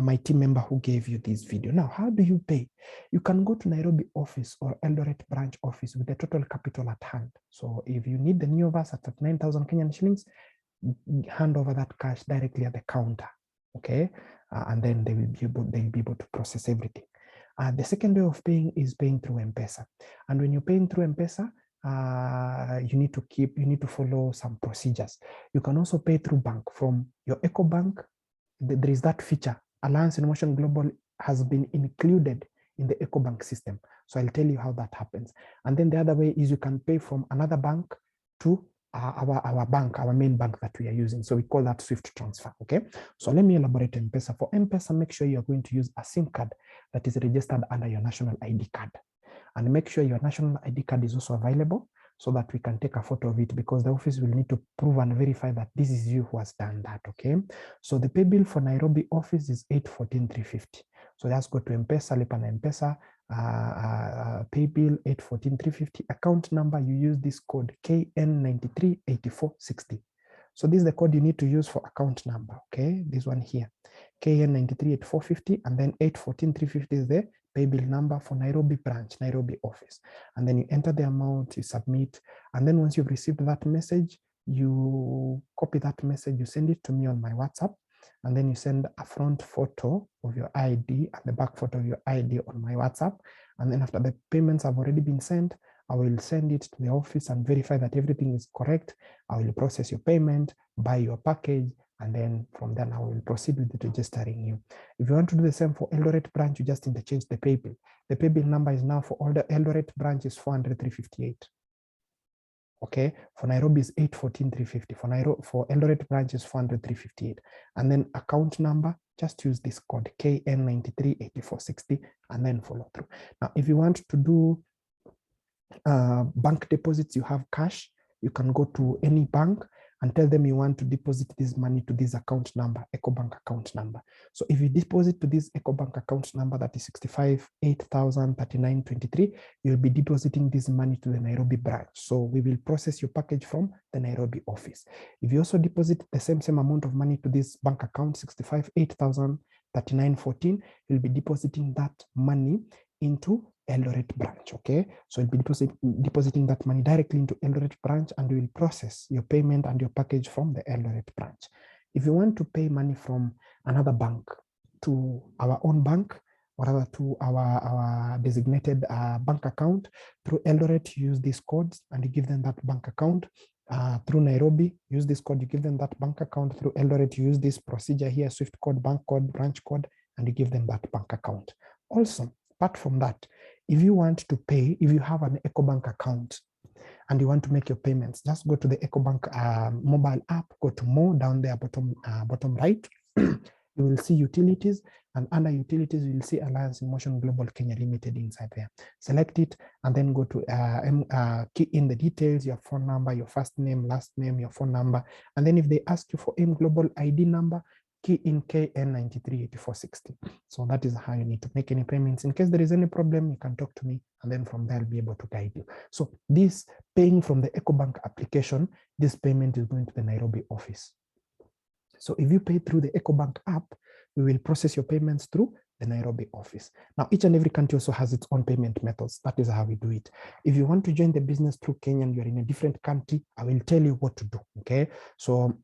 my team member who gave you this video. Now, how do you pay? You can go to Nairobi office or Eldoret branch office with the total capital at hand. So if you need the new of us at 9,000 Kenyan shillings, hand over that cash directly at the counter. Okay, and then they'll be able to process everything. The second way of paying is paying through M-Pesa. And when you're paying through M-Pesa, you need to follow some procedures. You can also pay through bank from your Eco Bank. There is that feature. Alliance Innovation Global has been included in the Eco Bank system. So I'll tell you how that happens. And then the other way is you can pay from another bank to our bank, our main bank that we are using. So we call that Swift transfer. Okay, so let me elaborate M-Pesa. For M-Pesa, make sure you're going to use a SIM card that is registered under your national ID card, and make sure your national ID card is also available so that we can take a photo of it, because the office will need to prove and verify that this is you who has done that. Okay, so the pay bill for Nairobi office is 814,350. So just go to M-Pesa, Lipa na M-Pesa, pay bill 814,350. Account number, you use this code KN938460. So this is the code you need to use for account number. Okay, this one here, KN938450, and then 814,350 is the pay bill number for Nairobi branch, Nairobi office. And then you enter the amount, you submit, and then once you've received that message, you copy that message, you send it to me on my WhatsApp, and then you send a front photo of your ID and the back photo of your ID on my WhatsApp. And then after the payments have already been sent, I will send it to the office and verify that everything is correct. I will process your payment, buy your package, And then from there now we'll proceed with the registering you. If you want to do the same for Eldoret branch, you just interchange the pay bill. The pay bill number is now for all the Eldoret branch is 400,358. Okay, for Nairobi is 814,350. For Eldoret branch is 400,358. And then account number, just use this code KN938460 and then follow through. Now, if you want to do bank deposits, you have cash, you can go to any bank and tell them you want to deposit this money to this account number, EcoBank account number. So if you deposit to this EcoBank account number, that is 65,800,3923, you'll be depositing this money to the Nairobi branch. So we will process your package from the Nairobi office. If you also deposit the same amount of money to this bank account, 65,800,3914, you'll be depositing that money into Eldoret branch. Okay, so you'll be depositing that money directly into Eldoret branch, and we will process your payment and your package from the Eldoret branch. If you want to pay money from another bank to our own bank, or rather to our designated bank account through Eldoret, you use these codes and you give them that bank account. Through Nairobi, use this code, you give them that bank account. Through Eldoret, you use this procedure here, SWIFT code, bank code, branch code, and you give them that bank account. Also, apart from that, if you want to pay, if you have an EcoBank account and you want to make your payments, just go to the EcoBank mobile app, go to more down there, bottom right. You will see utilities, and under utilities, you will see Alliance in Motion Global Kenya Limited inside there. Select it and then go to key in the details, your phone number, your first name, last name, your phone number. And then if they ask you for M Global ID number, key in KN938460. So that is how you need to make any payments. In case there is any problem, you can talk to me, and then from there I'll be able to guide you. So this paying from the EcoBank application, this payment is going to the Nairobi office. So if you pay through the EcoBank app, we will process your payments through the Nairobi office. Now, each and every country also has its own payment methods. That is how we do it. If you want to join the business through Kenya and you're in a different country, I will tell you what to do. Okay, so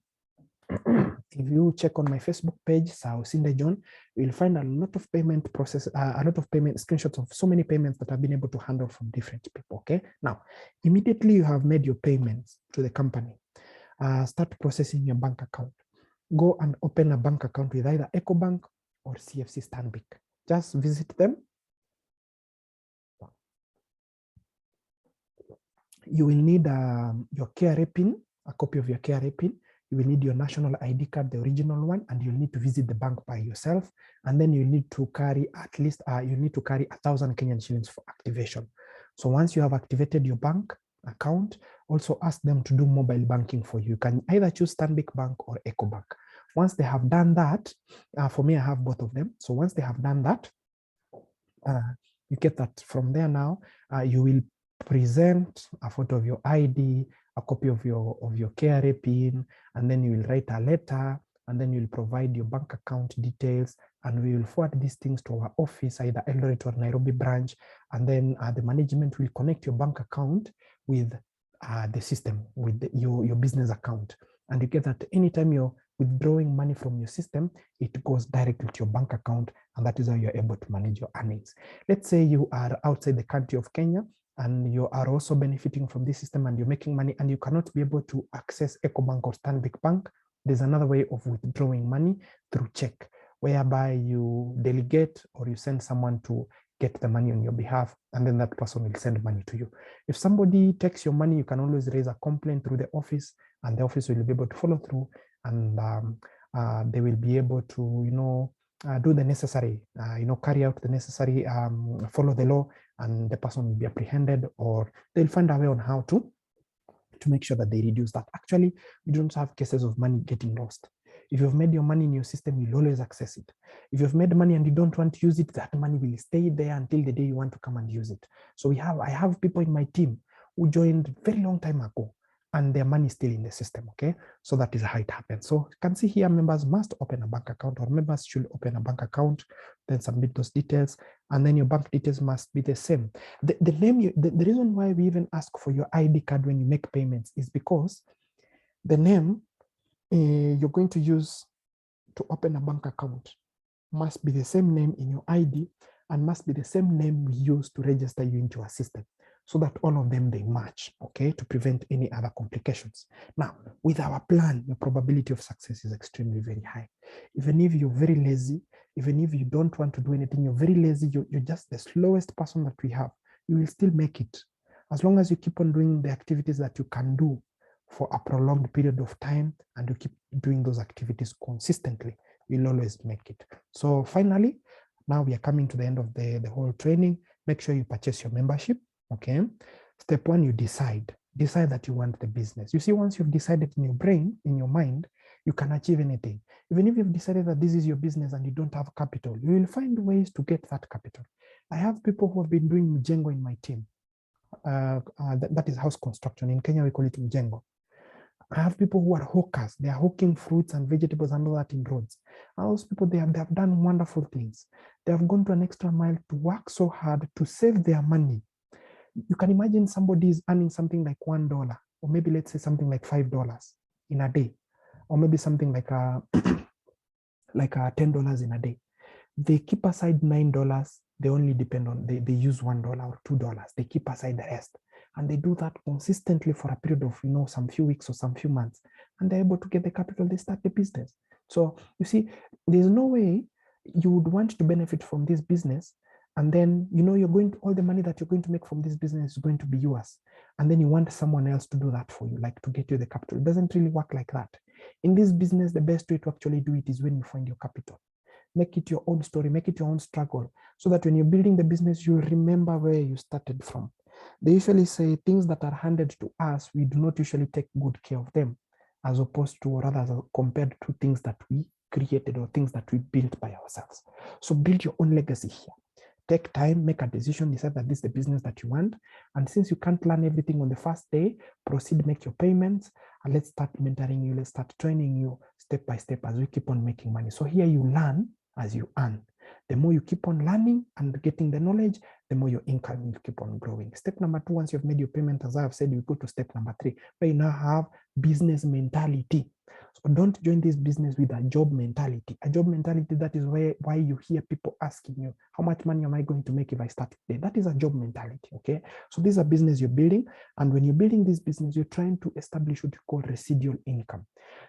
if you check on my Facebook page, Sinde John, you'll find a lot of payment process, a lot of payment screenshots of so many payments that I've been able to handle from different people. Okay, now immediately you have made your payments to the company, start processing your bank account. Go and open a bank account with either EcoBank or CFC Stanbic. Just visit them. You will need your KRA PIN, a copy of your KRA PIN. You will need your national ID card, the original one, and you'll need to visit the bank by yourself. And then you need to carry at least, you need to carry 1,000 Kenyan shillings for activation. So once you have activated your bank account, also ask them to do mobile banking for you. You can either choose Stanbic Bank or EcoBank. Once they have done that, for me, I have both of them. So once they have done that, you get that from there now, you will present a photo of your ID, a copy of your KRA PIN, and then you will write a letter, and then you'll provide your bank account details, and we will forward these things to our office, either Eldoret or Nairobi branch, and then the management will connect your bank account with the system, with your business account. And you get that anytime you're withdrawing money from your system, it goes directly to your bank account, and that is how you're able to manage your earnings. Let's say you are outside the country of Kenya, and you are also benefiting from this system and you're making money and you cannot be able to access EcoBank or Stanbic Bank. There's another way of withdrawing money through check, whereby you delegate or you send someone to get the money on your behalf, and then that person will send money to you. If somebody takes your money, you can always raise a complaint through the office, and the office will be able to follow through, and they will be able to, do the necessary, carry out the necessary, follow the law, and the person will be apprehended, or they'll find a way on how to make sure that they reduce that. Actually, we don't have cases of money getting lost. If you've made your money in your system, you'll always access it. If you've made money and you don't want to use it, that money will stay there until the day you want to come and use it. So I have people in my team who joined very long time ago, and their money is still in the system, okay? So that is how it happens. So you can see here, members must open a bank account, or members should open a bank account, then submit those details, and then your bank details must be the same. The reason why we even ask for your ID card when you make payments is because the name you're going to use to open a bank account must be the same name in your ID and must be the same name we use to register you into our system. so that all of them, they match, okay, to prevent any other complications. Now, with our plan, the probability of success is extremely very high. Even if you're very lazy, even if you don't want to do anything, you're very lazy, you're just the slowest person that we have, you will still make it. As long as you keep on doing the activities that you can do for a prolonged period of time, and you keep doing those activities consistently, you'll always make it. So finally, now we are coming to the end of the whole training. Make sure you purchase your membership, okay? Step one, you decide that you want the business. You see, once you've decided in your brain, in your mind, you can achieve anything. Even if you've decided that this is your business and you don't have capital, you will find ways to get that capital. I have people who have been doing mjengo in my team. That is house construction. In Kenya, we call it mjengo. I have people who are hawkers. They are hawking fruits and vegetables and all that in roads. And those people, they have done wonderful things. They have gone to an extra mile to work so hard to save their money. You can imagine somebody is earning something like $1, or maybe let's say something like $5 in a day, or maybe something like like $10 in a day. They keep aside $9. They only depend on, they use $1 or $2. They keep aside the rest. And they do that consistently for a period of, some few weeks or some few months. And they're able to get the capital, they start the business. So you see, there's no way you would want to benefit from this business. And then, you're going to, all the money that you're going to make from this business is going to be yours. And then you want someone else to do that for you, like to get you the capital. It doesn't really work like that. In this business, the best way to actually do it is when you find your capital. Make it your own story, make it your own struggle, so that when you're building the business, you'll remember where you started from. They usually say things that are handed to us, we do not usually take good care of them, as opposed to, or rather compared to things that we created or things that we built by ourselves. So build your own legacy here. Take time, make a decision, decide that this is the business that you want. And since you can't learn everything on the first day, proceed, make your payments, and let's start mentoring you, let's start training you step by step as we keep on making money. So here you learn as you earn. The more you keep on learning and getting the knowledge, the more your income will keep on growing. Step number 2, once you've made your payment, as I have said, you go to step number 3, where you now have business mentality. So don't join this business with a job mentality. A job mentality, that is why you hear people asking you, how much money am I going to make if I start today? That is a job mentality, okay? So this is a business you're building. And when you're building this business, you're trying to establish what you call residual income.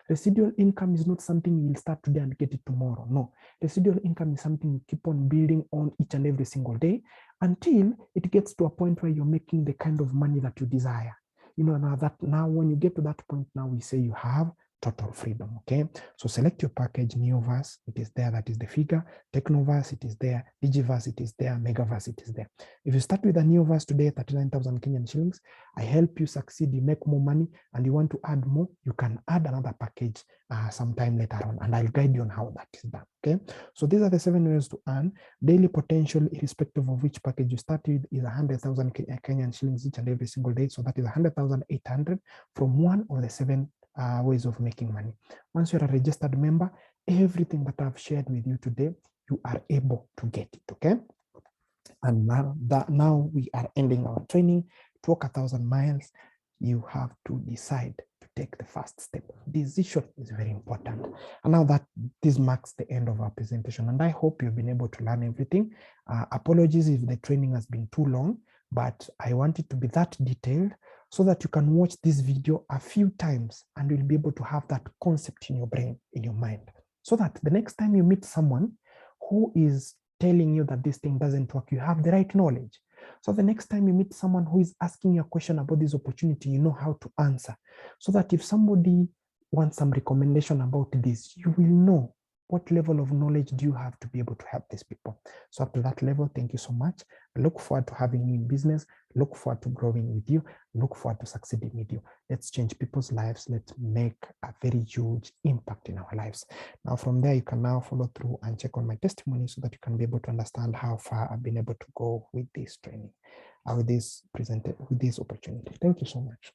Residual income is not something you will start today and get it tomorrow. No, residual income is something you keep on building on each and every single day until it gets to a point where you're making the kind of money that you desire. Now when you get to that point, now we say you have total freedom, okay? So select your package, Neoverse, it is there, that is the figure. Technoverse, it is there. Digiverse, it is there. Megaverse, it is there. If you start with a Neoverse today, 39,000 Kenyan shillings, I help you succeed, you make more money, and you want to add more, you can add another package sometime later on, and I'll guide you on how that is done, okay? So these are the 7 ways to earn. Daily potential, irrespective of which package you start with, is 100,000 Kenyan shillings each and every single day. So that is 100,800 from one of the 7 ways of making money. Once you're a registered member, everything that I've shared with you today, you are able to get it, okay? And now we are ending our training. To walk 1,000 miles, you have to decide to take the first step. Decision is very important. And now that this marks the end of our presentation, and I hope you've been able to learn everything. Apologies if the training has been too long, but I want it to be that detailed so that you can watch this video a few times and you'll be able to have that concept in your brain, in your mind, so that the next time you meet someone who is telling you that this thing doesn't work, you have the right knowledge. So the next time you meet someone who is asking you a question about this opportunity, you know how to answer. So that if somebody wants some recommendation about this, you will know what level of knowledge do you have to be able to help these people. So up to that level, thank you so much. I look forward to having you in business. Look forward to growing with you. Look forward to succeeding with you. Let's change people's lives. Let's make a very huge impact in our lives. Now from there, you can now follow through and check on my testimony so that you can be able to understand how far I've been able to go with this training, with this opportunity. Thank you so much.